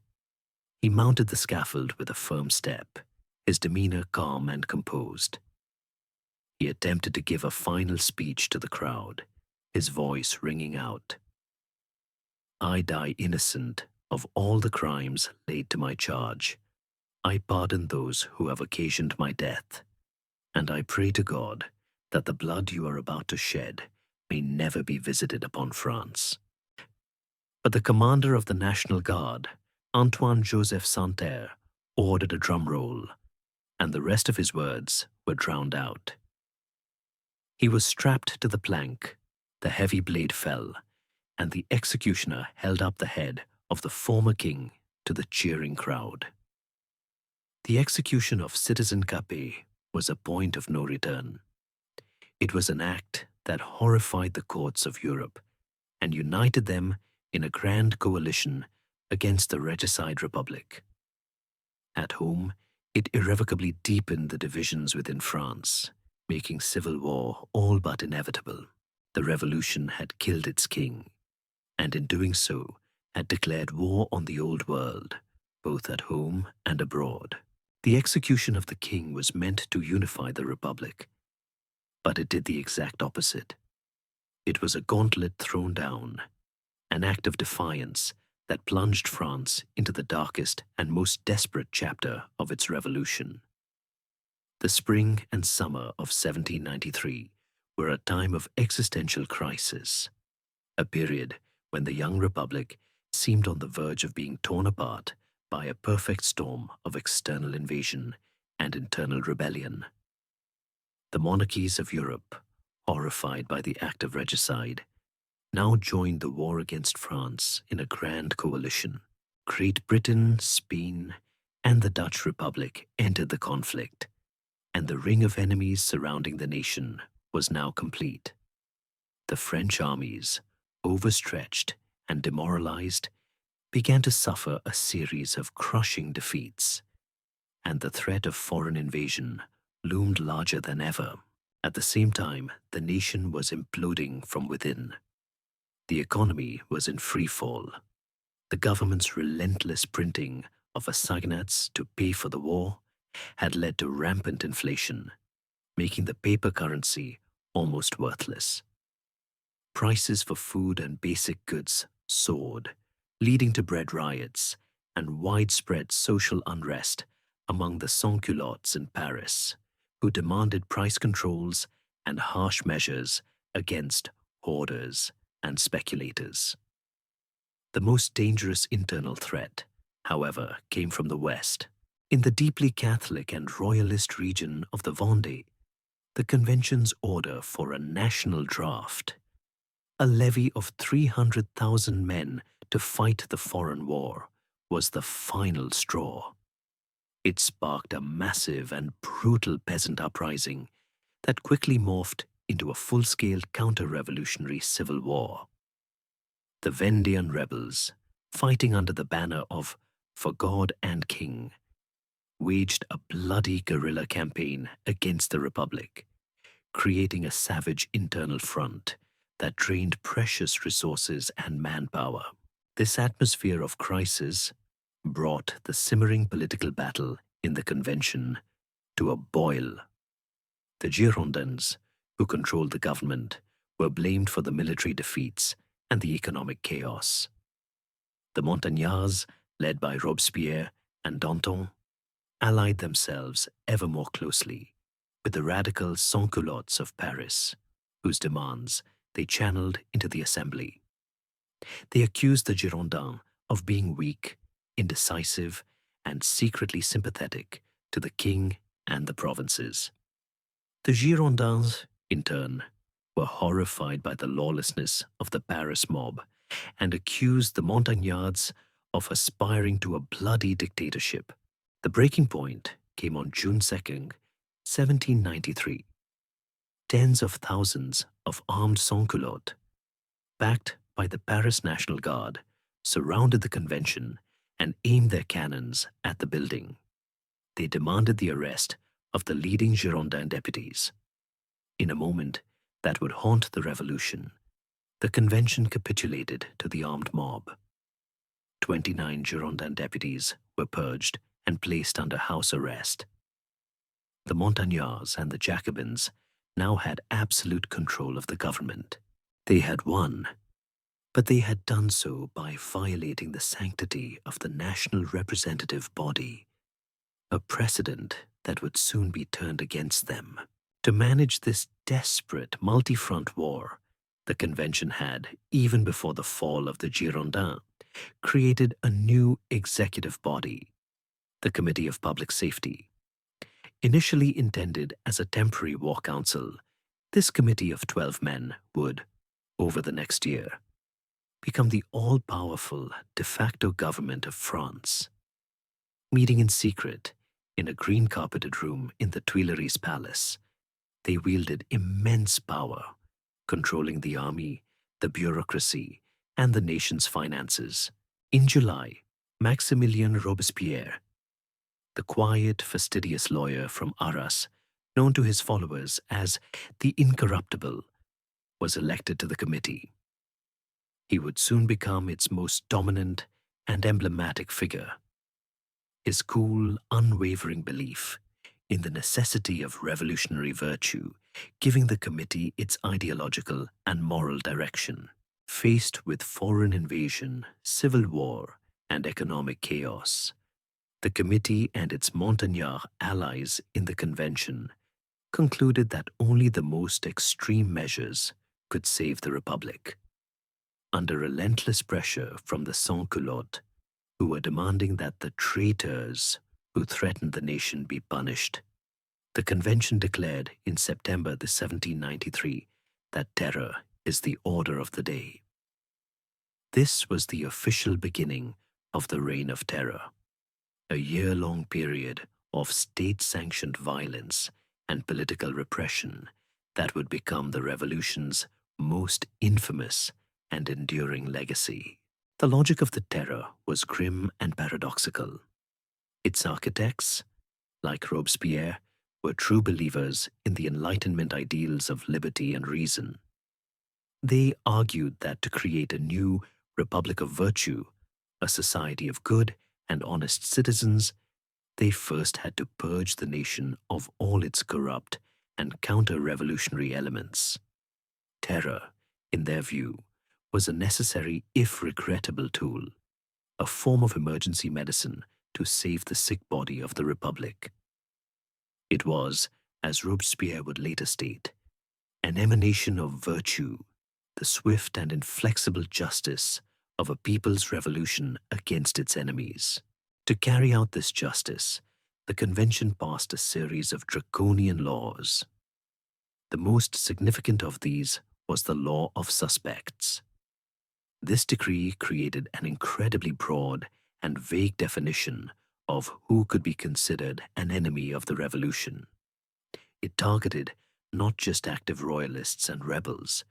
He mounted the scaffold with a firm step, his demeanor calm and composed. He attempted to give a final speech to the crowd, his voice ringing out, "I die innocent of all the crimes laid to my charge. I pardon those who have occasioned my death, and I pray to God that the blood you are about to shed may never be visited upon France." But the commander of the National Guard, Antoine-Joseph Santerre, ordered a drum roll, and the rest of his words were drowned out. He was strapped to the plank, the heavy blade fell, and the executioner held up the head of the former king to the cheering crowd. The execution of Citizen Capet was a point of no return. It was an act that horrified the courts of Europe and united them in a grand coalition against the regicide republic. At home, it irrevocably deepened the divisions within France, making civil war all but inevitable. The revolution had killed its king, and in doing so had declared war on the old world, both at home and abroad. The execution of the king was meant to unify the republic, but it did the exact opposite. It was a gauntlet thrown down, an act of defiance that plunged France into the darkest and most desperate chapter of its revolution. The spring and summer of 1793 were a time of existential crisis, a period when the young republic seemed on the verge of being torn apart by a perfect storm of external invasion and internal rebellion. The monarchies of Europe, horrified by the act of regicide, now joined the war against France in a grand coalition. Great Britain, Spain, and the Dutch Republic entered the conflict, and the ring of enemies surrounding the nation was now complete. The French armies, overstretched and demoralized, began to suffer a series of crushing defeats, and the threat of foreign invasion loomed larger than ever. At the same time, the nation was imploding from within. The economy was in free fall. The government's relentless printing of assignats to pay for the war had led to rampant inflation, making the paper currency almost worthless. Prices for food and basic goods soared, leading to bread riots and widespread social unrest among the sans-culottes in Paris, who demanded price controls and harsh measures against hoarders and speculators. The most dangerous internal threat, however, came from the West. In the deeply Catholic and royalist region of the Vendée, the Convention's order for a national draft, a levy of 300,000 men to fight the foreign war, was the final straw. It sparked a massive and brutal peasant uprising that quickly morphed into a full-scale counter-revolutionary civil war. The Vendean rebels, fighting under the banner of "For God and King," waged a bloody guerrilla campaign against the Republic, creating a savage internal front that drained precious resources and manpower. This atmosphere of crisis brought the simmering political battle in the Convention to a boil. The Girondins, who controlled the government, were blamed for the military defeats and the economic chaos. The Montagnards, led by Robespierre and Danton, allied themselves ever more closely with the radical sans-culottes of Paris, whose demands they channeled into the Assembly. They accused the Girondins of being weak, indecisive, and secretly sympathetic to the king and the provinces. The Girondins, in turn, were horrified by the lawlessness of the Paris mob and accused the Montagnards of aspiring to a bloody dictatorship. The breaking point came on June 2nd, 1793. Tens of thousands of armed sans-culottes, backed by the Paris National Guard, surrounded the Convention and aimed their cannons at the building. They demanded the arrest of the leading Girondin deputies. In a moment that would haunt the revolution, the Convention capitulated to the armed mob. 29 Girondin deputies were purged and placed under house arrest. The Montagnards and the Jacobins now had absolute control of the government. They had won, but they had done so by violating the sanctity of the national representative body, a precedent that would soon be turned against them. To manage this desperate multi-front war, the Convention had, even before the fall of the Girondins, created a new executive body, the Committee of Public Safety. Initially intended as a temporary war council, this committee of 12 men would, over the next year, become the all-powerful de facto government of France. Meeting in secret in a green-carpeted room in the Tuileries Palace, they wielded immense power, controlling the army, the bureaucracy, and the nation's finances. In July, Maximilien Robespierre, the quiet, fastidious lawyer from Arras, known to his followers as the Incorruptible, was elected to the committee. He would soon become its most dominant and emblematic figure. His cool, unwavering belief in the necessity of revolutionary virtue, giving the committee its ideological and moral direction. Faced with foreign invasion, civil war, and economic chaos, the committee and its Montagnard allies in the Convention concluded that only the most extreme measures could save the Republic. Under relentless pressure from the sans-culottes, who were demanding that the traitors who threatened the nation be punished, the Convention declared in September 1793 that terror is the order of the day. This was the official beginning of the Reign of Terror. a year-long period of state-sanctioned violence and political repression that would become the revolution's most infamous and enduring legacy. The logic of the terror was grim and paradoxical. Its architects, like Robespierre, were true believers in the Enlightenment ideals of liberty and reason. They argued that to create a new republic of virtue, a society of good and honest citizens, they first had to purge the nation of all its corrupt and counter-revolutionary elements. Terror, in their view, was a necessary if regrettable tool, a form of emergency medicine to save the sick body of the republic. It was, as Robespierre would later state, an emanation of virtue, the swift and inflexible justice of a people's revolution against its enemies. To carry out this justice, the convention passed a series of draconian laws. The most significant of these was the law of suspects. This decree created an incredibly broad and vague definition of who could be considered an enemy of the revolution. It targeted not just active royalists and rebels,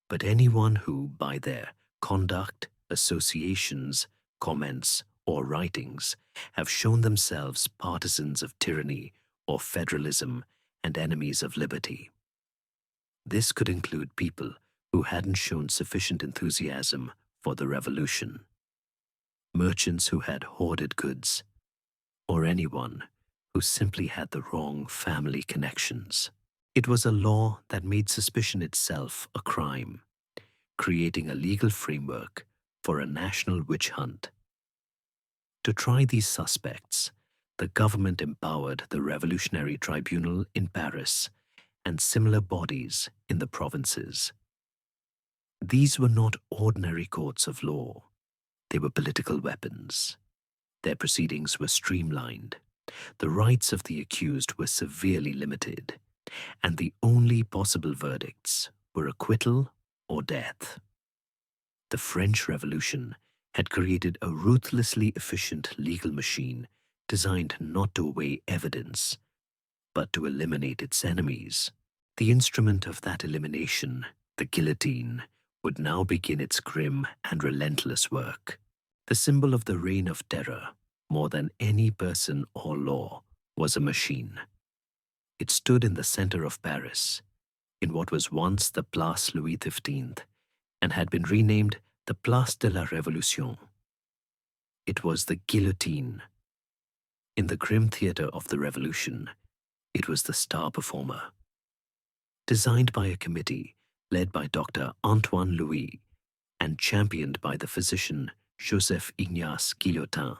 but anyone who, by their conduct, associations, comments, or writings, have shown themselves partisans of tyranny or federalism and enemies of liberty. This could include people who hadn't shown sufficient enthusiasm for the revolution, merchants who had hoarded goods, or anyone who simply had the wrong family connections. It was a law that made suspicion itself a crime, creating a legal framework for a national witch hunt. To try these suspects, the government empowered the Revolutionary Tribunal in Paris and similar bodies in the provinces. These were not ordinary courts of law. They were political weapons. Their proceedings were streamlined. The rights of the accused were severely limited, and the only possible verdicts were acquittal or death. The French Revolution had created a ruthlessly efficient legal machine designed not to weigh evidence, but to eliminate its enemies. The instrument of that elimination, the guillotine, would now begin its grim and relentless work. The symbol of the reign of terror, more than any person or law, was a machine. It stood in the center of Paris, in what was once the Place Louis XV, and had been renamed the Place de la Révolution. It was the guillotine. In the grim theater of the Revolution, it was the star performer. Designed by a committee led by Dr. Antoine Louis and championed by the physician Joseph Ignace Guillotin,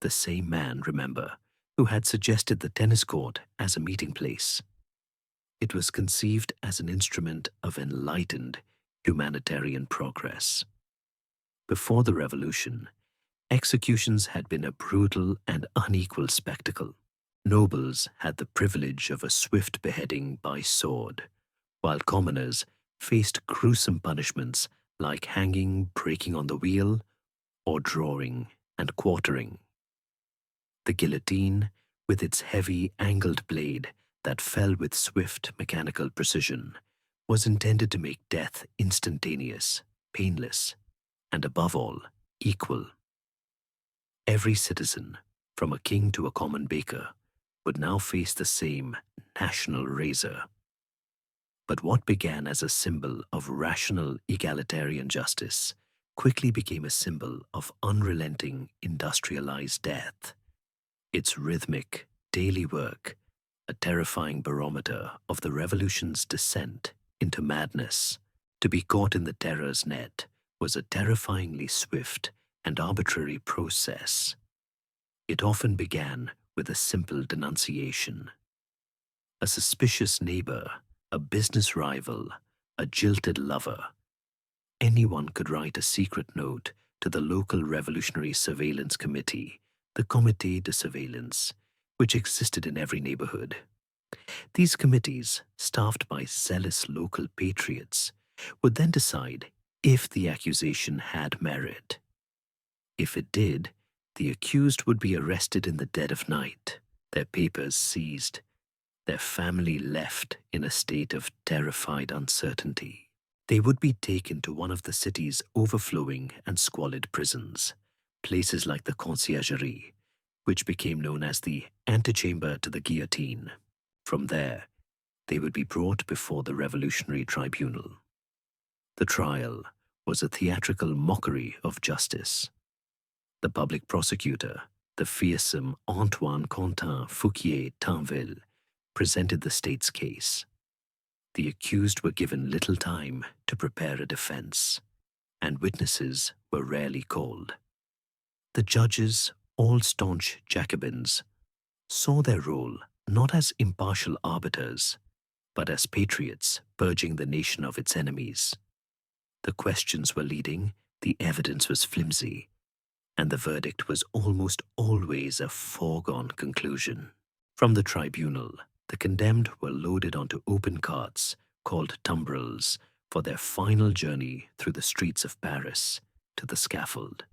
the same man, remember, who had suggested the tennis court as a meeting place. It was conceived as an instrument of enlightened humanitarian progress. Before the revolution, executions had been a brutal and unequal spectacle. Nobles had the privilege of a swift beheading by sword, while commoners faced gruesome punishments like hanging, breaking on the wheel, or drawing and quartering. The guillotine, with its heavy, angled blade that fell with swift mechanical precision, was intended to make death instantaneous, painless, and above all, equal. Every citizen, from a king to a common baker, would now face the same national razor. But what began as a symbol of rational egalitarian justice quickly became a symbol of unrelenting industrialized death. Its rhythmic, daily work, a terrifying barometer of the revolution's descent into madness. To be caught in the terror's net was a terrifyingly swift and arbitrary process. It often began with a simple denunciation. A suspicious neighbor, a business rival, a jilted lover. Anyone could write a secret note to the local Revolutionary Surveillance Committee, the Comité de Surveillance, which existed in every neighborhood. These committees, staffed by zealous local patriots, would then decide if the accusation had merit. If it did, The accused would be arrested in the dead of night, their papers seized, their family left in a state of terrified uncertainty. They would be taken to one of the city's overflowing and squalid prisons, places like the Conciergerie, which became known as the antechamber to the guillotine. From there, they would be brought before the Revolutionary Tribunal. The trial was a theatrical mockery of justice. The public prosecutor, the fearsome Antoine Quentin Fouquier Tinville, presented the state's case. The accused were given little time to prepare a defense, and witnesses were rarely called. The judges, all staunch Jacobins, saw their role not as impartial arbiters, but as patriots purging the nation of its enemies. The questions were leading, the evidence was flimsy, and the verdict was almost always a foregone conclusion. From the tribunal, the condemned were loaded onto open carts called tumbrils for their final journey through the streets of Paris to the scaffold.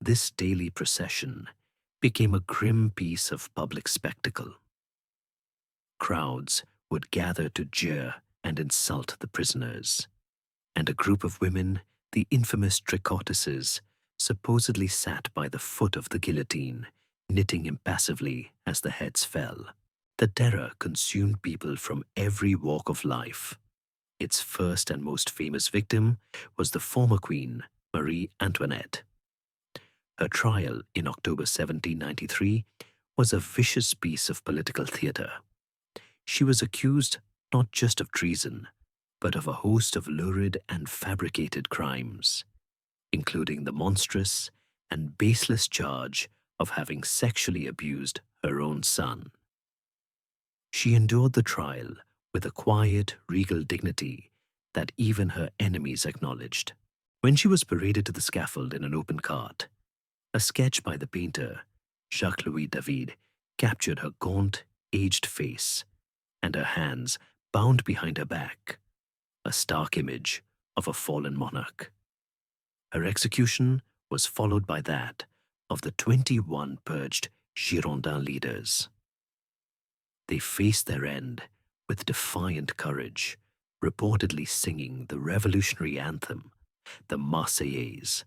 This daily procession became a grim piece of public spectacle. Crowds would gather to jeer and insult the prisoners, and a group of women, the infamous tricotesses, supposedly sat by the foot of the guillotine, knitting impassively as the heads fell. The terror consumed people from every walk of life. Its first and most famous victim was the former queen, Marie Antoinette. Her trial in October 1793 was a vicious piece of political theatre. She was accused not just of treason, but of a host of lurid and fabricated crimes, including the monstrous and baseless charge of having sexually abused her own son. She endured the trial with a quiet, regal dignity that even her enemies acknowledged. When she was paraded to the scaffold in an open cart, a sketch by the painter Jacques-Louis David captured her gaunt, aged face and her hands bound behind her back, a stark image of a fallen monarch. Her execution was followed by that of the 21 purged Girondin leaders. They faced their end with defiant courage, reportedly singing the revolutionary anthem, the Marseillaise.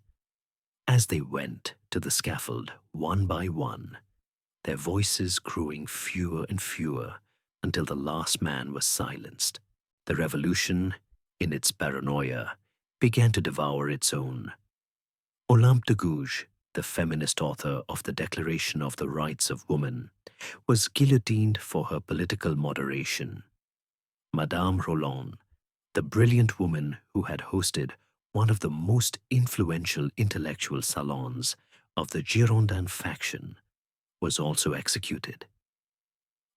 As they went to the scaffold one by one, their voices growing fewer and fewer until the last man was silenced. The revolution, in its paranoia, began to devour its own. Olympe de Gouges, the feminist author of the Declaration of the Rights of Woman, was guillotined for her political moderation. Madame Roland, the brilliant woman who had hosted one of the most influential intellectual salons of the Girondin faction, was also executed.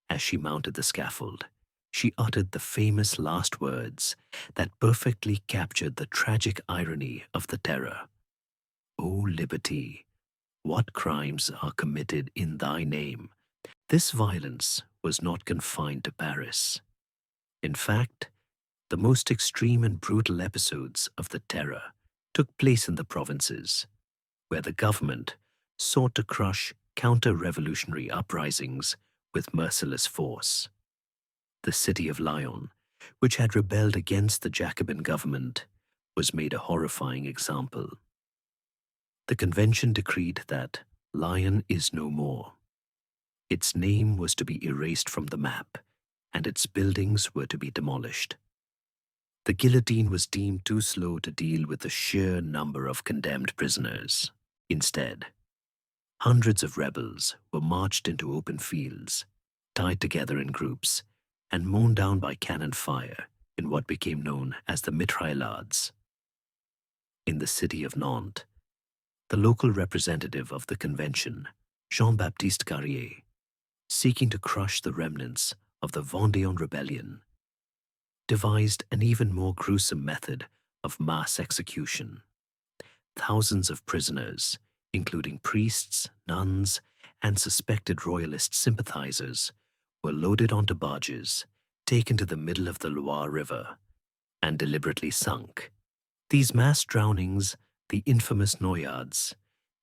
As she mounted the scaffold, she uttered the famous last words that perfectly captured the tragic irony of the terror. O liberty, what crimes are committed in thy name? This violence was not confined to Paris. In fact, the most extreme and brutal episodes of the terror took place in the provinces, where the government sought to crush counter-revolutionary uprisings with merciless force. The city of Lyon, which had rebelled against the Jacobin government, was made a horrifying example. The convention decreed that Lyon is no more. Its name was to be erased from the map, and its buildings were to be demolished. The guillotine was deemed too slow to deal with the sheer number of condemned prisoners. Instead, hundreds of rebels were marched into open fields, tied together in groups, and mown down by cannon fire in what became known as the mitraillades. In the city of Nantes, the local representative of the convention, Jean-Baptiste Carrier, seeking to crush the remnants of the Vendéen rebellion, devised an even more gruesome method of mass execution. Thousands of prisoners, including priests, nuns, and suspected royalist sympathizers, were loaded onto barges, taken to the middle of the Loire River, and deliberately sunk. These mass drownings, the infamous noyades,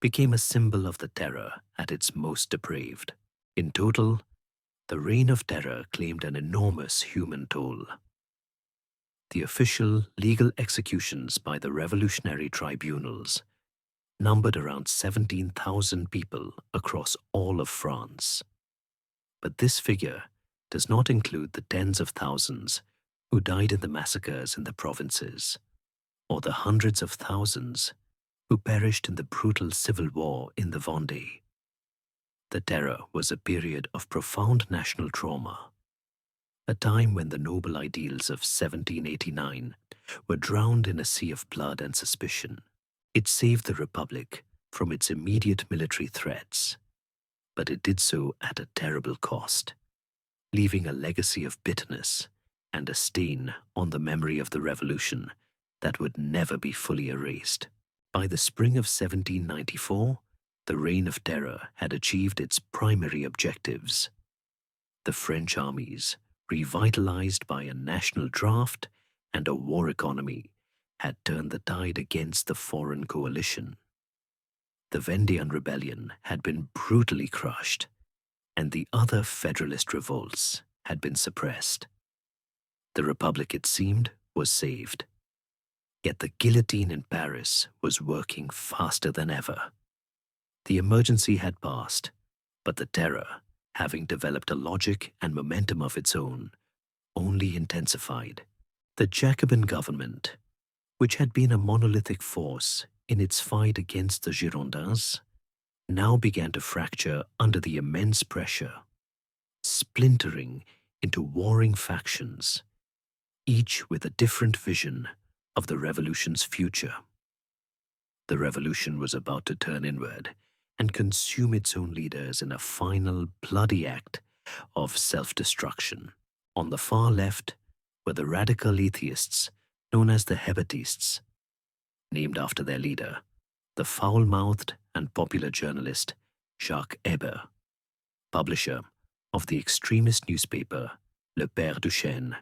became a symbol of the terror at its most depraved. In total, the Reign of Terror claimed an enormous human toll. The official legal executions by the revolutionary tribunals numbered around 17,000 people across all of France. But this figure does not include the tens of thousands who died in the massacres in the provinces, or the hundreds of thousands who perished in the brutal civil war in the Vendée. The Terror was a period of profound national trauma, a time when the noble ideals of 1789 were drowned in a sea of blood and suspicion. It saved the Republic from its immediate military threats, but it did so at a terrible cost, leaving a legacy of bitterness and a stain on the memory of the revolution that would never be fully erased. By the spring of 1794, the Reign of Terror had achieved its primary objectives. The French armies, revitalized by a national draft and a war economy, had turned the tide against the foreign coalition. The Vendéan rebellion had been brutally crushed, and the other Federalist revolts had been suppressed. The Republic, it seemed, was saved. Yet the guillotine in Paris was working faster than ever. The emergency had passed, but the Terror, having developed a logic and momentum of its own, only intensified. The Jacobin government, which had been a monolithic force in its fight against the Girondins, now began to fracture under the immense pressure, splintering into warring factions, each with a different vision of the revolution's future. The revolution was about to turn inward and consume its own leaders in a final bloody act of self-destruction. On the far left were the radical atheists known as the Hébétists, named after their leader, the foul-mouthed and popular journalist Jacques Hébert, publisher of the extremist newspaper Le Père Duchesne.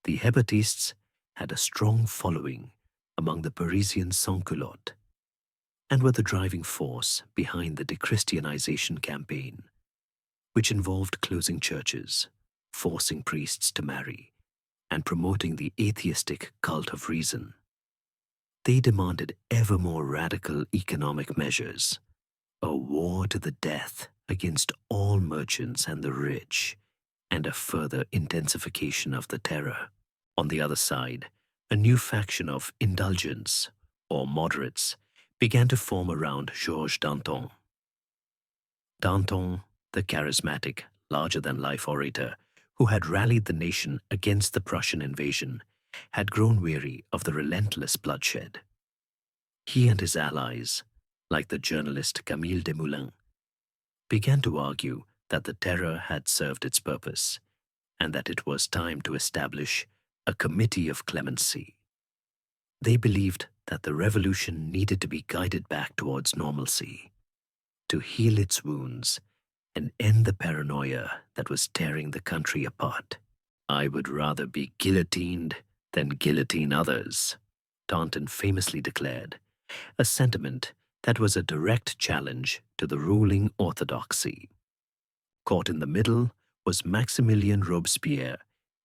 The Hébétists had a strong following among the Parisian sans-culottes and were the driving force behind the dechristianization campaign, which involved closing churches, forcing priests to marry, and promoting the atheistic cult of reason. They demanded ever more radical economic measures, a war to the death against all merchants and the rich, and a further intensification of the terror. On the other side, a new faction of indulgents, or moderates, began to form around Georges Danton. Danton, the charismatic, larger-than-life orator who had rallied the nation against the Prussian invasion, had grown weary of the relentless bloodshed. He and his allies, like the journalist Camille Desmoulins, began to argue that the terror had served its purpose and that it was time to establish a committee of clemency. They believed that the revolution needed to be guided back towards normalcy, to heal its wounds and end the paranoia that was tearing the country apart. "I would rather be guillotined than guillotine others," Danton famously declared, a sentiment that was a direct challenge to the ruling orthodoxy. Caught in the middle was Maximilien Robespierre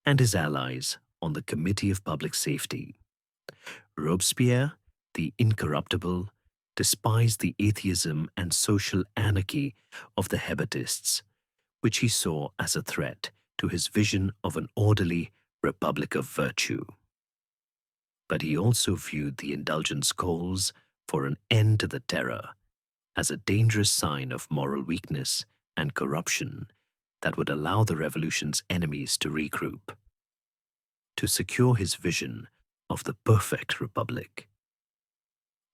and his allies on the Committee of Public Safety. Robespierre, the incorruptible, despised the atheism and social anarchy of the Hébétists, which he saw as a threat to his vision of an orderly republic of virtue. But he also viewed the indulgence calls for an end to the terror as a dangerous sign of moral weakness and corruption that would allow the revolution's enemies to regroup. To secure his vision of the perfect republic,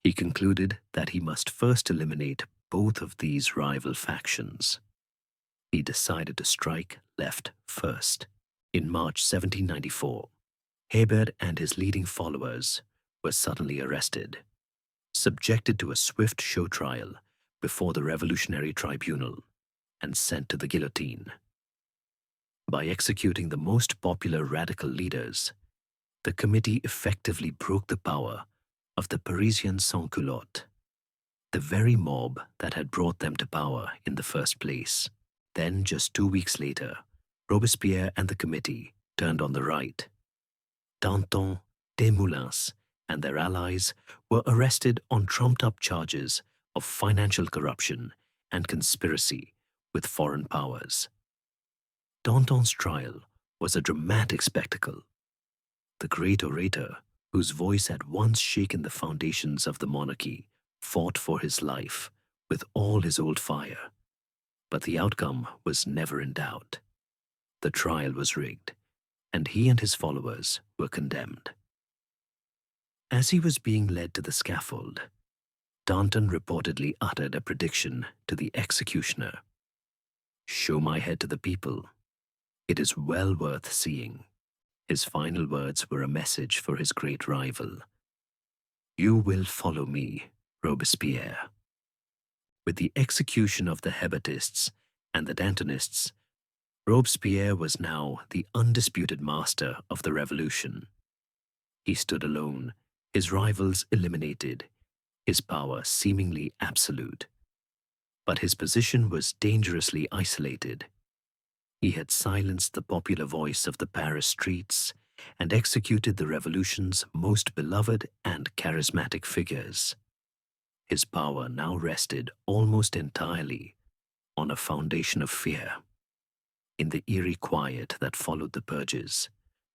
he concluded that he must first eliminate both of these rival factions. He decided to strike left first. In March 1794, Hébert and his leading followers were suddenly arrested, subjected to a swift show trial before the Revolutionary Tribunal, and sent to the guillotine. By executing the most popular radical leaders, the committee effectively broke the power of the Parisian sans-culottes. the very mob that had brought them to power in the first place. Then, just 2 weeks later, Robespierre and the committee turned on the right. Danton, Desmoulins, and their allies were arrested on trumped-up charges of financial corruption and conspiracy with foreign powers. Danton's trial was a dramatic spectacle. The great orator, whose voice had once shaken the foundations of the monarchy, fought for his life with all his old fire. But the outcome was never in doubt. The trial was rigged, and he and his followers were condemned. As he was being led to the scaffold, Danton reportedly uttered a prediction to the executioner. "Show my head to the people. It is well worth seeing." His final words were a message for his great rival. "You will follow me, Robespierre." With the execution of the Hébertists and the Dantonists, Robespierre was now the undisputed master of the revolution. He stood alone, his rivals eliminated, his power seemingly absolute. But his position was dangerously isolated. He had silenced the popular voice of the Paris streets and executed the revolution's most beloved and charismatic figures. His power now rested almost entirely on a foundation of fear. In the eerie quiet that followed the purges,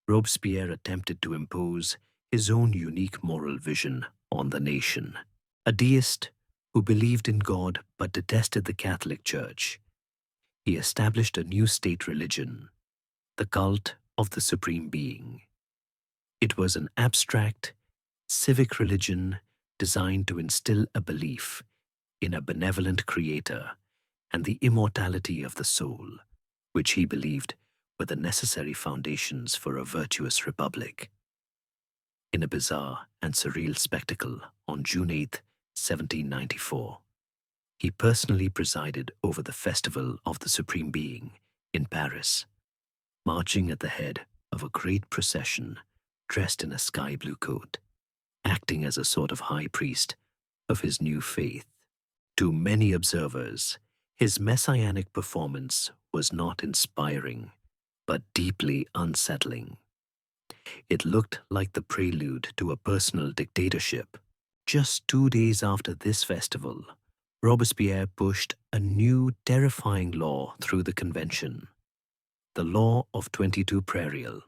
Robespierre attempted to impose his own unique moral vision on the nation. A deist who believed in God but detested the Catholic Church, he established a new state religion, the cult of the Supreme Being. It was an abstract, civic religion designed to instill a belief in a benevolent creator and the immortality of the soul, which he believed were the necessary foundations for a virtuous republic. In a bizarre and surreal spectacle on June 8, 1794, he personally presided over the Festival of the Supreme Being in Paris, marching at the head of a great procession dressed in a sky-blue coat, acting as a sort of high priest of his new faith. To many observers, his messianic performance was not inspiring, but deeply unsettling. It looked like the prelude to a personal dictatorship. Just 2 days after this festival, Robespierre pushed a new, terrifying law through the convention, the Law of 22 Prairial.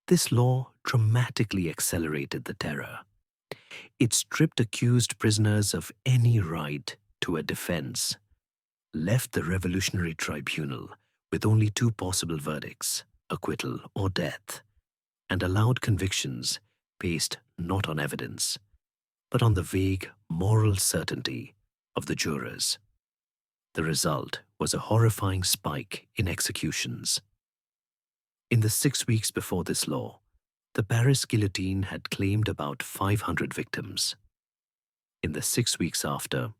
This law dramatically accelerated the terror. It stripped accused prisoners of any right to a defense, left the Revolutionary Tribunal with only 2 possible verdicts, acquittal or death, and allowed convictions based not on evidence, but on the vague moral certainty of the jurors. The result was a horrifying spike in executions. In the 6 weeks before this law, the Paris guillotine had claimed about 500 victims. In the 6 weeks after,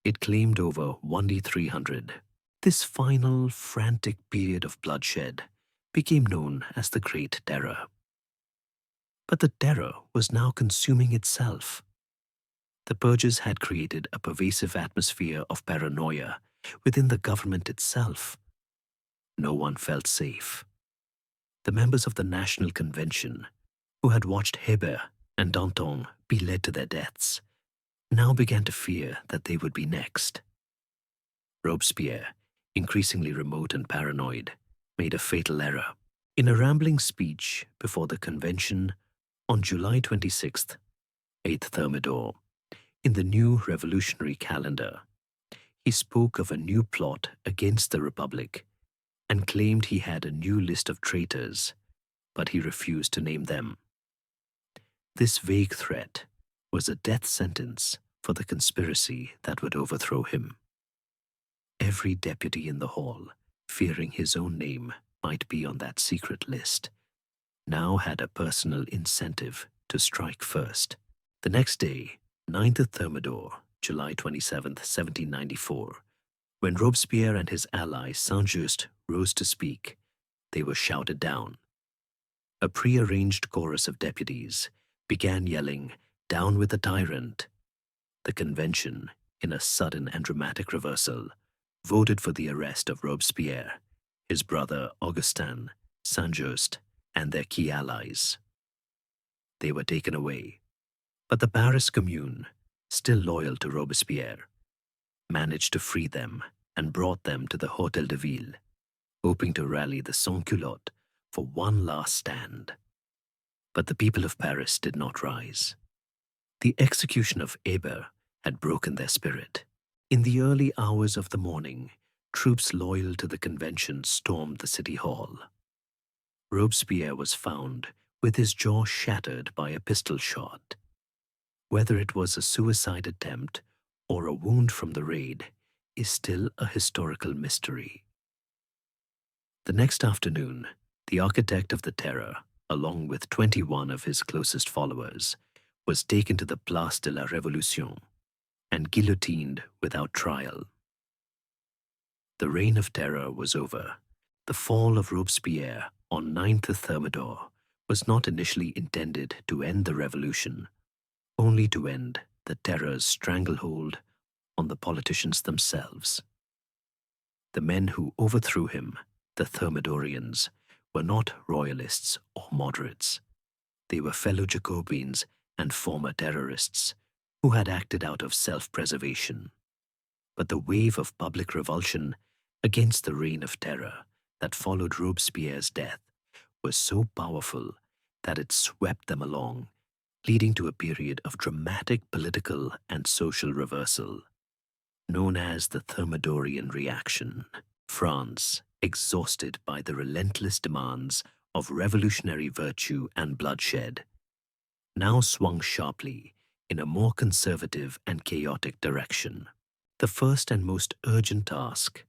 it claimed over 1,300. This final, frantic period of bloodshed became known as the Great Terror. But the terror was now consuming itself. The purges had created a pervasive atmosphere of paranoia within the government itself. No one felt safe. The members of the National Convention, who had watched Hébert and Danton be led to their deaths, now began to fear that they would be next. Robespierre, increasingly remote and paranoid, made a fatal error. In a rambling speech before the convention on July 26th, 8th Thermidor, in the new revolutionary calendar, he spoke of a new plot against the Republic and claimed he had a new list of traitors, but he refused to name them. This vague threat was a death sentence for the conspiracy that would overthrow him. Every deputy in the hall, fearing his own name might be on that secret list, now had a personal incentive to strike first. The next day, 9th Thermidor, July 27, 1794, when Robespierre and his ally Saint-Just rose to speak, they were shouted down. A prearranged chorus of deputies began yelling, "Down with the tyrant!" The convention, in a sudden and dramatic reversal, voted for the arrest of Robespierre, his brother Augustin, Saint-Just, and their key allies. They were taken away, but the Paris Commune, still loyal to Robespierre, managed to free them and brought them to the Hôtel de Ville, hoping to rally the sans-culottes for one last stand. But the people of Paris did not rise. The execution of Hébert had broken their spirit. In the early hours of the morning, troops loyal to the convention stormed the city hall. Robespierre was found with his jaw shattered by a pistol shot. Whether it was a suicide attempt or a wound from the raid is still a historical mystery. The next afternoon, the architect of the terror, along with 21 of his closest followers, was taken to the Place de la Révolution and guillotined without trial. The reign of terror was over. The fall of Robespierre on 9th of Thermidor was not initially intended to end the revolution, only to end the terror's stranglehold on the politicians themselves. The men who overthrew him, the Thermidorians, were not royalists or moderates. They were fellow Jacobins and former terrorists who had acted out of self-preservation. But the wave of public revulsion against the reign of terror that followed Robespierre's death was so powerful that it swept them along, leading to a period of dramatic political and social reversal, known as the Thermidorian reaction. France, exhausted by the relentless demands of revolutionary virtue and bloodshed, now swung sharply in a more conservative and chaotic direction. The first and most urgent task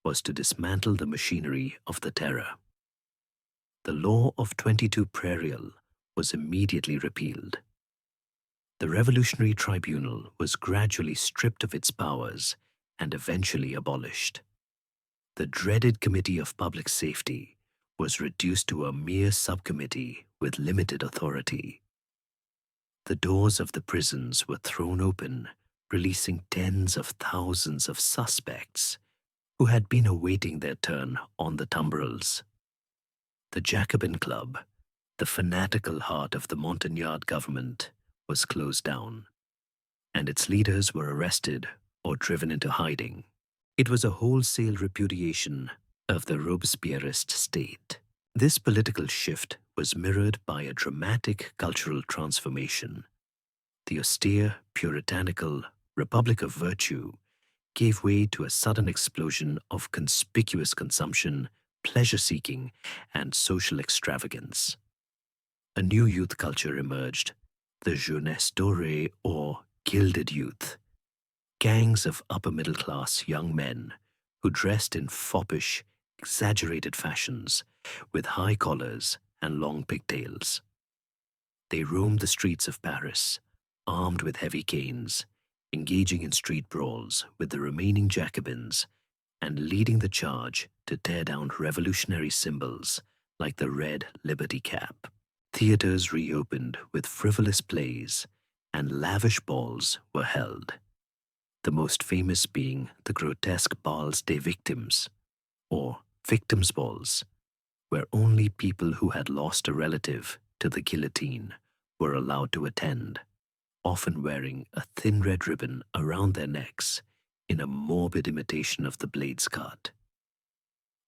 was to dismantle the machinery of the terror. The law of 22 Prairial was immediately repealed. The Revolutionary Tribunal was gradually stripped of its powers and eventually abolished. The dreaded Committee of Public Safety was reduced to a mere subcommittee with limited authority. The doors of the prisons were thrown open, releasing tens of thousands of suspects who had been awaiting their turn on the tumbrils. The Jacobin Club, the fanatical heart of the Montagnard government, was closed down, and its leaders were arrested or driven into hiding. It was a wholesale repudiation of the Robespierrist state. This political shift was mirrored by a dramatic cultural transformation. The austere, puritanical Republic of Virtue gave way to a sudden explosion of conspicuous consumption, pleasure-seeking, and social extravagance. A new youth culture emerged, the jeunesse dorée, or gilded youth. Gangs of upper-middle-class young men who dressed in foppish, exaggerated fashions with high collars and long pigtails. They roamed the streets of Paris, armed with heavy canes, engaging in street brawls with the remaining Jacobins and leading the charge to tear down revolutionary symbols like the red liberty cap. Theaters reopened with frivolous plays and lavish balls were held, the most famous being the grotesque Bals des Victimes, or victims' balls, where only people who had lost a relative to the guillotine were allowed to attend, often wearing a thin red ribbon around their necks in a morbid imitation of the blade's cut.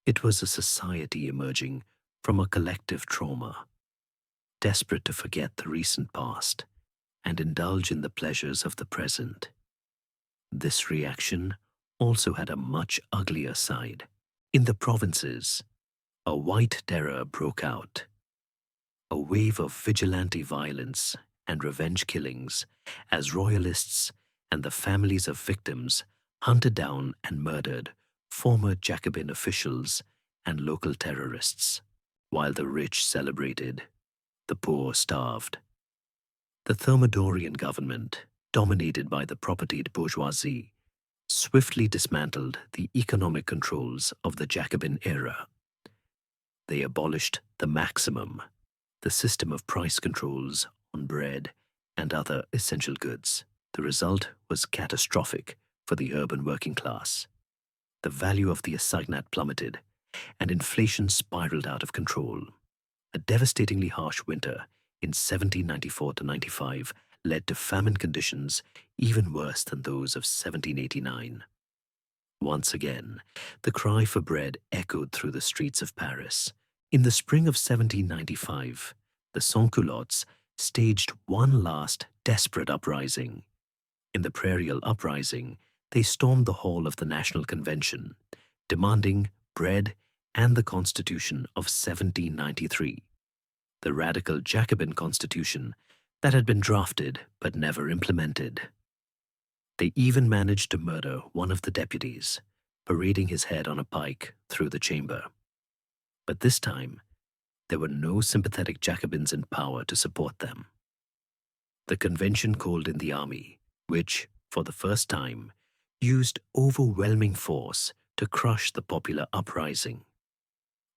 It was a society emerging from a collective trauma, desperate to forget the recent past and indulge in the pleasures of the present. This reaction also had a much uglier side. In the provinces, a white terror broke out, a wave of vigilante violence and revenge killings as royalists and the families of victims hunted down and murdered former Jacobin officials and local terrorists. While the rich celebrated, the poor starved. The Thermidorian government, dominated by the propertied bourgeoisie, swiftly dismantled the economic controls of the Jacobin era. They abolished the maximum, the system of price controls on bread and other essential goods. The result was catastrophic for the urban working class. The value of the assignat plummeted, and inflation spiraled out of control. A devastatingly harsh winter in 1794 to 95 led to famine conditions even worse than those of 1789. Once again, the cry for bread echoed through the streets of Paris. In the spring of 1795, the sans-culottes staged one last desperate uprising. In the prairial uprising, they stormed the hall of the National Convention, demanding bread and the Constitution of 1793, the radical Jacobin constitution that had been drafted but never implemented. They even managed to murder one of the deputies, parading his head on a pike through the chamber. But this time, there were no sympathetic Jacobins in power to support them. The convention called in the army, which, for the first time, used overwhelming force to crush the popular uprising.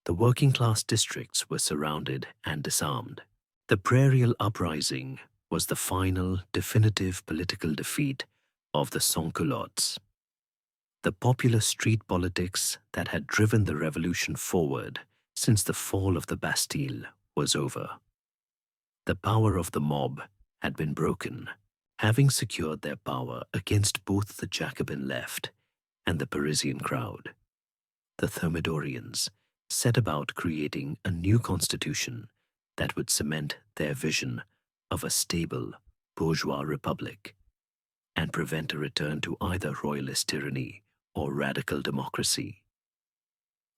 The working-class districts were surrounded and disarmed. The prairial uprising was the final, definitive political defeat of the sans-culottes. The popular street politics that had driven the revolution forward since the fall of the Bastille was over. The power of the mob had been broken, having secured their power against both the Jacobin left and the Parisian crowd. The Thermidorians set about creating a new constitution that would cement their vision of a stable bourgeois republic and prevent a return to either royalist tyranny or radical democracy.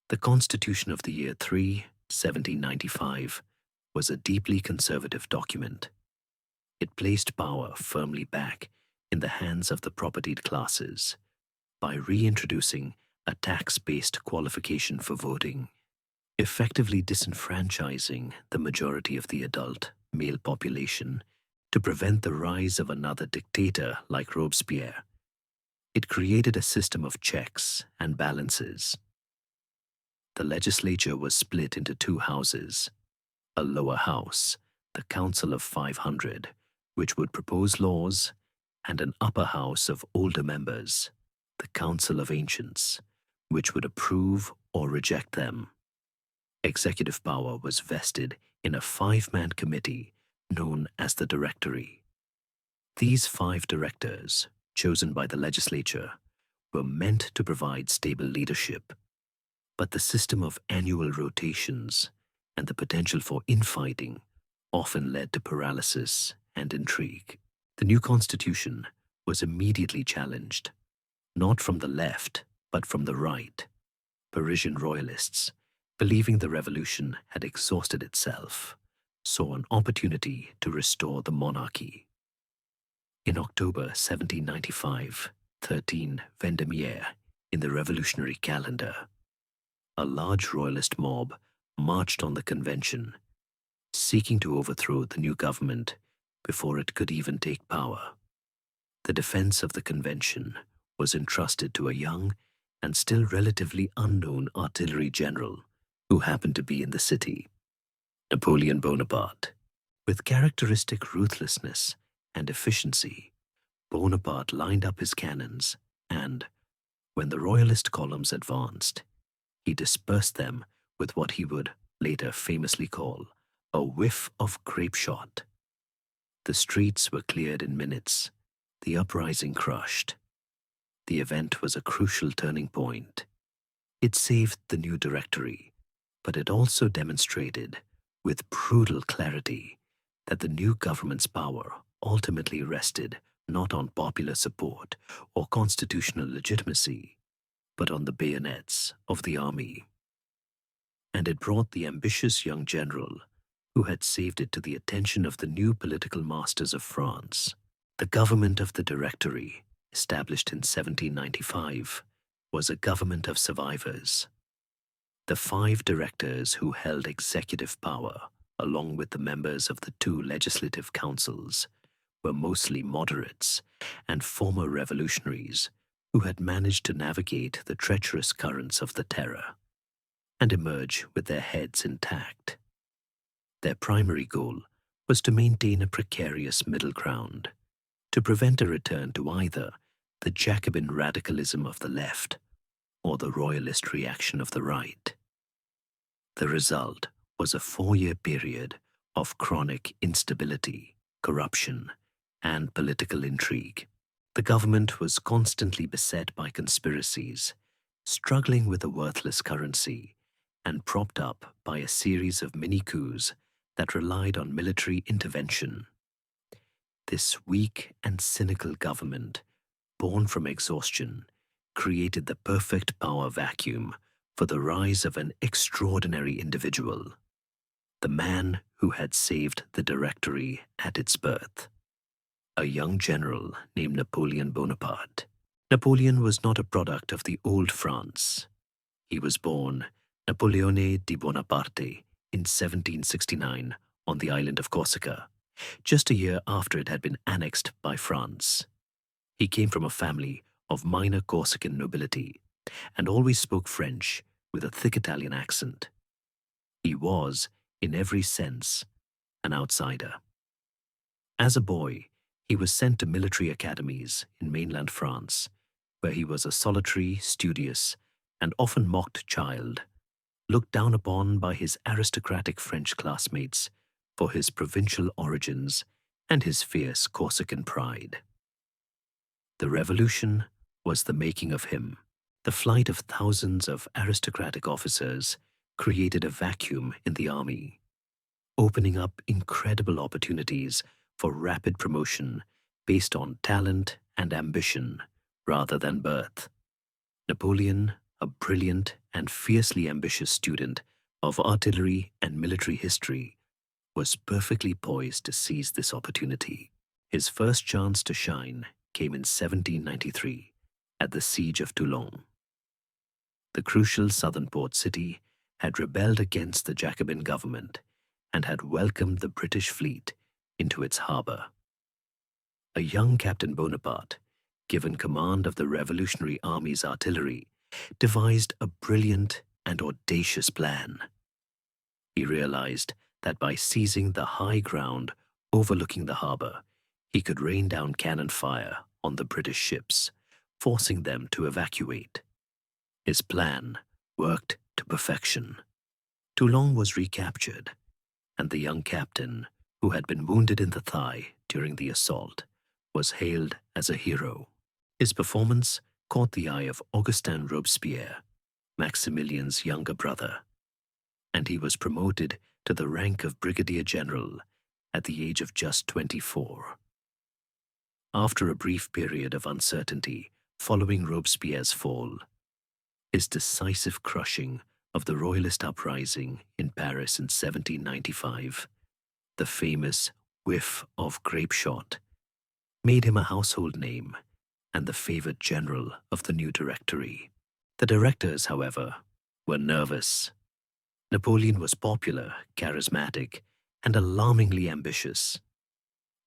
The Constitution of the Year 3, 1795, was a deeply conservative document. It placed power firmly back in the hands of the propertied classes by reintroducing a tax-based qualification for voting, effectively disenfranchising the majority of the adult male population to prevent the rise of another dictator like Robespierre. It created a system of checks and balances. The legislature was split into two houses: a lower house, the Council of 500, which would propose laws, and an upper house of older members, the Council of Ancients, which would approve or reject them. Executive power was vested in a 5-man committee known as the Directory. These 5 directors, chosen by the legislature, were meant to provide stable leadership, but the system of annual rotations and the potential for infighting often led to paralysis and intrigue. The new constitution was immediately challenged, not from the left, but from the right. Parisian royalists, believing the revolution had exhausted itself, saw an opportunity to restore the monarchy. In October 1795, 13 Vendémiaire, in the revolutionary calendar, a large royalist mob marched on the convention, seeking to overthrow the new government before it could even take power. The defense of the convention was entrusted to a young and still relatively unknown artillery general who happened to be in the city, Napoleon Bonaparte. With characteristic ruthlessness and efficiency, Bonaparte lined up his cannons and, when the royalist columns advanced, he dispersed them with what he would later famously call a whiff of grape shot. The streets were cleared in minutes, the uprising crushed. The event was a crucial turning point. It saved the new Directory, but it also demonstrated, with brutal clarity, that the new government's power ultimately rested not on popular support or constitutional legitimacy, but on the bayonets of the army. And it brought the ambitious young general, who had saved it, to the attention of the new political masters of France. The government of the Directory, established in 1795, was a government of survivors. The 5 directors who held executive power, along with the members of the 2 legislative councils, were mostly moderates and former revolutionaries who had managed to navigate the treacherous currents of the Terror and emerge with their heads intact. Their primary goal was to maintain a precarious middle ground, to prevent a return to either the Jacobin radicalism of the left or the royalist reaction of the right. The result was a 4-year period of chronic instability, corruption, and political intrigue. The government was constantly beset by conspiracies, struggling with a worthless currency, and propped up by a series of mini-coups that relied on military intervention. This weak and cynical government, born from exhaustion, created the perfect power vacuum for the rise of an extraordinary individual, the man who had saved the Directory at its birth, a young general named Napoleon Bonaparte. Napoleon was not a product of the old France. He was born Napoleone di Bonaparte in 1769 on the island of Corsica, just a year after it had been annexed by France. He came from a family of minor Corsican nobility and always spoke French with a thick Italian accent. He was, in every sense, an outsider. As a boy, he was sent to military academies in mainland France, where he was a solitary, studious, and often mocked child, looked down upon by his aristocratic French classmates for his provincial origins and his fierce Corsican pride. The revolution was the making of him. The flight of thousands of aristocratic officers created a vacuum in the army, opening up incredible opportunities for rapid promotion based on talent and ambition rather than birth. Napoleon, a brilliant and fiercely ambitious student of artillery and military history, was perfectly poised to seize this opportunity. His first chance to shine came in 1793 at the Siege of Toulon. The crucial southern port city had rebelled against the Jacobin government and had welcomed the British fleet into its harbor. A young Captain Bonaparte, given command of the Revolutionary Army's artillery, devised a brilliant and audacious plan. He realized that by seizing the high ground overlooking the harbor, he could rain down cannon fire on the British ships, forcing them to evacuate. His plan worked to perfection. Toulon was recaptured, and the young captain, who had been wounded in the thigh during the assault, was hailed as a hero. His performance caught the eye of Augustin Robespierre, Maximilian's younger brother, and he was promoted to the rank of brigadier general at the age of just 24. After a brief period of uncertainty following Robespierre's fall, his decisive crushing of the Royalist uprising in Paris in 1795, the famous whiff of grape shot, made him a household name and the favored general of the new Directory. The directors, however, were nervous. Napoleon was popular, charismatic, and alarmingly ambitious.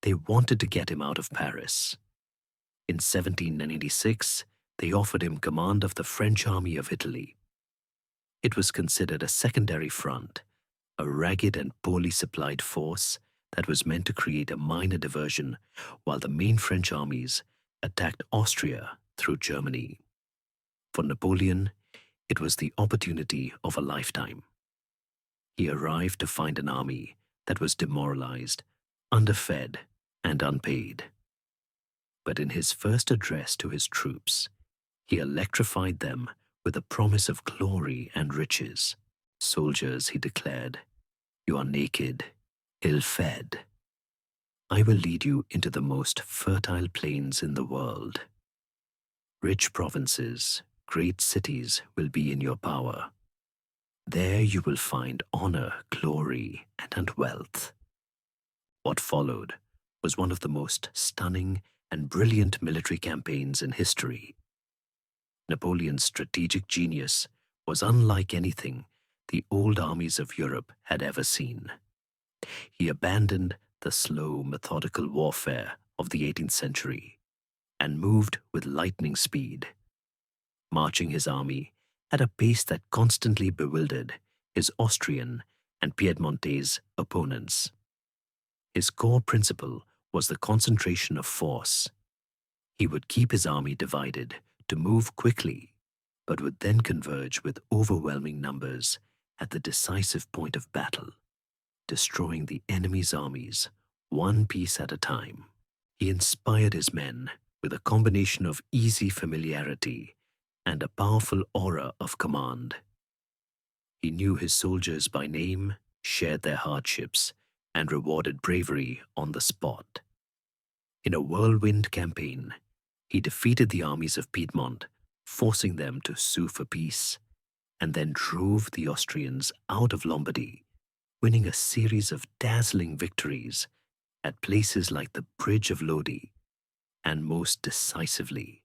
They wanted to get him out of Paris. In 1796, they offered him command of the French army of Italy. It was considered a secondary front, a ragged and poorly supplied force that was meant to create a minor diversion while the main French armies attacked Austria through Germany. For Napoleon, it was the opportunity of a lifetime. He arrived to find an army that was demoralized, underfed, and unpaid. But in his first address to his troops, he electrified them with a promise of glory and riches. "Soldiers," he declared, "you are naked, ill-fed. I will lead you into the most fertile plains in the world. Rich provinces, great cities will be in your power. There you will find honor, glory, and wealth." What followed was one of the most stunning and brilliant military campaigns in history. Napoleon's strategic genius was unlike anything the old armies of Europe had ever seen. He abandoned the slow, methodical warfare of the 18th century and moved with lightning speed, marching his army at a pace that constantly bewildered his Austrian and Piedmontese opponents. His core principle was the concentration of force. He would keep his army divided to move quickly, but would then converge with overwhelming numbers at the decisive point of battle, destroying the enemy's armies one piece at a time. He inspired his men with a combination of easy familiarity and a powerful aura of command. He knew his soldiers by name, shared their hardships, and rewarded bravery on the spot. In a whirlwind campaign, he defeated the armies of Piedmont, forcing them to sue for peace, and then drove the Austrians out of Lombardy, winning a series of dazzling victories at places like the Bridge of Lodi, and most decisively,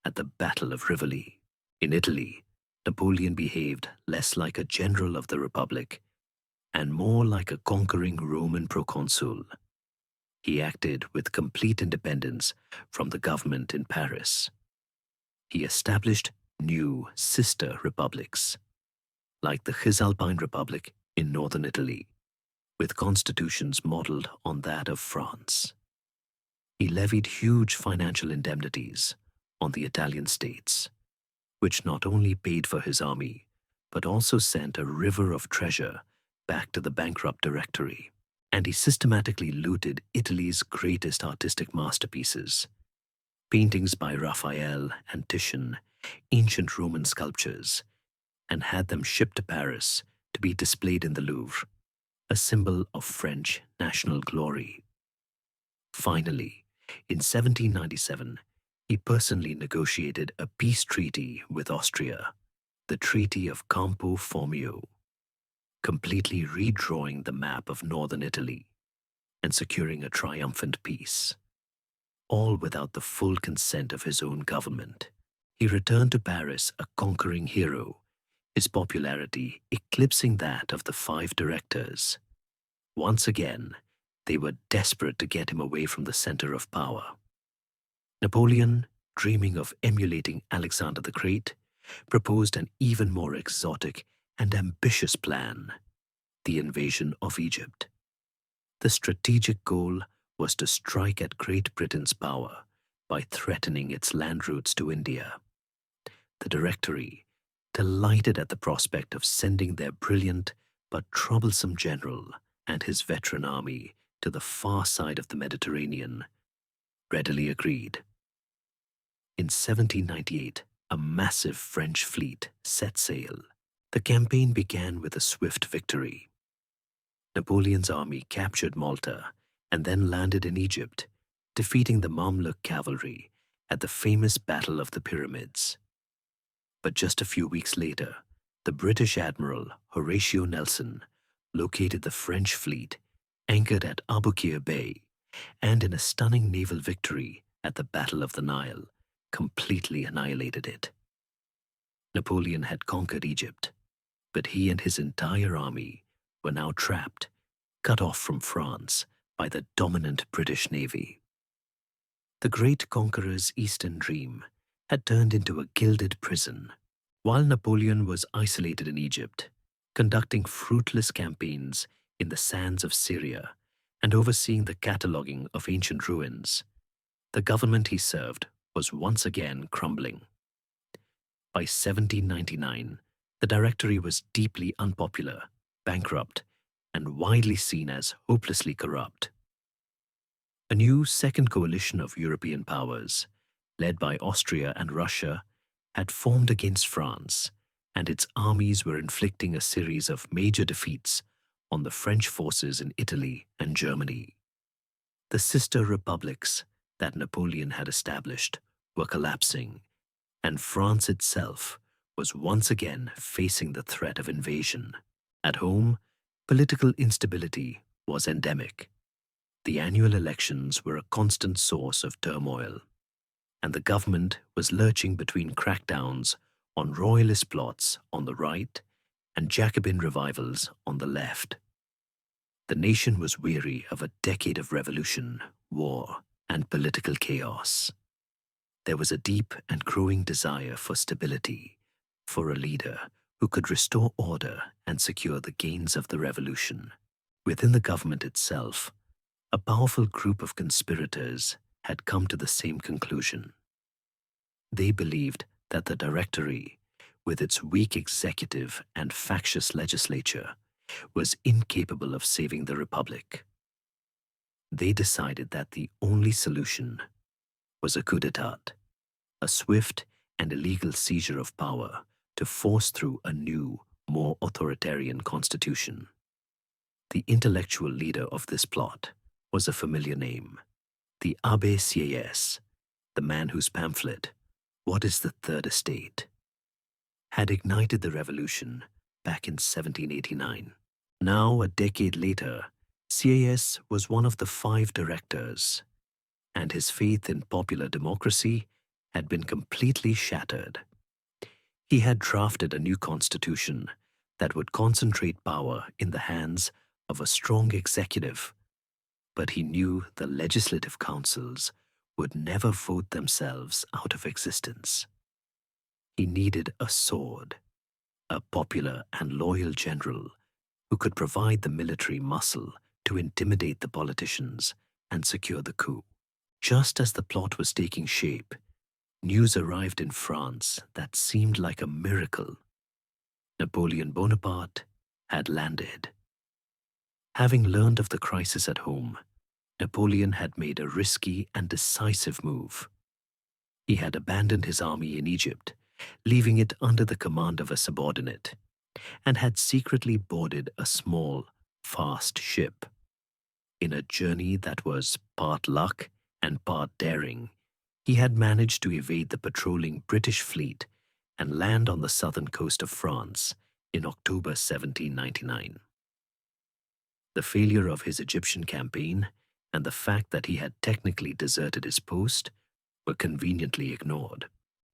at the Battle of Rivoli. In Italy, Napoleon behaved less like a general of the Republic and more like a conquering Roman proconsul. He acted with complete independence from the government in Paris. He established new sister republics, like the Cisalpine Republic in northern Italy, with constitutions modeled on that of France. He levied huge financial indemnities on the Italian states, which not only paid for his army, but also sent a river of treasure back to the bankrupt Directory. And he systematically looted Italy's greatest artistic masterpieces, paintings by Raphael and Titian, ancient Roman sculptures, and had them shipped to Paris to be displayed in the Louvre, a symbol of French national glory. Finally, in 1797, he personally negotiated a peace treaty with Austria, the Treaty of Campo Formio, completely redrawing the map of northern Italy and securing a triumphant peace, all without the full consent of his own government. He returned to Paris a conquering hero, his popularity eclipsing that of the 5 directors. Once again, they were desperate to get him away from the center of power. Napoleon, dreaming of emulating Alexander the Great, proposed an even more exotic and ambitious plan: the invasion of Egypt. The strategic goal was to strike at Great Britain's power by threatening its land routes to India. The Directory, delighted at the prospect of sending their brilliant but troublesome general and his veteran army to the far side of the Mediterranean, readily agreed. In 1798, a massive French fleet set sail. The campaign began with a swift victory. Napoleon's army captured Malta and then landed in Egypt, defeating the Mamluk cavalry at the famous Battle of the Pyramids. But just a few weeks later, the British Admiral Horatio Nelson located the French fleet anchored at Aboukir Bay, and in a stunning naval victory at the Battle of the Nile, completely annihilated it. Napoleon had conquered Egypt, but he and his entire army were now trapped, cut off from France by the dominant British Navy. The great conqueror's Eastern dream had turned into a gilded prison. While Napoleon was isolated in Egypt, conducting fruitless campaigns in the sands of Syria and overseeing the cataloguing of ancient ruins, the government he served was once again crumbling. By 1799, the Directory was deeply unpopular, bankrupt, and widely seen as hopelessly corrupt. A new second coalition of European powers, led by Austria and Russia, had formed against France, and its armies were inflicting a series of major defeats on the French forces in Italy and Germany. The sister republics that Napoleon had established were collapsing, and France itself was once again facing the threat of invasion. At home, political instability was endemic. The annual elections were a constant source of turmoil, and the government was lurching between crackdowns on royalist plots on the right and Jacobin revivals on the left. The nation was weary of a decade of revolution, war, and political chaos. There was a deep and growing desire for stability, for a leader who could restore order and secure the gains of the revolution. Within the government itself, a powerful group of conspirators had come to the same conclusion. They believed that the Directory, with its weak executive and factious legislature, was incapable of saving the Republic. They decided that the only solution was a coup d'etat, a swift and illegal seizure of power to force through a new, more authoritarian constitution. The intellectual leader of this plot was a familiar name, the Abbé Sieyès, the man whose pamphlet, What is the Third Estate?, had ignited the revolution back in 1789. Now, a decade later, Sieyès was one of the 5 directors, and his faith in popular democracy had been completely shattered. He had drafted a new constitution that would concentrate power in the hands of a strong executive, but he knew the legislative councils would never vote themselves out of existence. He needed a sword, a popular and loyal general who could provide the military muscle to intimidate the politicians and secure the coup. Just as the plot was taking shape, news arrived in France that seemed like a miracle. Napoleon Bonaparte had landed. Having learned of the crisis at home, Napoleon had made a risky and decisive move. He had abandoned his army in Egypt, leaving it under the command of a subordinate, and had secretly boarded a small, fast ship. In a journey that was part luck and part daring, he had managed to evade the patrolling British fleet and land on the southern coast of France in October 1799. The failure of his Egyptian campaign and the fact that he had technically deserted his post were conveniently ignored.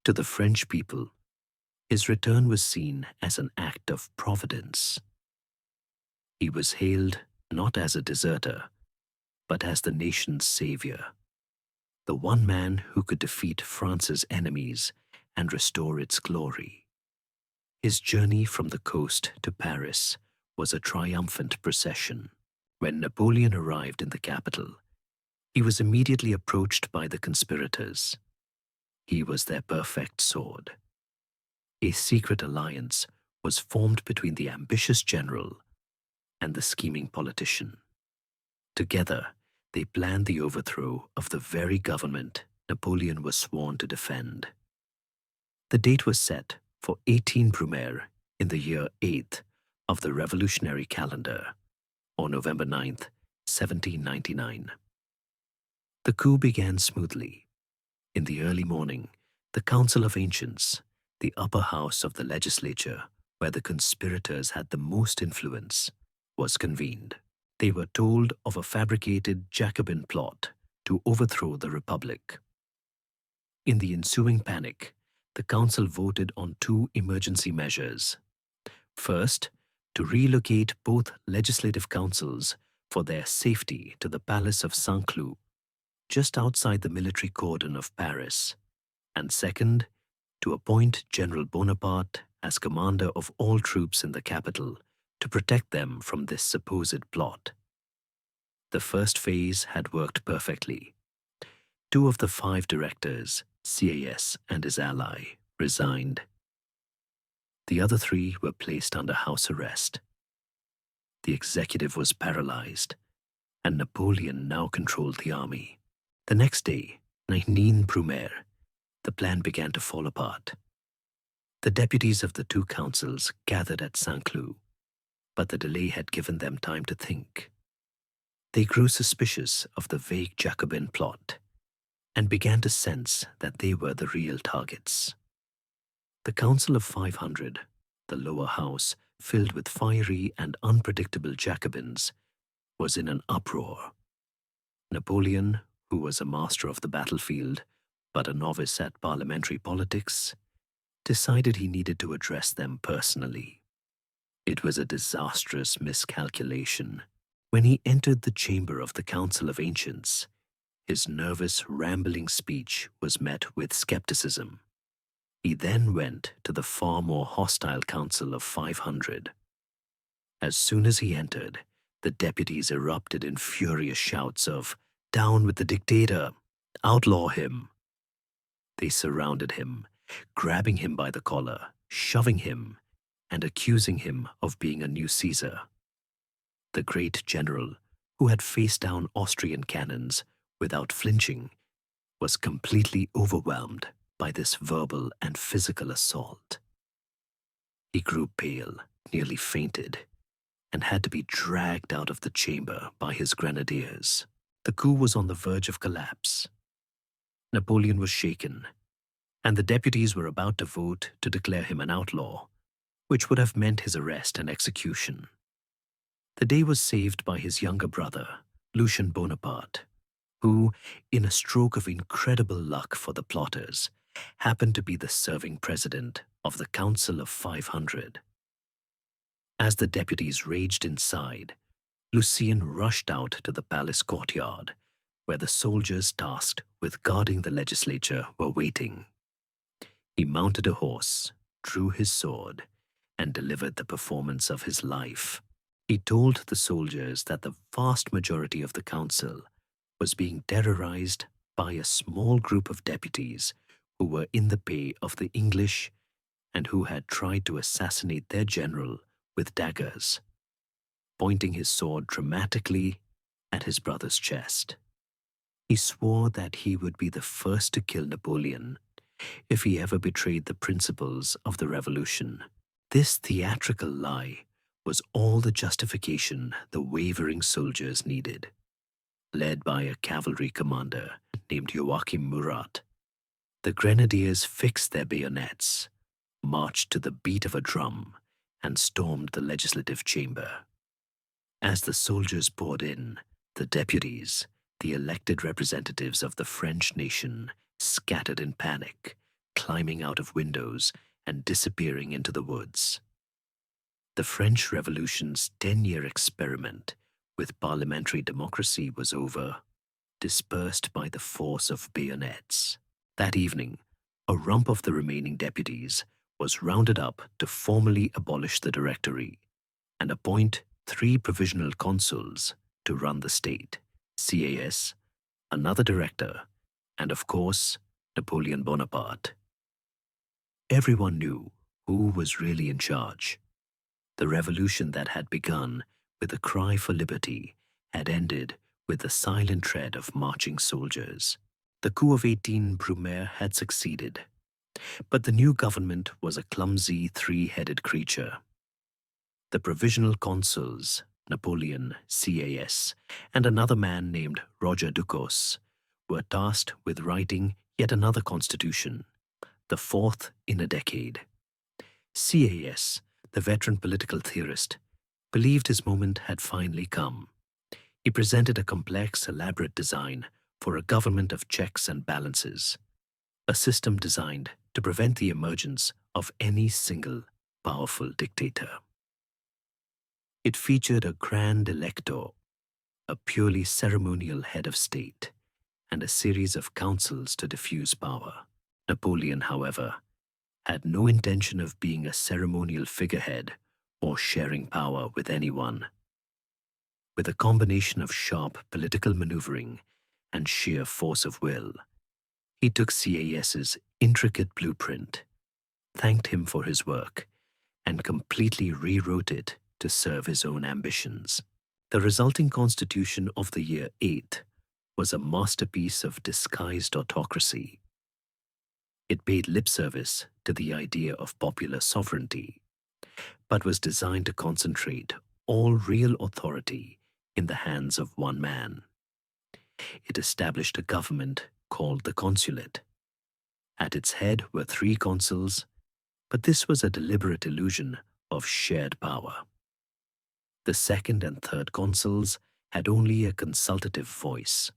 To the French people, his return was seen as an act of providence. He was hailed not as a deserter, but as the nation's savior, the one man who could defeat France's enemies and restore its glory. His journey from the coast to Paris was a triumphant procession. When Napoleon arrived in the capital, he was immediately approached by the conspirators. He was their perfect sword. A secret alliance was formed between the ambitious general and the scheming politician. Together, they planned the overthrow of the very government Napoleon was sworn to defend. The date was set for 18 Brumaire in the year 8th of the revolutionary calendar, or November 9th, 1799. The coup began smoothly. In the early morning, the Council of Ancients, the upper house of the legislature where the conspirators had the most influence, was convened. They were told of a fabricated Jacobin plot to overthrow the Republic. In the ensuing panic, the council voted on 2 emergency measures. First, to relocate both legislative councils for their safety to the Palace of Saint-Cloud, just outside the military cordon of Paris, and second, to appoint General Bonaparte as commander of all troops in the capital to protect them from this supposed plot. The first phase had worked perfectly. 2 of the 5 directors, Sieyès and his ally, resigned. The other 3 were placed under house arrest. The executive was paralyzed, and Napoleon now controlled the army. The next day, 19 Brumaire, the plan began to fall apart. The deputies of the 2 councils gathered at Saint-Cloud, but the delay had given them time to think. They grew suspicious of the vague Jacobin plot and began to sense that they were the real targets. The Council of 500, the lower house filled with fiery and unpredictable Jacobins, was in an uproar. Napoleon, who was a master of the battlefield but a novice at parliamentary politics, decided he needed to address them personally. It was a disastrous miscalculation. When he entered the chamber of the Council of Ancients, his nervous, rambling speech was met with skepticism. He then went to the far more hostile Council of 500. As soon as he entered, the deputies erupted in furious shouts of, "Down with the dictator!" Outlaw him. They surrounded him, grabbing him by the collar, shoving him, and accusing him of being a new Caesar. The great general, who had faced down Austrian cannons without flinching, was completely overwhelmed by this verbal and physical assault. He grew pale, nearly fainted, and had to be dragged out of the chamber by his grenadiers. The coup was on the verge of collapse. Napoleon was shaken, and the deputies were about to vote to declare him an outlaw, which would have meant his arrest and execution. The day was saved by his younger brother, Lucien Bonaparte, who, in a stroke of incredible luck for the plotters, happened to be the serving president of the Council of 500. As the deputies raged inside, Lucien rushed out to the palace courtyard, where the soldiers tasked with guarding the legislature were waiting. He mounted a horse, drew his sword, and delivered the performance of his life. He told the soldiers that the vast majority of the council was being terrorized by a small group of deputies who were in the pay of the English and who had tried to assassinate their general with daggers, pointing his sword dramatically at his brother's chest. He swore that he would be the first to kill Napoleon if he ever betrayed the principles of the revolution. This theatrical lie was all the justification the wavering soldiers needed. Led by a cavalry commander named Joachim Murat, the grenadiers fixed their bayonets, marched to the beat of a drum, and stormed the legislative chamber. As the soldiers poured in, the deputies, the elected representatives of the French nation, scattered in panic, climbing out of windows and disappearing into the woods. The French Revolution's 10-year experiment with parliamentary democracy was over, dispersed by the force of bayonets. That evening, a rump of the remaining deputies was rounded up to formally abolish the Directory and appoint 3 provisional consuls to run the state: CAS, another director, and of course, Napoleon Bonaparte. Everyone knew who was really in charge. The revolution that had begun with a cry for liberty had ended with the silent tread of marching soldiers. The coup of 18 Brumaire had succeeded, but the new government was a clumsy 3-headed creature. The provisional consuls, Napoleon, CAS, and another man named Roger Ducos, were tasked with writing yet another constitution, the 4th in a decade. CAS, the veteran political theorist, believed his moment had finally come. He presented a complex, elaborate design for a government of checks and balances, a system designed to prevent the emergence of any single powerful dictator. It featured a grand elector, a purely ceremonial head of state, and a series of councils to diffuse power. Napoleon, however, had no intention of being a ceremonial figurehead or sharing power with anyone. With a combination of sharp political maneuvering and sheer force of will, he took CAS's intricate blueprint, thanked him for his work, and completely rewrote it to serve his own ambitions. The resulting constitution of the year 8 was a masterpiece of disguised autocracy. It paid lip service to the idea of popular sovereignty, but was designed to concentrate all real authority in the hands of one man. It established a government called the consulate. At its head were 3 consuls, but this was a deliberate illusion of shared power. The 2nd and 3rd consuls had only a consultative voice.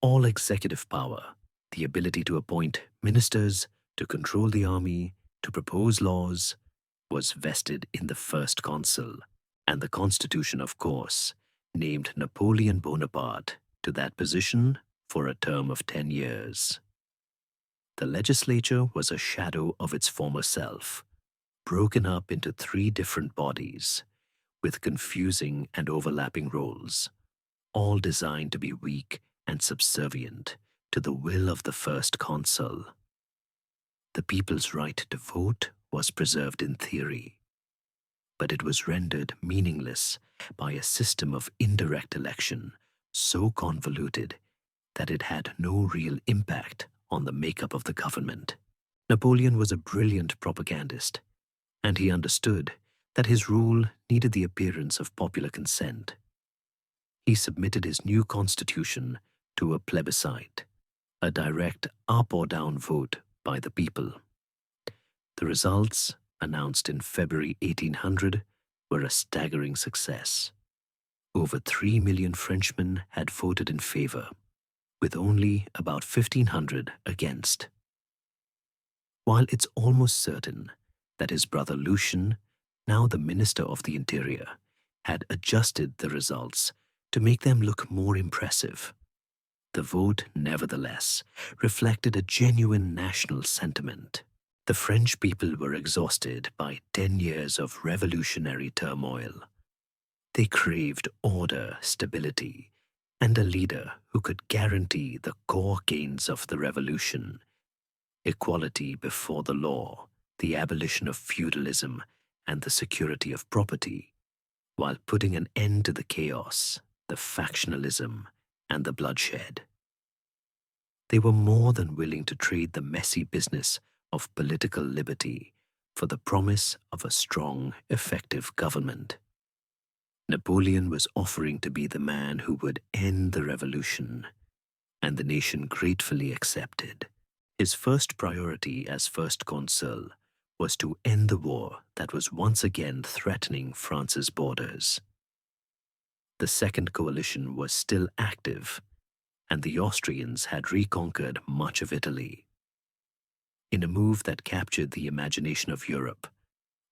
All executive power, the ability to appoint ministers, to control the army, to propose laws, was vested in the 1st consul, and the constitution, of course, named Napoleon Bonaparte to that position for a term of 10 years. The legislature was a shadow of its former self, broken up into 3 different bodies, with confusing and overlapping roles, all designed to be weak and subservient to the will of the first consul. The people's right to vote was preserved in theory, but it was rendered meaningless by a system of indirect election so convoluted that it had no real impact on the makeup of the government. Napoleon was a brilliant propagandist, and he understood that his rule needed the appearance of popular consent. He submitted his new constitution to a plebiscite, a direct up or down vote by the people. The results, announced in February 1800, were a staggering success. Over 3 million Frenchmen had voted in favor, with only about 1,500 against. While it's almost certain that his brother Lucien, now the Minister of the Interior, had adjusted the results to make them look more impressive, the vote, nevertheless, reflected a genuine national sentiment. The French people were exhausted by 10 years of revolutionary turmoil. They craved order, stability, and a leader who could guarantee the core gains of the revolution: equality before the law, the abolition of feudalism, and the security of property, while putting an end to the chaos, the factionalism, and the bloodshed. They were more than willing to trade the messy business of political liberty for the promise of a strong, effective government. Napoleon was offering to be the man who would end the revolution, and the nation gratefully accepted. His first priority as first consul was to end the war that was once again threatening France's borders. The Second Coalition was still active, and the Austrians had reconquered much of Italy. In a move that captured the imagination of Europe,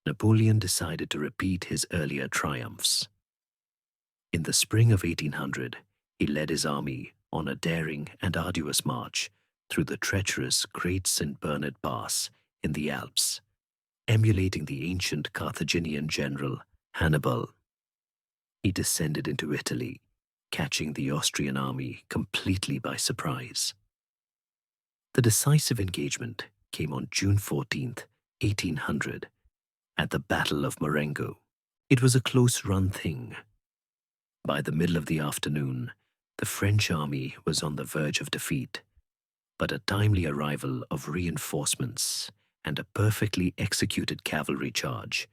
Napoleon decided to repeat his earlier triumphs. In the spring of 1800, he led his army on a daring and arduous march through the treacherous Great St. Bernard Pass in the Alps, emulating the ancient Carthaginian general Hannibal. He descended into Italy, catching the Austrian army completely by surprise. The decisive engagement came on June 14, 1800, at the Battle of Marengo. It was a close-run thing. By the middle of the afternoon, the French army was on the verge of defeat, but a timely arrival of reinforcements and a perfectly executed cavalry charge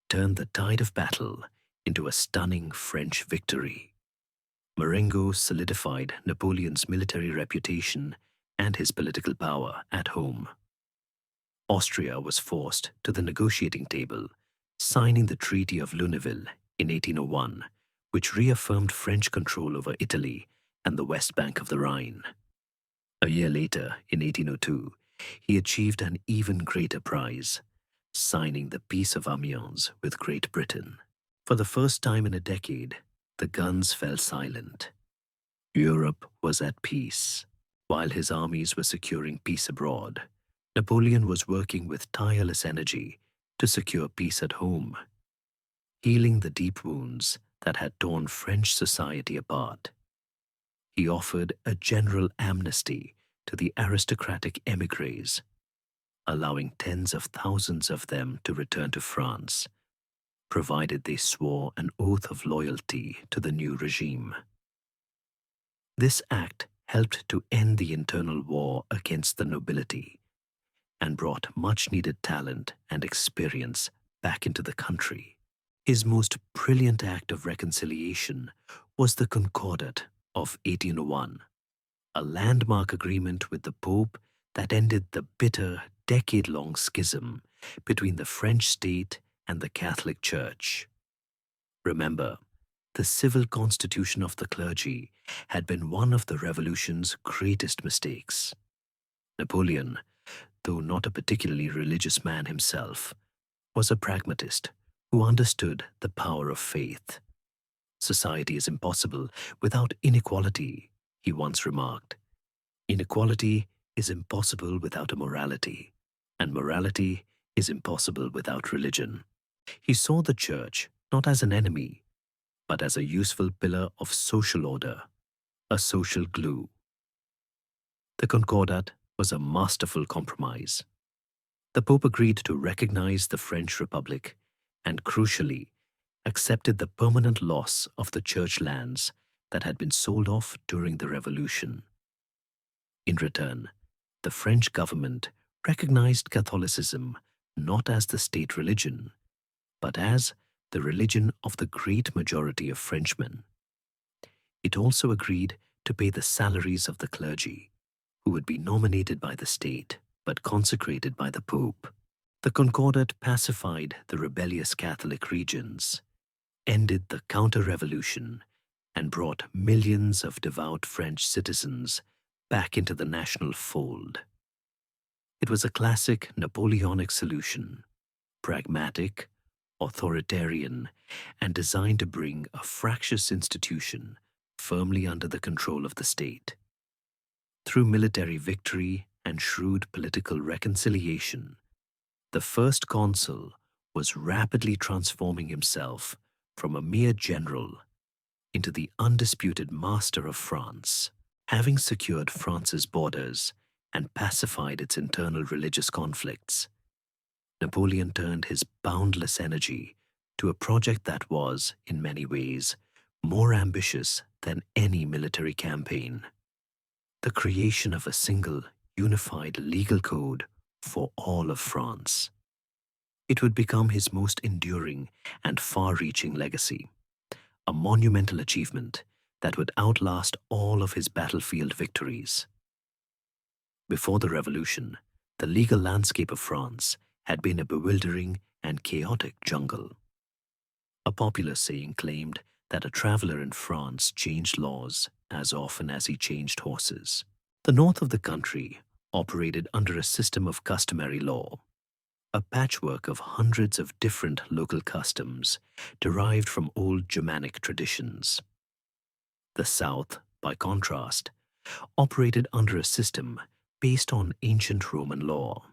turned the tide of battle into a stunning French victory. Marengo solidified Napoleon's military reputation and his political power at home. Austria was forced to the negotiating table, signing the Treaty of Luneville in 1801, which reaffirmed French control over Italy and the west bank of the Rhine. A year later, in 1802, he achieved an even greater prize, signing the Peace of Amiens with Great Britain. For the first time in a decade, the guns fell silent. Europe was at peace. While his armies were securing peace abroad, Napoleon was working with tireless energy to secure peace at home, healing the deep wounds that had torn French society apart. He offered a general amnesty to the aristocratic émigrés, allowing tens of thousands of them to return to France, provided they swore an oath of loyalty to the new regime. This act helped to end the internal war against the nobility and brought much-needed talent and experience back into the country. His most brilliant act of reconciliation was the Concordat of 1801, a landmark agreement with the Pope that ended the bitter, decade-long schism between the French state and the Catholic Church. Remember, the civil constitution of the clergy had been one of the revolution's greatest mistakes. Napoleon, though not a particularly religious man himself, was a pragmatist who understood the power of faith. Society is impossible without inequality, he once remarked. Inequality is impossible without a morality, and morality is impossible without religion. He saw the church not as an enemy, but as a useful pillar of social order, a social glue. The Concordat was a masterful compromise. The Pope agreed to recognize the French Republic and, crucially, accepted the permanent loss of the church lands that had been sold off during the Revolution. In return, the French government recognized Catholicism not as the state religion, but as the religion of the great majority of Frenchmen. It also agreed to pay the salaries of the clergy, who would be nominated by the state but consecrated by the Pope. The Concordat pacified the rebellious Catholic regions, ended the counter-revolution, and brought millions of devout French citizens back into the national fold. It was a classic Napoleonic solution, pragmatic, authoritarian, and designed to bring a fractious institution firmly under the control of the state. Through military victory and shrewd political reconciliation, the first consul was rapidly transforming himself from a mere general into the undisputed master of France. Having secured France's borders and pacified its internal religious conflicts, Napoleon turned his boundless energy to a project that was, in many ways, more ambitious than any military campaign: the creation of a single, unified legal code for all of France. It would become his most enduring and far-reaching legacy, a monumental achievement that would outlast all of his battlefield victories. Before the Revolution, the legal landscape of France had been a bewildering and chaotic jungle. A popular saying claimed that a traveler in France changed laws as often as he changed horses. The north of the country operated under a system of customary law, a patchwork of hundreds of different local customs derived from old Germanic traditions. The South, by contrast, operated under a system based on ancient Roman law.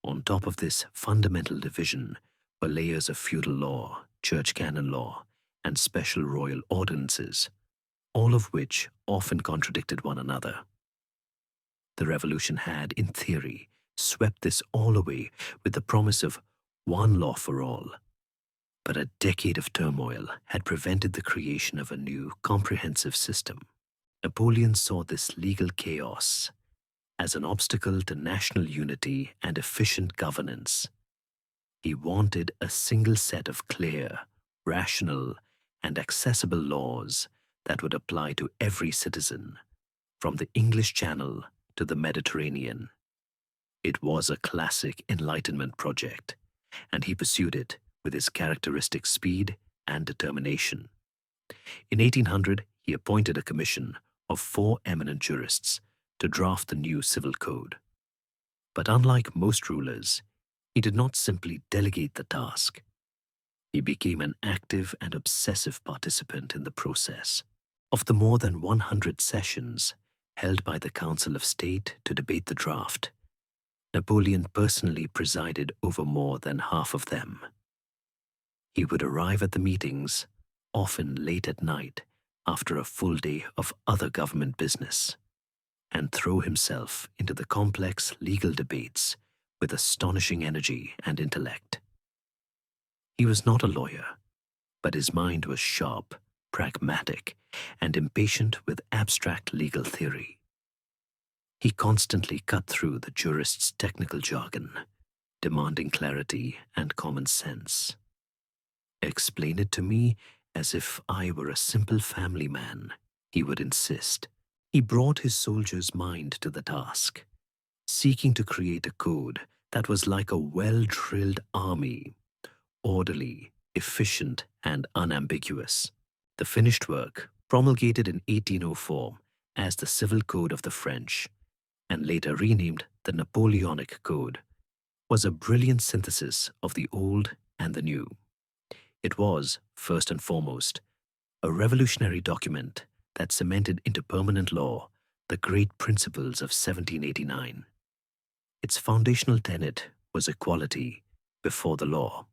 On top of this fundamental division were layers of feudal law, church canon law, and special royal ordinances, all of which often contradicted one another. The Revolution had, in theory, swept this all away with the promise of one law for all. But a decade of turmoil had prevented the creation of a new, comprehensive system. Napoleon saw this legal chaos as an obstacle to national unity and efficient governance. He wanted a single set of clear, rational, and accessible laws that would apply to every citizen, from the English Channel to the Mediterranean. It was a classic Enlightenment project, and he pursued it with his characteristic speed and determination. In 1800, he appointed a commission of 4 eminent jurists to draft the new civil code. But unlike most rulers, he did not simply delegate the task. He became an active and obsessive participant in the process. Of the more than 100 sessions held by the Council of State to debate the draft, Napoleon personally presided over more than half of them. He would arrive at the meetings, often late at night after a full day of other government business, and throw himself into the complex legal debates with astonishing energy and intellect. He was not a lawyer, but his mind was sharp, pragmatic, and impatient with abstract legal theory. He constantly cut through the jurist's technical jargon, demanding clarity and common sense. "Explain it to me as if I were a simple family man," he would insist. He brought his soldier's mind to the task, seeking to create a code that was like a well-drilled army, orderly, efficient, and unambiguous. The finished work, promulgated in 1804 as the Civil Code of the French, and later renamed the Napoleonic Code, was a brilliant synthesis of the old and the new. It was, first and foremost, a revolutionary document that cemented into permanent law the great principles of 1789. Its foundational tenet was equality before the law.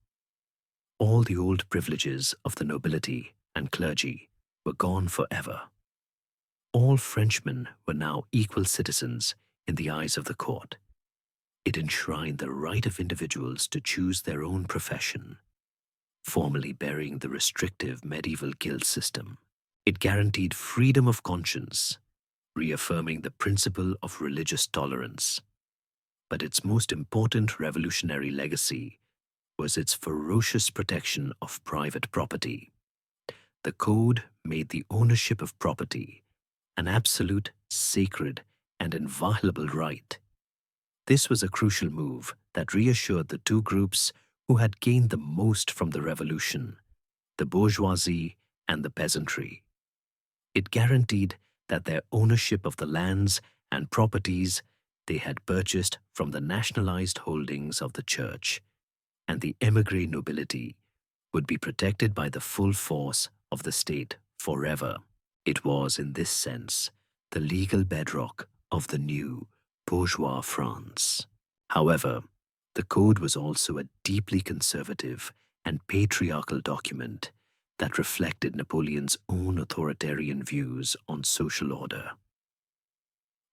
All the old privileges of the nobility and clergy were gone forever. All Frenchmen were now equal citizens in the eyes of the court. It enshrined the right of individuals to choose their own profession, formally burying the restrictive medieval guild system. It guaranteed freedom of conscience, reaffirming the principle of religious tolerance. But its most important revolutionary legacy was its ferocious protection of private property. The code made the ownership of property an absolute, sacred, and inviolable right. This was a crucial move that reassured the two groups who had gained the most from the revolution, the bourgeoisie and the peasantry. It guaranteed that their ownership of the lands and properties they had purchased from the nationalized holdings of the church and the émigré nobility would be protected by the full force of the state forever. It was, in this sense, the legal bedrock of the new bourgeois France. However, the code was also a deeply conservative and patriarchal document that reflected Napoleon's own authoritarian views on social order.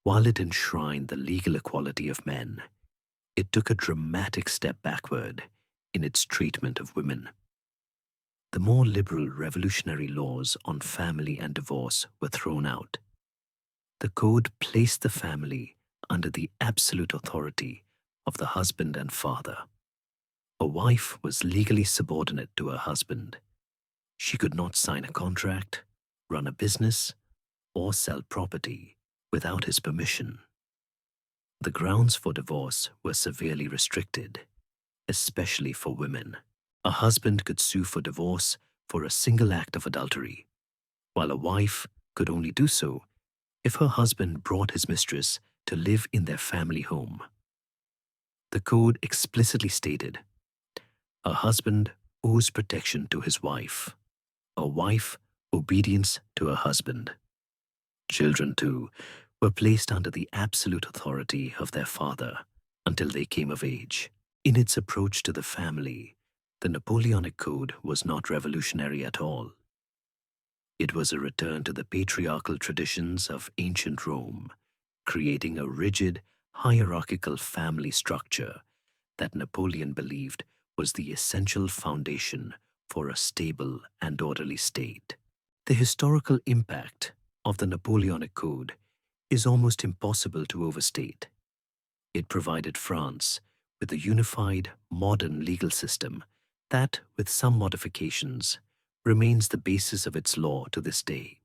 While it enshrined the legal equality of men, it took a dramatic step backward in its treatment of women. The more liberal revolutionary laws on family and divorce were thrown out. The code placed the family under the absolute authority of the husband and father. A wife was legally subordinate to her husband. She could not sign a contract, run a business, or sell property without his permission. The grounds for divorce were severely restricted, especially for women. A husband could sue for divorce for a single act of adultery, while a wife could only do so if her husband brought his mistress to live in their family home. The code explicitly stated, a husband owes protection to his wife, a wife obedience to her husband. Children, too, were placed under the absolute authority of their father until they came of age. In its approach to the family, the Napoleonic Code was not revolutionary at all. It was a return to the patriarchal traditions of ancient Rome, creating a rigid, hierarchical family structure that Napoleon believed was the essential foundation for a stable and orderly state. The historical impact of the Napoleonic Code is almost impossible to overstate. It provided France with a unified, modern legal system that, with some modifications, remains the basis of its law to this day.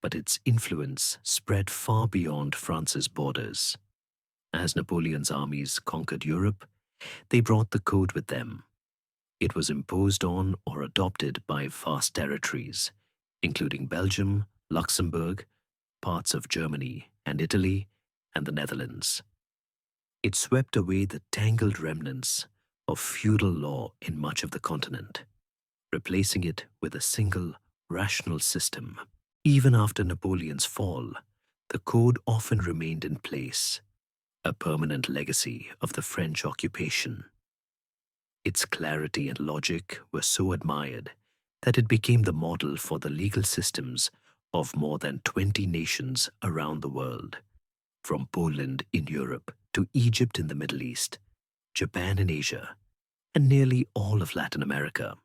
But its influence spread far beyond France's borders. As Napoleon's armies conquered Europe, they brought the code with them. It was imposed on or adopted by vast territories, including Belgium, Luxembourg, parts of Germany and Italy, and the Netherlands. It swept away the tangled remnants of feudal law in much of the continent, replacing it with a single, rational system. Even after Napoleon's fall, the code often remained in place, a permanent legacy of the French occupation. Its clarity and logic were so admired that it became the model for the legal systems of more than 20 nations around the world, from Poland in Europe to Egypt in the Middle East, Japan in Asia, and nearly all of Latin America.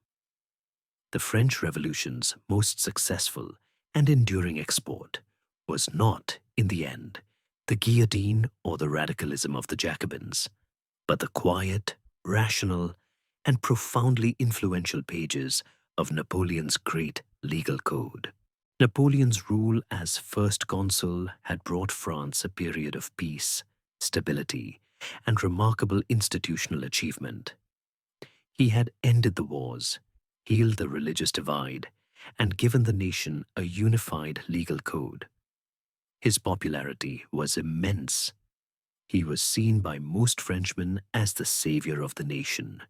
The French Revolution's most successful and enduring export was not, in the end, the guillotine or the radicalism of the Jacobins, but the quiet, rational, and profoundly influential pages of Napoleon's great legal code. Napoleon's rule as first consul had brought France a period of peace, stability, and remarkable institutional achievement. He had ended the wars, healed the religious divide, and given the nation a unified legal code. His popularity was immense. He was seen by most Frenchmen as the savior of the nation,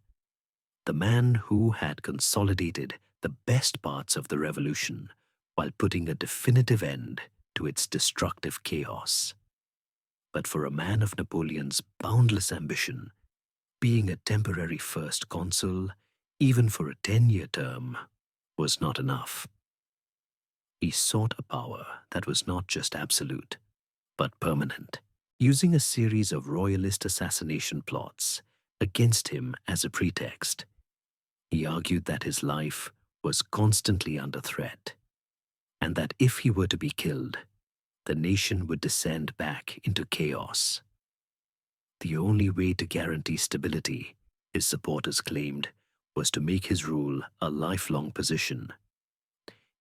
the man who had consolidated the best parts of the revolution while putting a definitive end to its destructive chaos. But for a man of Napoleon's boundless ambition, being a temporary first consul, even for a 10-year term, was not enough. He sought a power that was not just absolute, but permanent, using a series of royalist assassination plots against him as a pretext. He argued that his life was constantly under threat, and that if he were to be killed, the nation would descend back into chaos. The only way to guarantee stability, his supporters claimed, was to make his rule a lifelong position.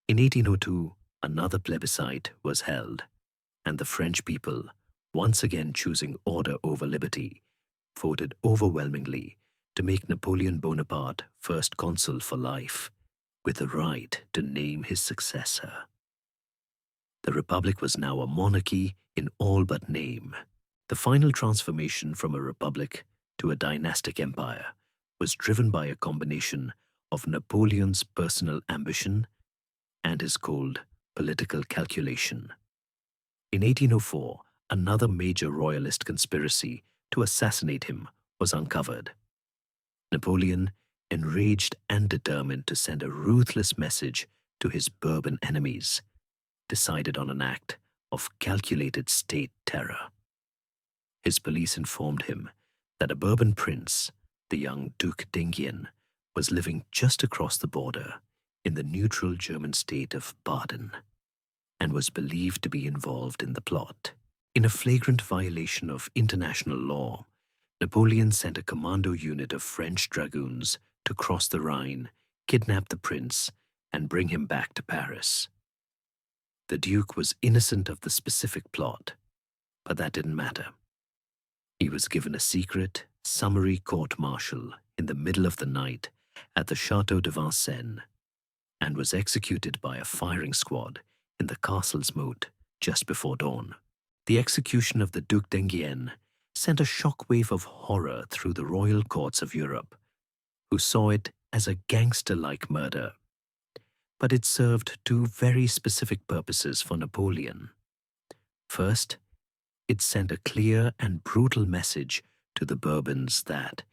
In 1802, another plebiscite was held, and the French people, once again choosing order over liberty, voted overwhelmingly to make Napoleon Bonaparte first consul for life, with the right to name his successor. The Republic was now a monarchy in all but name. The final transformation from a republic to a dynastic empire was driven by a combination of Napoleon's personal ambition and his cold political calculation. In 1804, another major royalist conspiracy to assassinate him was uncovered. Napoleon, enraged and determined to send a ruthless message to his Bourbon enemies, decided on an act of calculated state terror. His police informed him that a Bourbon prince, the young Duc d'Enghien, was living just across the border in the neutral German state of Baden, and was believed to be involved in the plot. In a flagrant violation of international law, Napoleon sent a commando unit of French dragoons to cross the Rhine, kidnap the prince, and bring him back to Paris. The Duke was innocent of the specific plot, but that didn't matter. He was given a secret, summary court-martial in the middle of the night at the Château de Vincennes, and was executed by a firing squad in the castle's moat just before dawn. The execution of the Duc d'Enghien sent a shockwave of horror through the royal courts of Europe, who saw it as a gangster-like murder. But it served two very specific purposes for Napoleon. First, it sent a clear and brutal message to the Bourbons that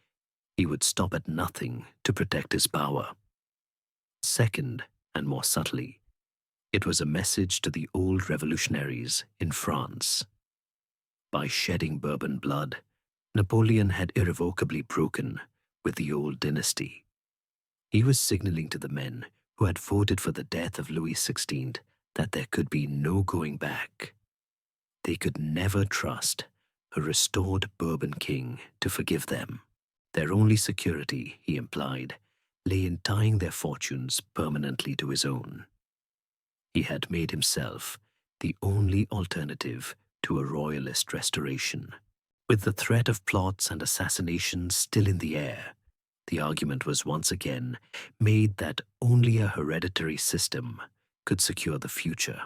he would stop at nothing to protect his power. Second, and more subtly, it was a message to the old revolutionaries in France. By shedding Bourbon blood, Napoleon had irrevocably broken with the old dynasty. He was signaling to the men who had voted for the death of Louis XVI that there could be no going back. They could never trust a restored Bourbon king to forgive them. Their only security, he implied, lay in tying their fortunes permanently to his own. He had made himself the only alternative to a royalist restoration. With the threat of plots and assassinations still in the air, the argument was once again made that only a hereditary system could secure the future.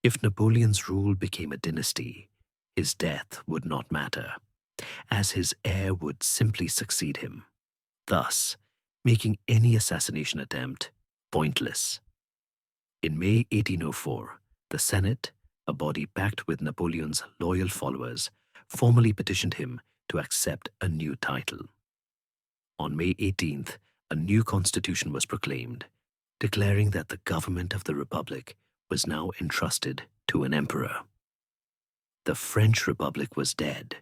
If Napoleon's rule became a dynasty, his death would not matter, as his heir would simply succeed him, thus making any assassination attempt pointless. In May 1804, the Senate, a body packed with Napoleon's loyal followers, formally petitioned him to accept a new title. On May 18th, a new constitution was proclaimed, declaring that the government of the Republic was now entrusted to an emperor. The French Republic was dead.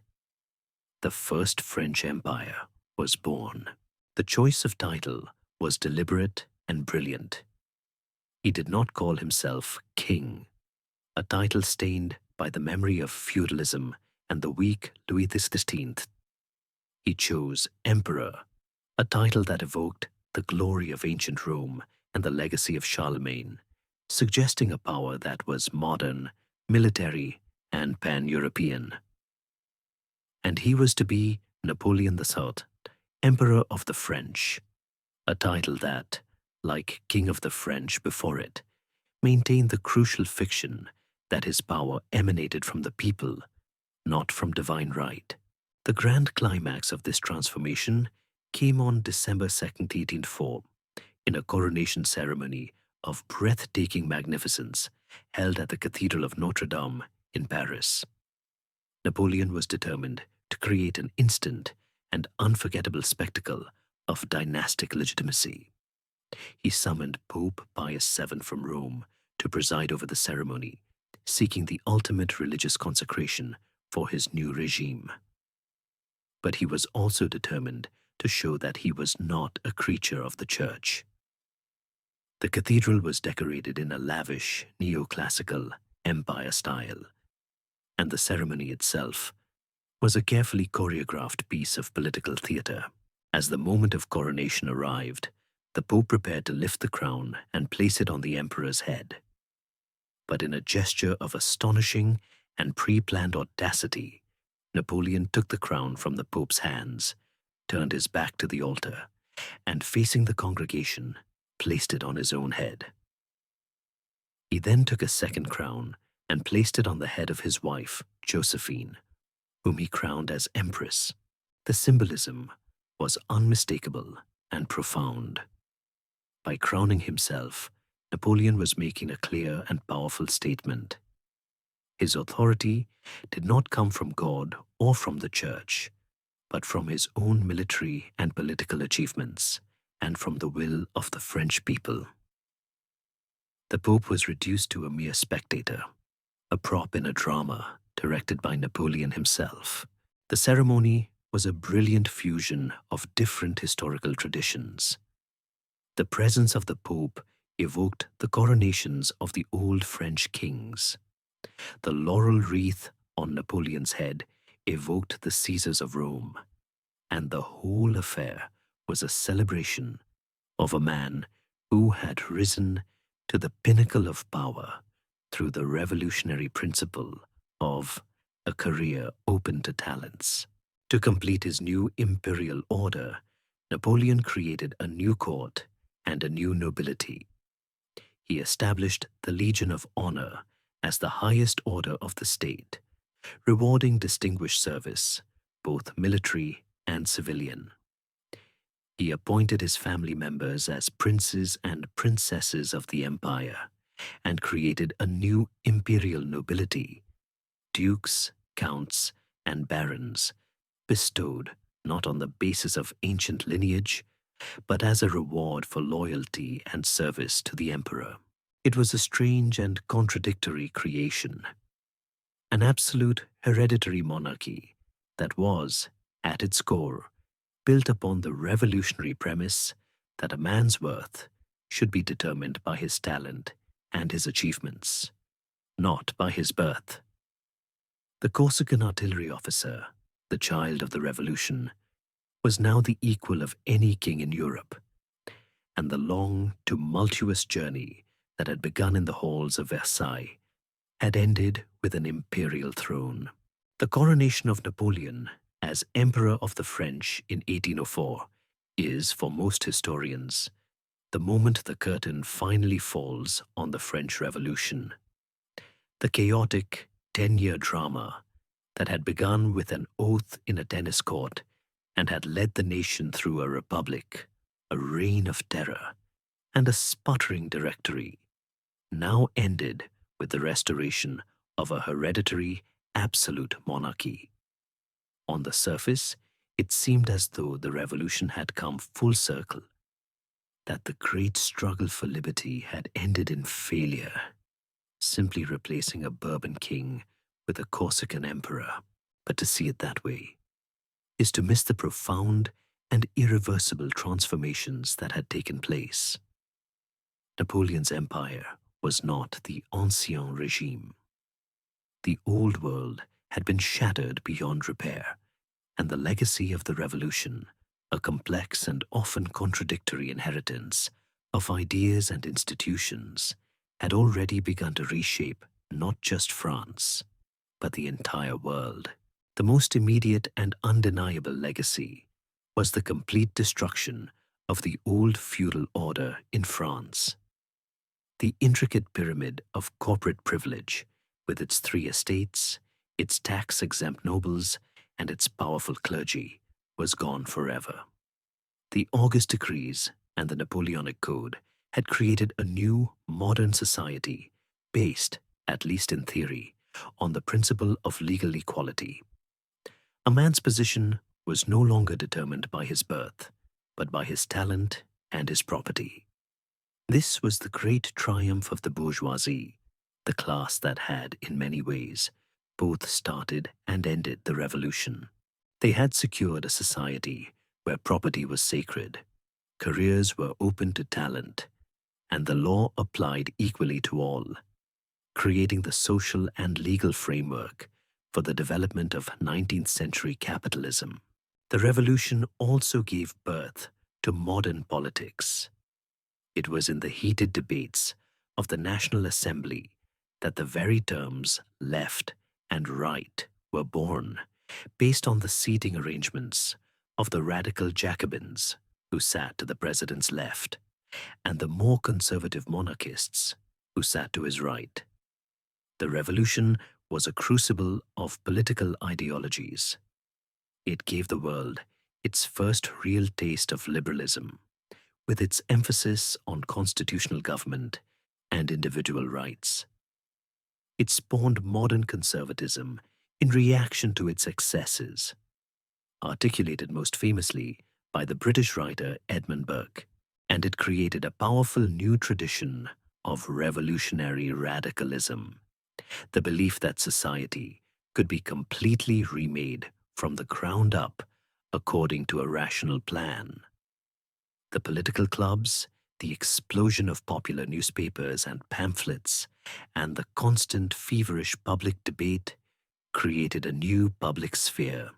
The First French Empire was born. The choice of title was deliberate and brilliant. He did not call himself king, a title stained by the memory of feudalism and the weak Louis XVI. He chose emperor, a title that evoked the glory of ancient Rome and the legacy of Charlemagne, suggesting a power that was modern, military, and pan-European. And he was to be Napoleon III, Emperor of the French, a title that, like King of the French before it, maintained the crucial fiction that his power emanated from the people, not from divine right. The grand climax of this transformation came on December 2nd, 1804, in a coronation ceremony of breathtaking magnificence held at the Cathedral of Notre Dame in Paris. Napoleon was determined to create an instant and unforgettable spectacle of dynastic legitimacy. He summoned Pope Pius VII from Rome to preside over the ceremony, seeking the ultimate religious consecration for his new regime. But he was also determined to show that he was not a creature of the church. The cathedral was decorated in a lavish, neoclassical, empire style, and the ceremony itself was a carefully choreographed piece of political theatre. As the moment of coronation arrived, the Pope prepared to lift the crown and place it on the emperor's head. But in a gesture of astonishing and pre-planned audacity, Napoleon took the crown from the Pope's hands, turned his back to the altar, and facing the congregation, placed it on his own head. He then took a second crown and placed it on the head of his wife, Josephine, whom he crowned as empress. The symbolism was unmistakable and profound. By crowning himself, Napoleon was making a clear and powerful statement. His authority did not come from God or from the church, but from his own military and political achievements, and from the will of the French people. The Pope was reduced to a mere spectator, a prop in a drama directed by Napoleon himself. The ceremony was a brilliant fusion of different historical traditions. The presence of the Pope evoked the coronations of the old French kings. The laurel wreath on Napoleon's head evoked the Caesars of Rome, and the whole affair was a celebration of a man who had risen to the pinnacle of power through the revolutionary principle of a career open to talents. To complete his new imperial order, Napoleon created a new court and a new nobility. He established the Legion of Honor as the highest order of the state, rewarding distinguished service, both military and civilian. He appointed his family members as princes and princesses of the empire, and created a new imperial nobility, dukes, counts, and barons, bestowed not on the basis of ancient lineage, but as a reward for loyalty and service to the emperor. It was a strange and contradictory creation, an absolute hereditary monarchy that was, at its core, built upon the revolutionary premise that a man's worth should be determined by his talent and his achievements, not by his birth. The Corsican artillery officer, the child of the revolution, was now the equal of any king in Europe, and the long, tumultuous journey that had begun in the halls of Versailles had ended with an imperial throne. The coronation of Napoleon as Emperor of the French in 1804 is, for most historians, the moment the curtain finally falls on the French Revolution. The chaotic 10-year drama that had begun with an oath in a tennis court and had led the nation through a republic, a reign of terror, and a sputtering directory, now ended with the restoration of a hereditary, absolute monarchy. On the surface, it seemed as though the revolution had come full circle, that the great struggle for liberty had ended in failure, simply replacing a Bourbon king with a Corsican emperor. But to see it that way is to miss the profound and irreversible transformations that had taken place. Napoleon's empire was not the ancien regime. The old world had been shattered beyond repair, and the legacy of the revolution, a complex and often contradictory inheritance of ideas and institutions, had already begun to reshape not just France, but the entire world. The most immediate and undeniable legacy was the complete destruction of the old feudal order in France. The intricate pyramid of corporate privilege, with its 3 estates, its tax-exempt nobles, and its powerful clergy, was gone forever. The August Decrees and the Napoleonic Code had created a new, modern society based, at least in theory, on the principle of legal equality. A man's position was no longer determined by his birth, but by his talent and his property. This was the great triumph of the bourgeoisie, the class that had, in many ways, both started and ended the revolution. They had secured a society where property was sacred, careers were open to talent, and the law applied equally to all, creating the social and legal framework for the development of 19th century capitalism. The revolution also gave birth to modern politics. It was in the heated debates of the National Assembly that the very terms left and right were born, based on the seating arrangements of the radical Jacobins who sat to the president's left and the more conservative monarchists who sat to his right. The revolution was a crucible of political ideologies. It gave the world its first real taste of liberalism, with its emphasis on constitutional government and individual rights. It spawned modern conservatism in reaction to its excesses, articulated most famously by the British writer Edmund Burke, and it created a powerful new tradition of revolutionary radicalism, the belief that society could be completely remade from the ground up according to a rational plan. The political clubs, the explosion of popular newspapers and pamphlets, and the constant feverish public debate created a new public sphere,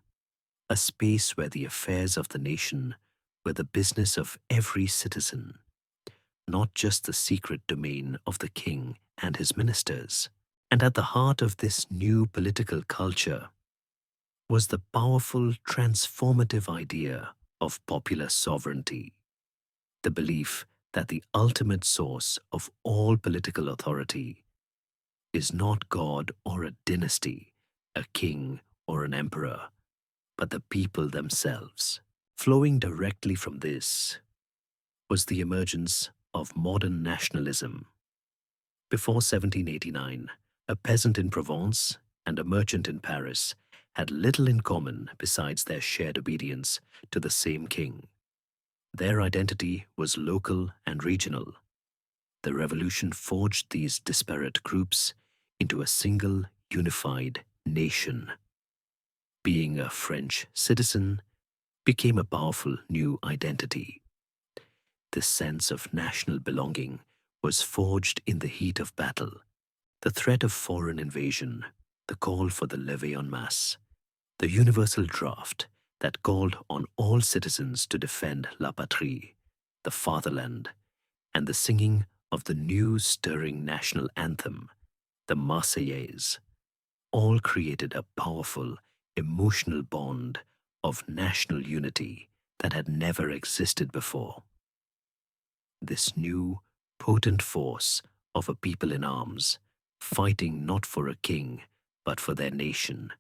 a space where the affairs of the nation were the business of every citizen, not just the secret domain of the king and his ministers. And at the heart of this new political culture was the powerful transformative idea of popular sovereignty, the belief that the ultimate source of all political authority is not God or a dynasty, a king or an emperor, but the people themselves. Flowing directly from this was the emergence of modern nationalism. Before 1789, a peasant in Provence and a merchant in Paris had little in common besides their shared obedience to the same king. Their identity was local and regional. The revolution forged these disparate groups into a single, unified nation. Being a French citizen became a powerful new identity. This sense of national belonging was forged in the heat of battle. The threat of foreign invasion, the call for the levée en masse, the universal draft that called on all citizens to defend la patrie, the fatherland, and the singing of the new stirring national anthem, the Marseillaise, all created a powerful, emotional bond of national unity that had never existed before. This new, potent force of a people in arms, fighting not for a king, but for their nation,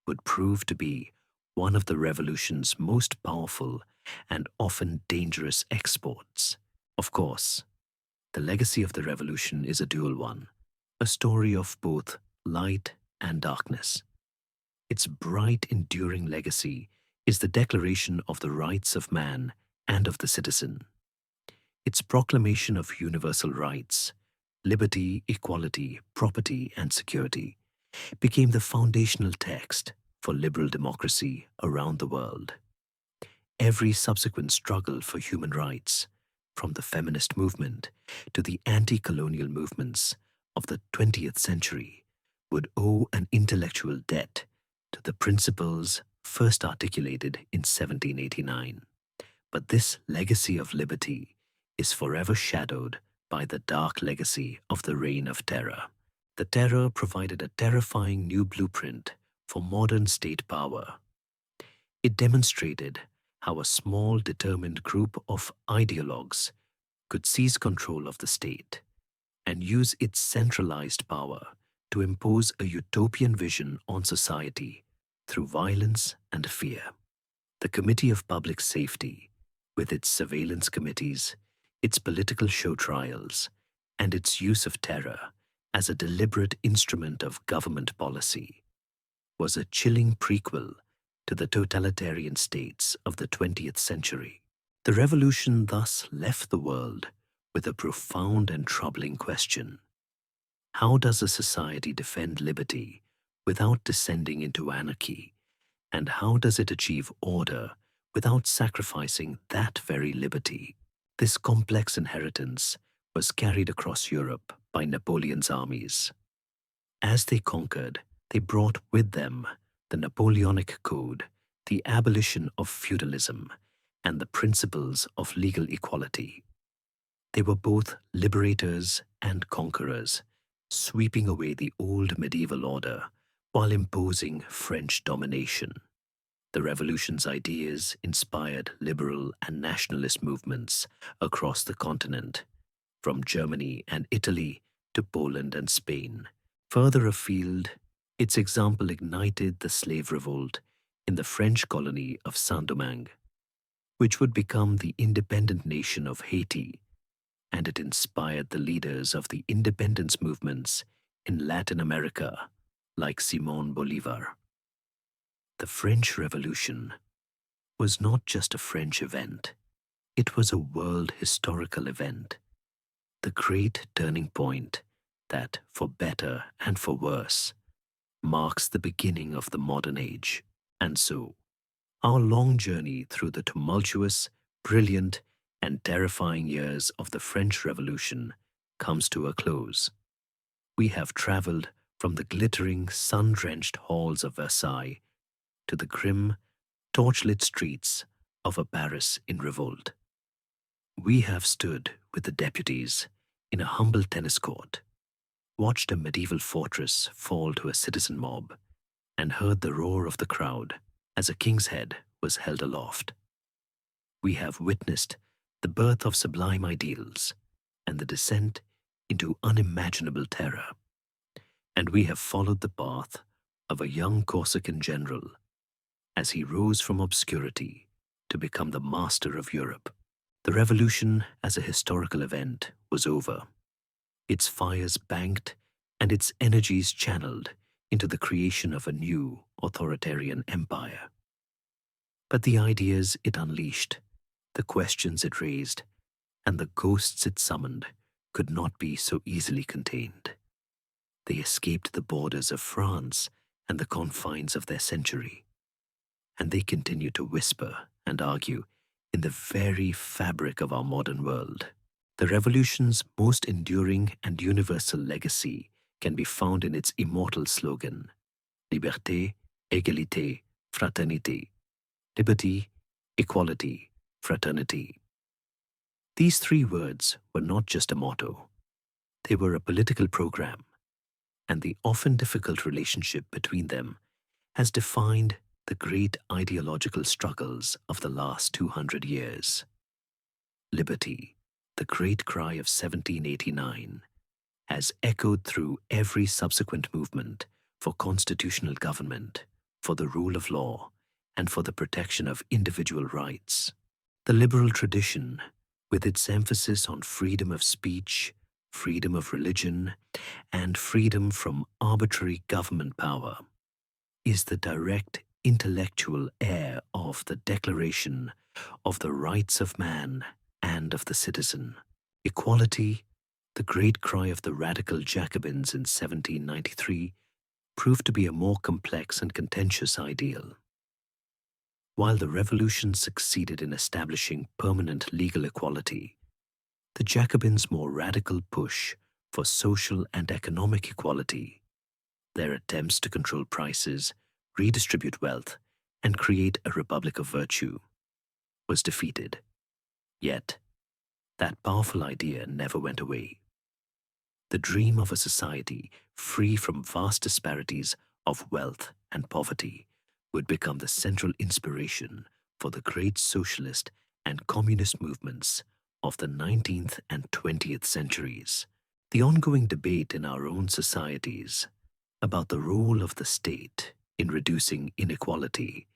would prove to be one of the revolution's most powerful and often dangerous exports. Of course, the legacy of the revolution is a dual one, a story of both light and darkness. Its bright, enduring legacy is the declaration of the rights of man and of the citizen. Its proclamation of universal rights, liberty, equality, property, and security, became the foundational text for liberal democracy around the world. Every subsequent struggle for human rights, from the feminist movement to the anti-colonial movements of the 20th century, would owe an intellectual debt to the principles first articulated in 1789. But this legacy of liberty is forever shadowed by the dark legacy of the Reign of Terror. The Terror provided a terrifying new blueprint for modern state power. It demonstrated how a small, determined group of ideologues could seize control of the state and use its centralized power to impose a utopian vision on society through violence and fear. The Committee of Public Safety, with its surveillance committees, its political show trials, and its use of terror as a deliberate instrument of government policy, was a chilling prequel to the totalitarian states of the 20th century. The revolution thus left the world with a profound and troubling question. How does a society defend liberty without descending into anarchy? And how does it achieve order without sacrificing that very liberty? This complex inheritance was carried across Europe by Napoleon's armies. As they conquered, they brought with them the Napoleonic Code, the abolition of feudalism, and the principles of legal equality. They were both liberators and conquerors, sweeping away the old medieval order while imposing French domination. The revolution's ideas inspired liberal and nationalist movements across the continent, from Germany and Italy to Poland and Spain. Further afield, its example ignited the slave revolt in the French colony of Saint-Domingue, which would become the independent nation of Haiti, and it inspired the leaders of the independence movements in Latin America, like Simón Bolívar. The French Revolution was not just a French event, it was a world historical event, the great turning point that, for better and for worse, marks the beginning of the modern age. And so, our long journey through the tumultuous, brilliant, and terrifying years of the French Revolution comes to a close. We have traveled from the glittering, sun-drenched halls of Versailles to the grim, torchlit streets of a Paris in revolt. We have stood with the deputies in a humble tennis court, watched a medieval fortress fall to a citizen mob, and heard the roar of the crowd as a king's head was held aloft. We have witnessed the birth of sublime ideals and the descent into unimaginable terror. And we have followed the path of a young Corsican general as he rose from obscurity to become the master of Europe. The revolution as a historical event was over, its fires banked and its energies channeled into the creation of a new authoritarian empire. But the ideas it unleashed, the questions it raised, and the ghosts it summoned could not be so easily contained. They escaped the borders of France and the confines of their century, and they continue to whisper and argue in the very fabric of our modern world. The revolution's most enduring and universal legacy can be found in its immortal slogan, Liberté, Égalité, Fraternité. Liberty, equality, fraternity. These three words were not just a motto. They were a political program, and the often difficult relationship between them has defined the great ideological struggles of the last 200 years. Liberty, the great cry of 1789, has echoed through every subsequent movement for constitutional government, for the rule of law, and for the protection of individual rights. The liberal tradition, with its emphasis on freedom of speech, freedom of religion, and freedom from arbitrary government power, is the direct intellectual heir of the Declaration of the Rights of Man and of the Citizen. Equality, the great cry of the radical Jacobins in 1793, proved to be a more complex and contentious ideal. While the revolution succeeded in establishing permanent legal equality, the Jacobins' more radical push for social and economic equality, their attempts to control prices, redistribute wealth, and create a republic of virtue, was defeated. Yet, that powerful idea never went away. The dream of a society free from vast disparities of wealth and poverty would become the central inspiration for the great socialist and communist movements of the 19th and 20th centuries. The ongoing debate in our own societies about the role of the state in reducing inequality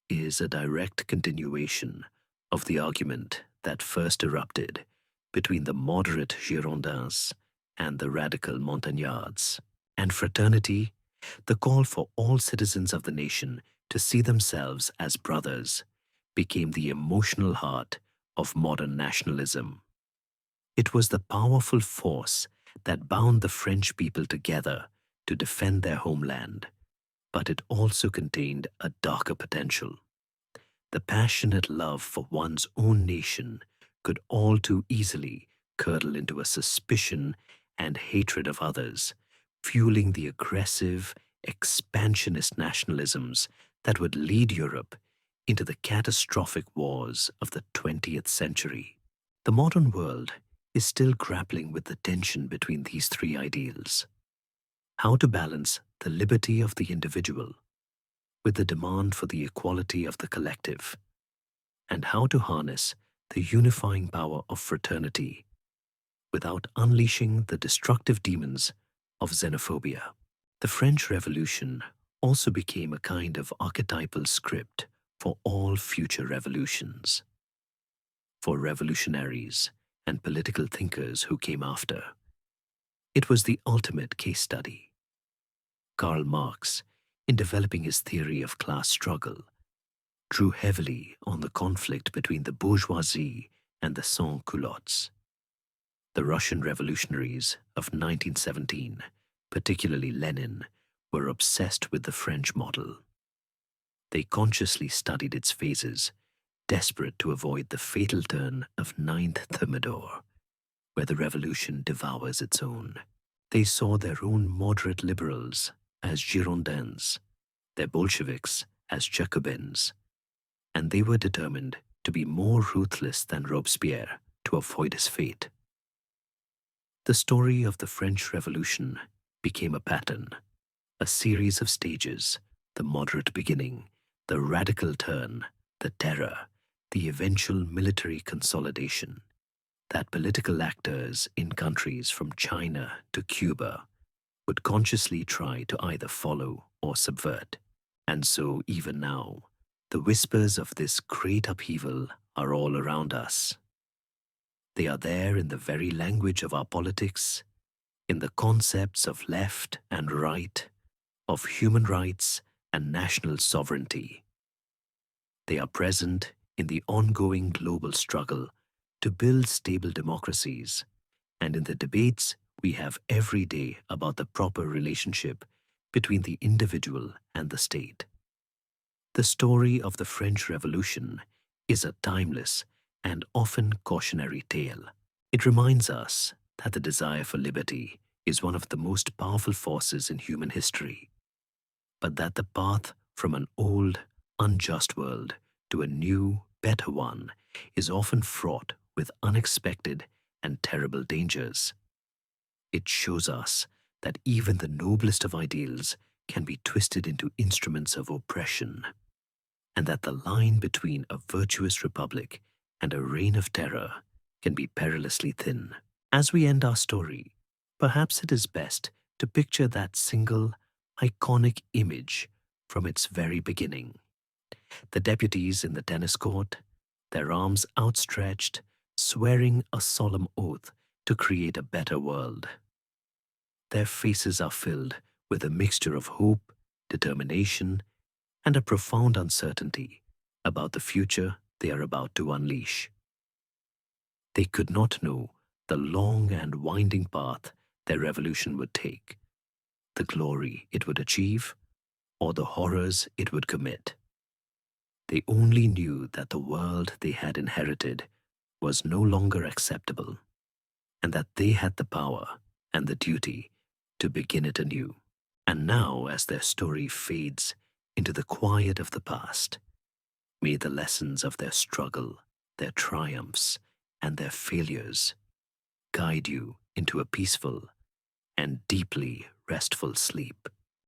is a direct continuation of the argument that first erupted between the moderate Girondins and the radical Montagnards. And fraternity, the call for all citizens of the nation to see themselves as brothers, became the emotional heart of modern nationalism. It was the powerful force that bound the French people together to defend their homeland, but it also contained a darker potential. The passionate love for one's own nation could all too easily curdle into a suspicion and hatred of others, fueling the aggressive, expansionist nationalisms that would lead Europe into the catastrophic wars of the 20th century. The modern world is still grappling with the tension between these three ideals. How to balance the liberty of the individual with the demand for the equality of the collective, and how to harness the unifying power of fraternity without unleashing the destructive demons of xenophobia. The French Revolution also became a kind of archetypal script for all future revolutions. For revolutionaries and political thinkers who came after, it was the ultimate case study. Karl Marx, in developing his theory of class struggle, drew heavily on the conflict between the bourgeoisie and the sans-culottes. The Russian revolutionaries of 1917, particularly Lenin, were obsessed with the French model. They consciously studied its phases, desperate to avoid the fatal turn of Ninth Thermidor, where the revolution devours its own. They saw their own moderate liberals as Girondins, their Bolsheviks as Jacobins, and they were determined to be more ruthless than Robespierre to avoid his fate. The story of the French Revolution became a pattern, a series of stages: the moderate beginning, the radical turn, the terror, the eventual military consolidation, that political actors in countries from China to Cuba would consciously try to either follow or subvert. And so, even now, the whispers of this great upheaval are all around us. They are there in the very language of our politics, in the concepts of left and right, of human rights and national sovereignty. They are present in the ongoing global struggle to build stable democracies, and in the debates we have every day about the proper relationship between the individual and the state. The story of the French Revolution is a timeless and often cautionary tale. It reminds us that the desire for liberty is one of the most powerful forces in human history, but that the path from an old, unjust world to a new, better one is often fraught with unexpected and terrible dangers. It shows us that even the noblest of ideals can be twisted into instruments of oppression, and that the line between a virtuous republic and a reign of terror can be perilously thin. As we end our story, perhaps it is best to picture that single, iconic image from its very beginning. The deputies in the tennis court, their arms outstretched, swearing a solemn oath to create a better world. Their faces are filled with a mixture of hope, determination, and a profound uncertainty about the future they are about to unleash. They could not know the long and winding path their revolution would take, the glory it would achieve, or the horrors it would commit. They only knew that the world they had inherited was no longer acceptable, and that they had the power and the duty to begin it anew. And now, as their story fades into the quiet of the past, may the lessons of their struggle, their triumphs, and their failures guide you into a peaceful and deeply restful sleep.